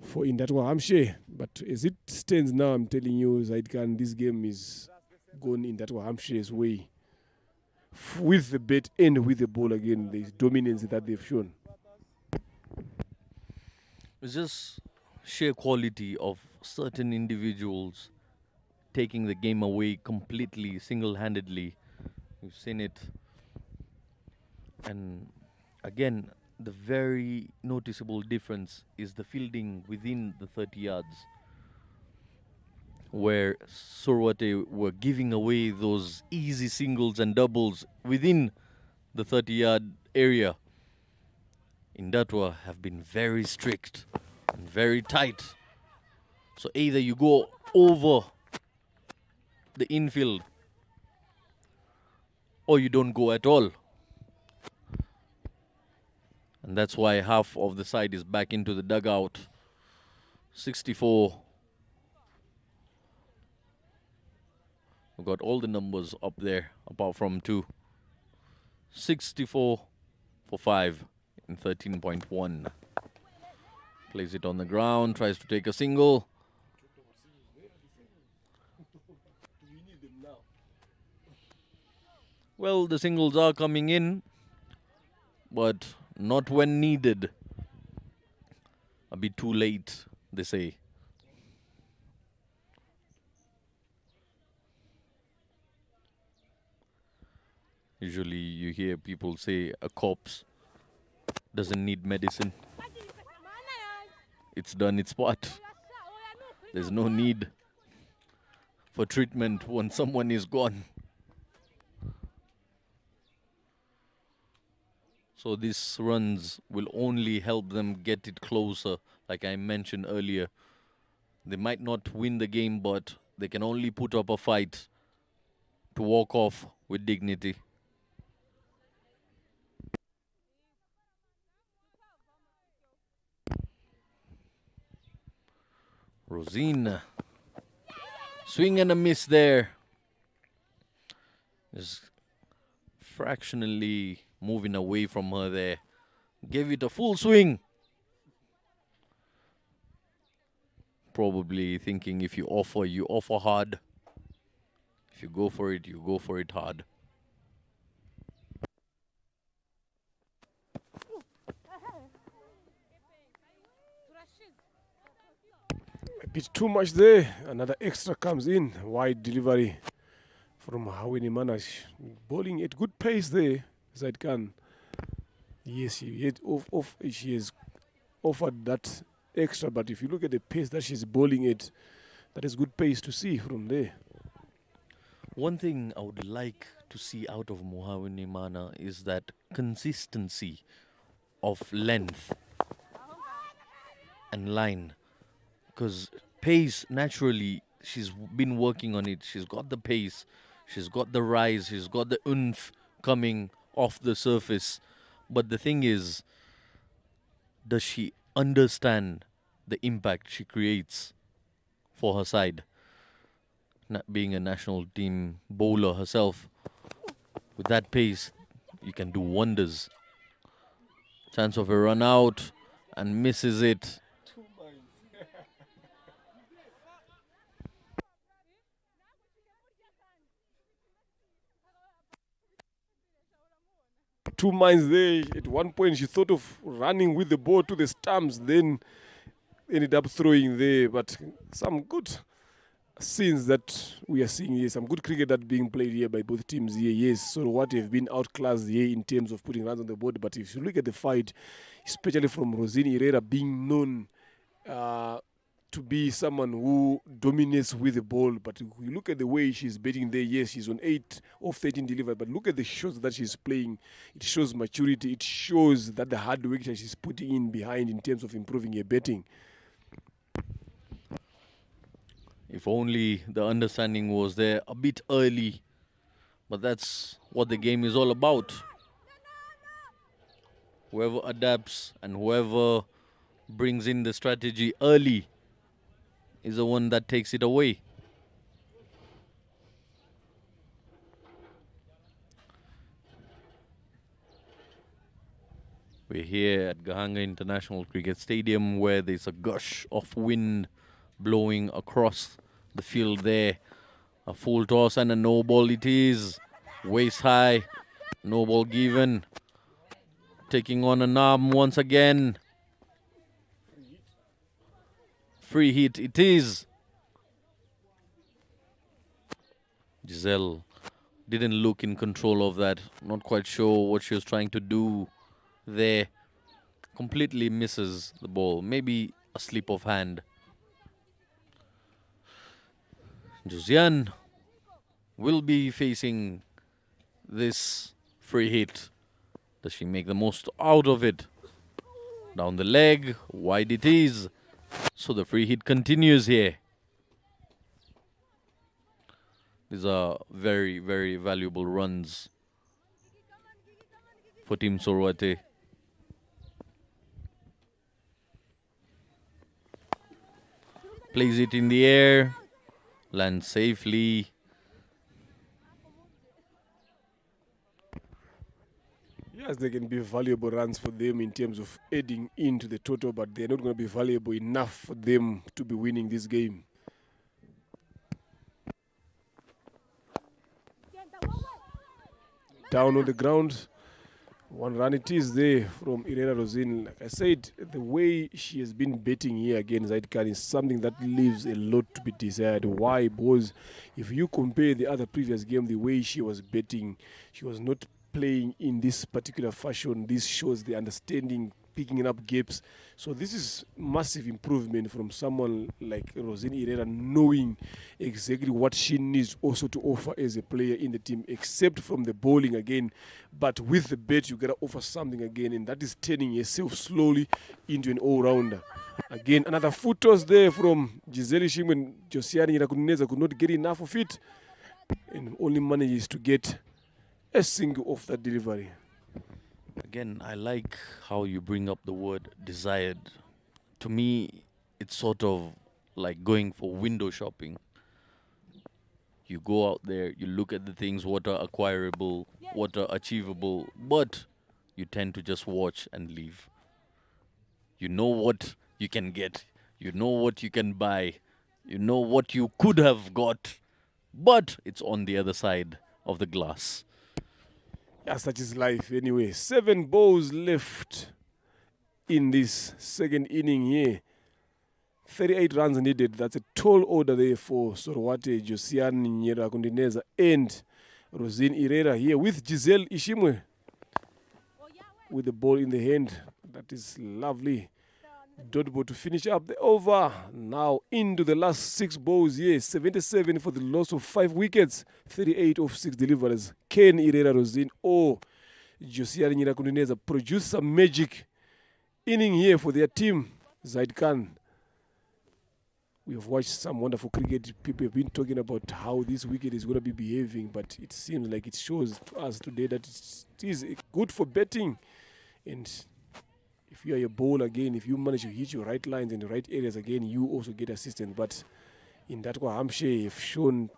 for Indatwa Hampshire. But as it stands now, I'm telling you, Zaid Khan, this game is gone Indatwa Hampshire's way. With the bat and with the ball again, the dominance that they've shown. It's just sheer quality of certain individuals taking the game away completely, single-handedly. We've seen it. And again, the very noticeable difference is the fielding within the 30 yards, where Sorowate were giving away those easy singles and doubles within the 30-yard area. Indatwa have been very strict and very tight. So either you go over the infield or you don't go at all. And that's why half of the side is back into the dugout. 64. We've got all the numbers up there, apart from 2. 64 for 5 in 13.1. Plays it on the ground, tries to take a single. Well, the singles are coming in, but not when needed. A bit too late, they say. Usually you hear people say a corpse doesn't need medicine. It's done its part. There's no need for treatment when someone is gone. So these runs will only help them get it closer, like I mentioned earlier. They might not win the game, but they can only put up a fight to walk off with dignity. Rosina. Swing and a miss there. Just fractionally moving away from her there. Gave it a full swing. Probably thinking if you offer hard. If you go for it hard. A bit too much there. Another extra comes in. Wide delivery from Hawini Manash. Bowling at good pace there, Zaidkan. Yes, she has offered that extra, but if you look at the pace that she's bowling it, that is good pace to see from there. One thing I would like to see out of Muhawini Mana is that consistency of length and line. Because pace, naturally, she's been working on it. She's got the pace, she's got the rise, she's got the oomph coming off the surface. But the thing is, does she understand the impact she creates for her side? Not being a national team bowler herself, with that pace, you can do wonders. Chance of a run out and misses it. Two minds there. At one point, she thought of running with the ball to the stumps, then ended up throwing there. But some good scenes that we are seeing here, some good cricket that being played here by both teams here. Yes, so what have been outclassed here in terms of putting runs on the board. But if you look at the fight, especially from Rosini Herrera being known to be someone who dominates with the ball, but if you look at the way she's batting there, yes, she's on 8 of 13 delivered, but look at the shots that she's playing. It shows maturity. It shows that the hard work that she's putting in behind in terms of improving her batting. If only the understanding was there a bit early. But that's what the game is all about. Whoever adapts and whoever brings in the strategy early is the one that takes it away. We're here at Gahanga International Cricket Stadium where there's a gush of wind blowing across the field there. A full toss and a no ball it is. Waist high, no ball given. Taking on an arm once again. Free hit it is. Giselle didn't look in control of that. Not quite sure what she was trying to do there. Completely misses the ball. Maybe a slip of hand. Josiane will be facing this free hit. Does she make the most out of it? Down the leg, wide it is. So the free hit continues here. These are very, very valuable runs for Team Sorwate. Plays it in the air. Lands safely. Yes, they can be valuable runs for them in terms of adding into the total, but they're not going to be valuable enough for them to be winning this game. Down on the ground, One run it is there from Irena Rosin. Like I said, the way she has been betting here against Zaid Khan is something that leaves a lot to be desired. Why? Because if you compare the other previous game, the way she was betting, she was not playing in this particular fashion. This shows the understanding, picking up gaps. So this is massive improvement from someone like Rosine Herrera, knowing exactly what she needs also to offer as a player in the team, except from the bowling again. But with the bet, you gotta offer something again, and that is turning yourself slowly into an all-rounder. Again, another foot toss there from Giselle Ishimwe, and Josiane Irakuneza could not get enough of it, and only manages to get a single off that delivery. Again, I like how you bring up the word desired. To me, it's sort of like going for window shopping. You go out there, you look at the things, what are acquirable, what are achievable, but you tend to just watch and leave. You know what you can get, you know what you can buy, you know what you could have got, but it's on the other side of the glass. Yeah, such is life anyway. 7 balls left in this second inning here. 38 runs needed. That's a tall order there for Sorwate, Josiane Nyerakundineza, and Rosine Herrera here with Giselle Ishimwe with the ball in the hand. That is lovely. Dodbo to finish up the over. Now into the last 6 balls here. 77 for the loss of 5 wickets. 38 of 6 deliveries. Ken Herrera Rosine or Josiane Nyerakundineza produce some magic inning here for their team. Zaid Khan. We have watched some wonderful cricket. People have been talking about how this wicket is going to be behaving, but it seems like it shows to us today that it is good for betting. And if you are a bowler again, if you manage to hit your right lines in the right areas again, you also get assistance. But in that Hampshire have shown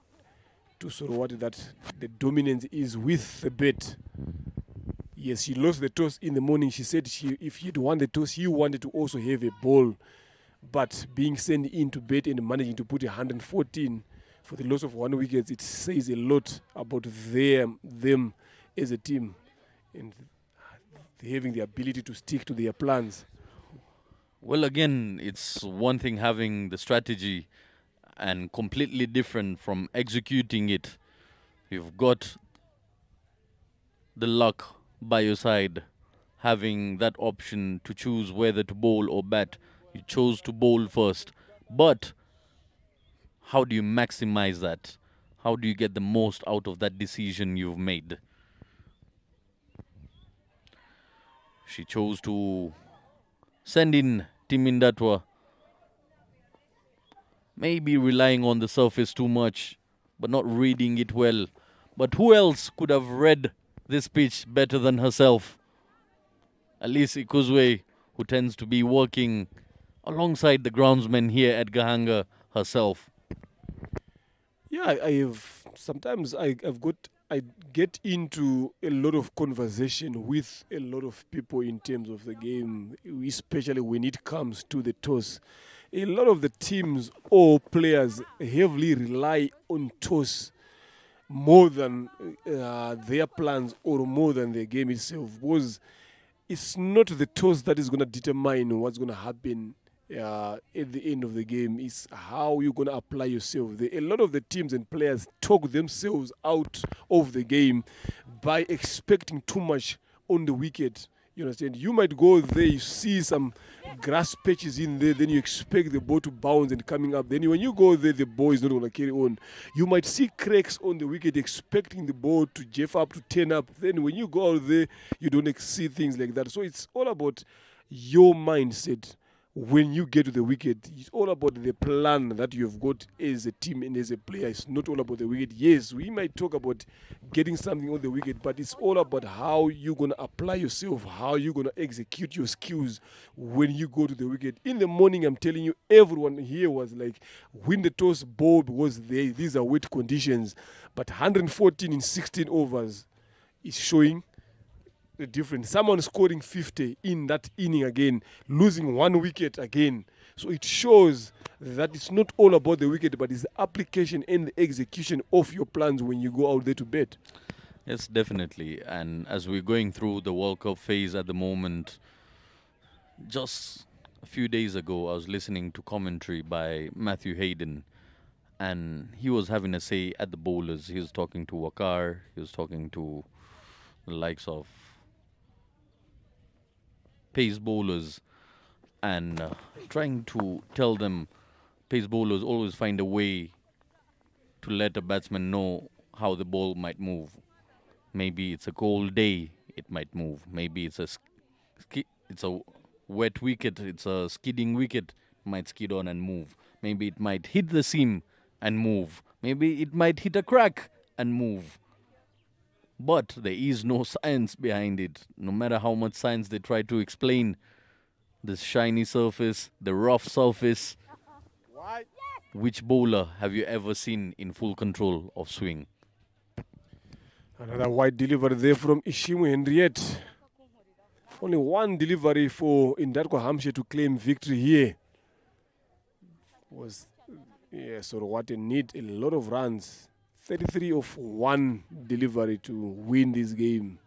to Sorowati that the dominance is with the bet. Yes, she lost the toss in the morning. She said if she'd won the toss, she wanted to also have a ball. But being sent into bet and managing to put 114 for the loss of 1 wicket, it says a lot about them as a team and having the ability to stick to their plans. Well, again, it's one thing having the strategy and completely different from executing it. You've got the luck by your side, having that option to choose whether to bowl or bat. You chose to bowl first. But how do you maximize that? How do you get the most out of that decision you've made? She chose to send in Timindatwa. Maybe relying on the surface too much, but not reading it well. But who else could have read this pitch better than herself? At least Ikuzwe, who tends to be working alongside the groundsman here at Gahanga herself. Yeah, I get into a lot of conversation with a lot of people in terms of the game, especially when it comes to the toss. A lot of the teams or players heavily rely on toss more than their plans or more than the game itself, because it's not the toss that is going to determine what's going to happen at the end of the game. Is how you're going to apply yourself. A lot of the teams and players talk themselves out of the game by expecting too much on the wicket. You understand? You might go there, you see some grass patches in there, then you expect the ball to bounce and coming up. Then when you go there, the ball is not going to carry on. You might see cracks on the wicket, expecting the ball to jeff up, to turn up. Then when you go out there, you don't see things like that. So it's all about your mindset. When you get to the wicket, it's all about the plan that you've got as a team and as a player. It's not all about the wicket. Yes, we might talk about getting something on the wicket, but it's all about how you're going to apply yourself, how you're going to execute your skills when you go to the wicket. In the morning, I'm telling you, everyone here was like, win the toss, bowl, because these are wet conditions. But 114 in 16 overs is showing the difference. Someone scoring 50 in that inning again, losing 1 wicket again. So it shows that it's not all about the wicket, but it's the application and the execution of your plans when you go out there to bet. Yes, definitely. And as we're going through the World Cup phase at the moment, just a few days ago, I was listening to commentary by Matthew Hayden, and he was having a say at the bowlers. He was talking to Wakar, he was talking to the likes of pace bowlers, and trying to tell them pace bowlers always find a way to let a batsman know how the ball might move. Maybe it's a cold day, it might move. Maybe it's a wet wicket, it's a skidding wicket, might skid on and move. Maybe it might hit the seam and move. Maybe it might hit a crack and move. But there is no science behind it. No matter how much science they try to explain, the shiny surface, the rough surface. Which bowler have you ever seen in full control of swing? Another wide delivery there from Ishimu Henriette. Only one delivery for Indatwa Hampshire to claim victory here. Sorowate need a lot of runs. 33 of one delivery to win this game.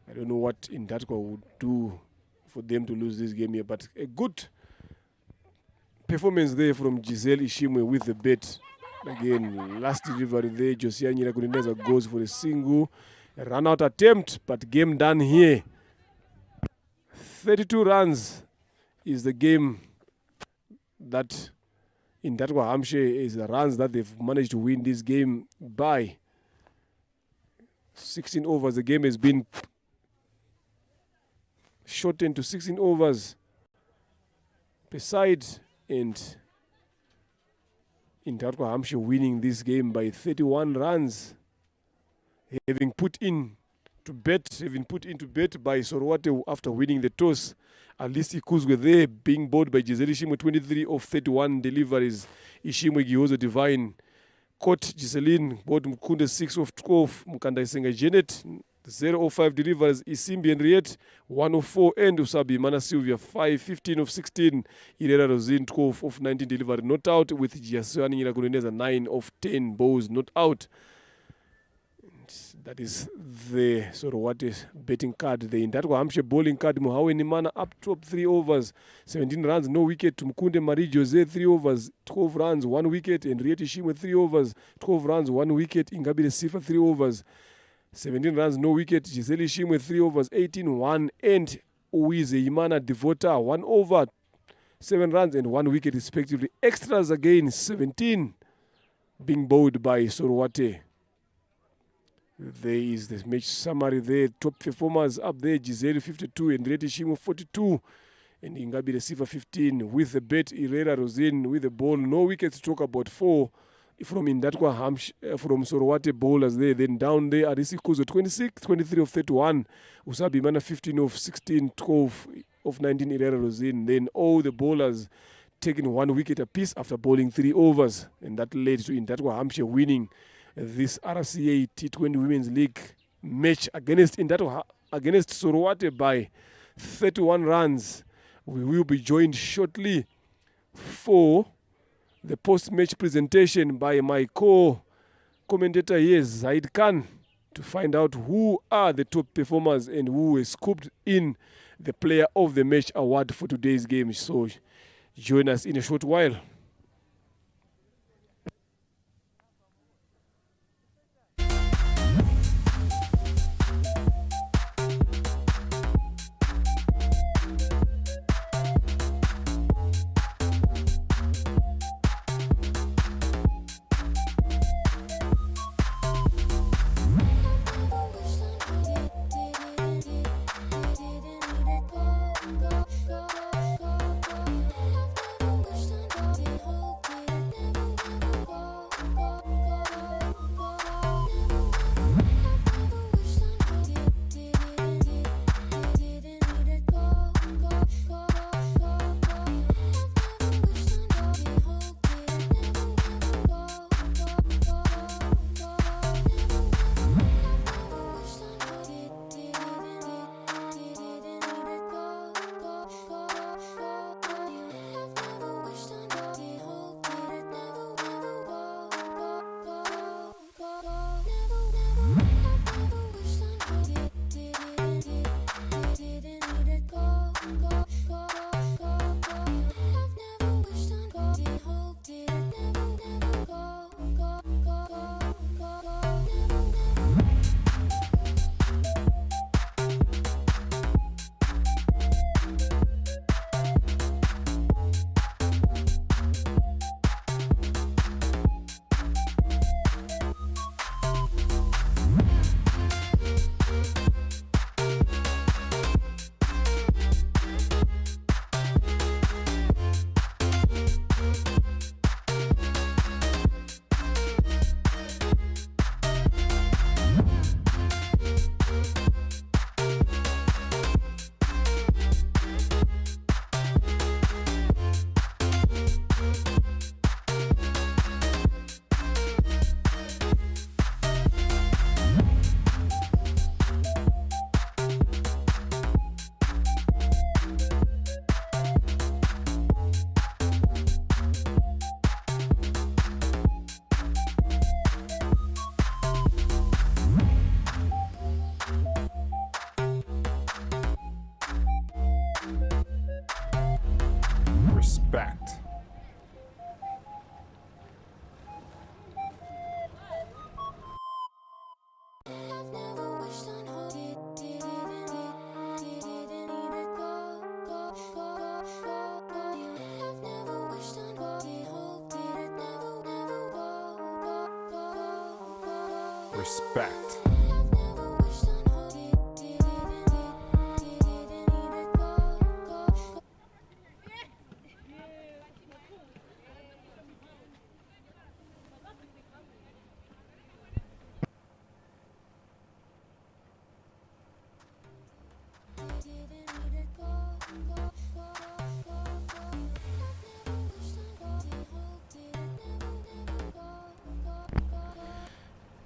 I don't know what Indatwa would do for them to lose this game here, but a good performance there from Giselle Ishimwe with the bet. Again, last delivery there, Josia Nyirakuneneza goes for a single. A run-out attempt, but game done here. 32 runs is the game that in Datwa Hampshire is the runs that they've managed to win this game by. 16 overs, the game has been shortened to 16 overs per side, and in Datwa Hampshire winning this game by 31 runs, having put into bet by Sorowate after winning the toss. At least Ikuzwe there being bowled by Giselle Ishimwe, 23 of 31 deliveries. Ishimwe Gihozo Divine caught Giseline, bowled Mkunde 6 of 12. Mukanda Isenga Janet 0 of 5 deliveries. Isimbi Henriette 1 of 4, and Usabi Mana Sylvia 15 of 16. Irera Rosine 12 of 19 delivery not out, with Giaswani Nyirakuneneza 9 of 10 balls not out. That is the sort of what is betting card. The Indatwa Hampshire bowling card. Muhawe Nimana up top 3 overs, 17 runs, no wicket. Mkunde Marie Jose 3 overs, 12 runs, 1 wicket. Henriette Ishimwe 3 overs, 12 runs, 1 wicket. Ingabire Sifa 3 overs, 17 runs, no wicket. Giselle Ishimwe 3 overs, 18, 1. And Uize Imana Devota 1 over, 7 runs and 1 wicket respectively. Extras again, 17 being bowled by Sorowate. There is the match summary there. Top performers up there: Giselle 52, Henriette Ishimwe 42, and Ingabire Sifa 15. With the bet, Irera Rosine with the ball. No wickets to talk about. 4 from Indatwa Hampshire, from Sorowate bowlers there. Then down there, Arisi Kuzo 26, 23 of 31. Usabi Mana 15 of 16, 12 of 19, Irera Rosine. Then all the bowlers taking 1 wicket apiece after bowling 3 overs. And that led to Indatwa Hampshire winning this RCA T20 Women's League match against Sorowate by 31 runs. We will be joined shortly for the post-match presentation by my co-commentator here, Zaid Khan, to find out who are the top performers and who is scooped in the Player of the Match award for today's game. So join us in a short while. Respect.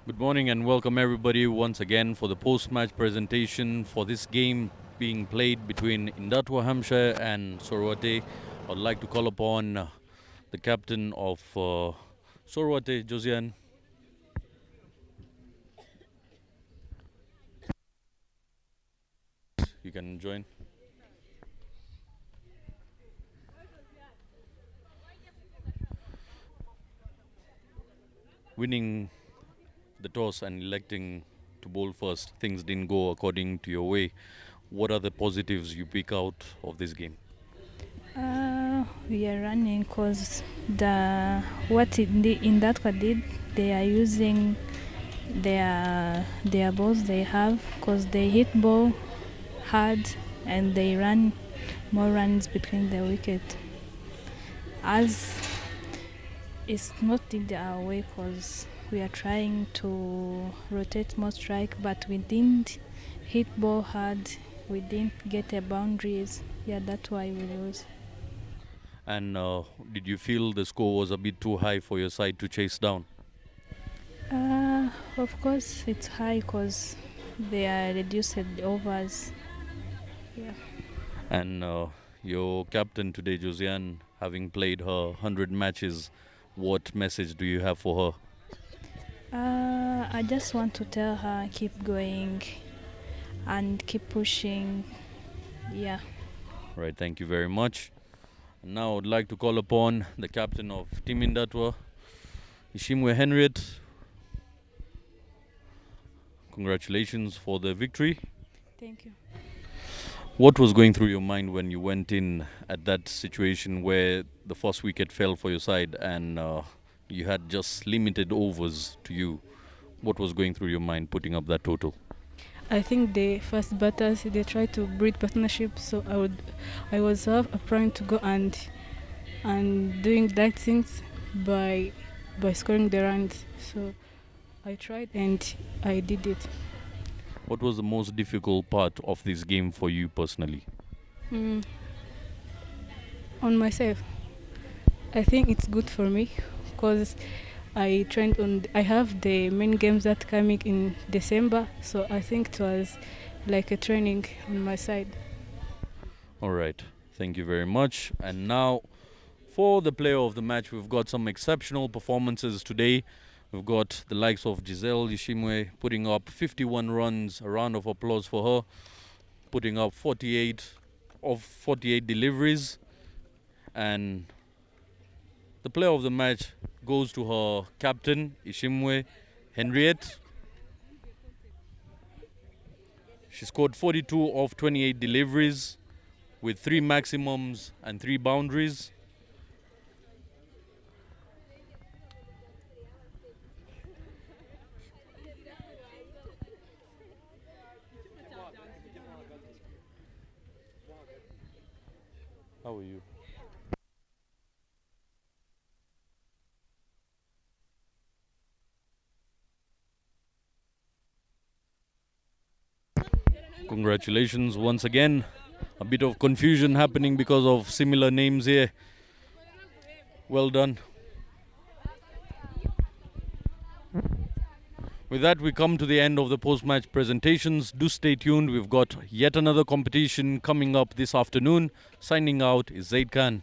Good morning and welcome everybody once again for the post-match presentation for this game being played between Indatwa Hampshire and Sorowate. I'd like to call upon the captain of Sorowate, Josiane. You can join. Winning the toss and electing to bowl first, things didn't go according to your way. What are the positives you pick out of this game? We are running because Indatwa did, they are using their balls they have, because they hit ball hard and they run more runs between the wicket. As it's not in our way, because we are trying to rotate more strike, but we didn't hit ball hard, we didn't get the boundaries. Yeah, that's why we lose. And did you feel the score was a bit too high for your side to chase down? Of course it's high because they are reduced overs. Yeah. And your captain today, Josiane, having played her 100 matches, what message do you have for her? I just want to tell her keep going and keep pushing. Yeah. Right, thank you very much. And now I'd like to call upon the captain of Team Indatwa, Ishimwe Henriette. Congratulations for the victory. Thank you. What was going through your mind when you went in at that situation where the first wicket fell for your side and you had just limited overs to you? What was going through your mind putting up that total? I think the first batters, they tried to breed partnership, so I was trying to go and doing that things by scoring the runs. So I tried and I did it. What was the most difficult part of this game for you personally? On myself, I think it's good for me because I trained on. I have the main games that coming in December, so I think it was like a training on my side. All right, thank you very much. And now, for the player of the match, we've got some exceptional performances today. We've got the likes of Giselle Ishimwe putting up 51 runs. A round of applause for her. Putting up 48 deliveries. And the player of the match goes to her captain, Ishimwe Henriette. She scored 42 of 28 deliveries with 3 maximums and 3 boundaries. How are you? Congratulations once again. A bit of confusion happening because of similar names here. Well done. With that, we come to the end of the post-match presentations. Do stay tuned. We've got yet another competition coming up this afternoon. Signing out is Zaid Khan.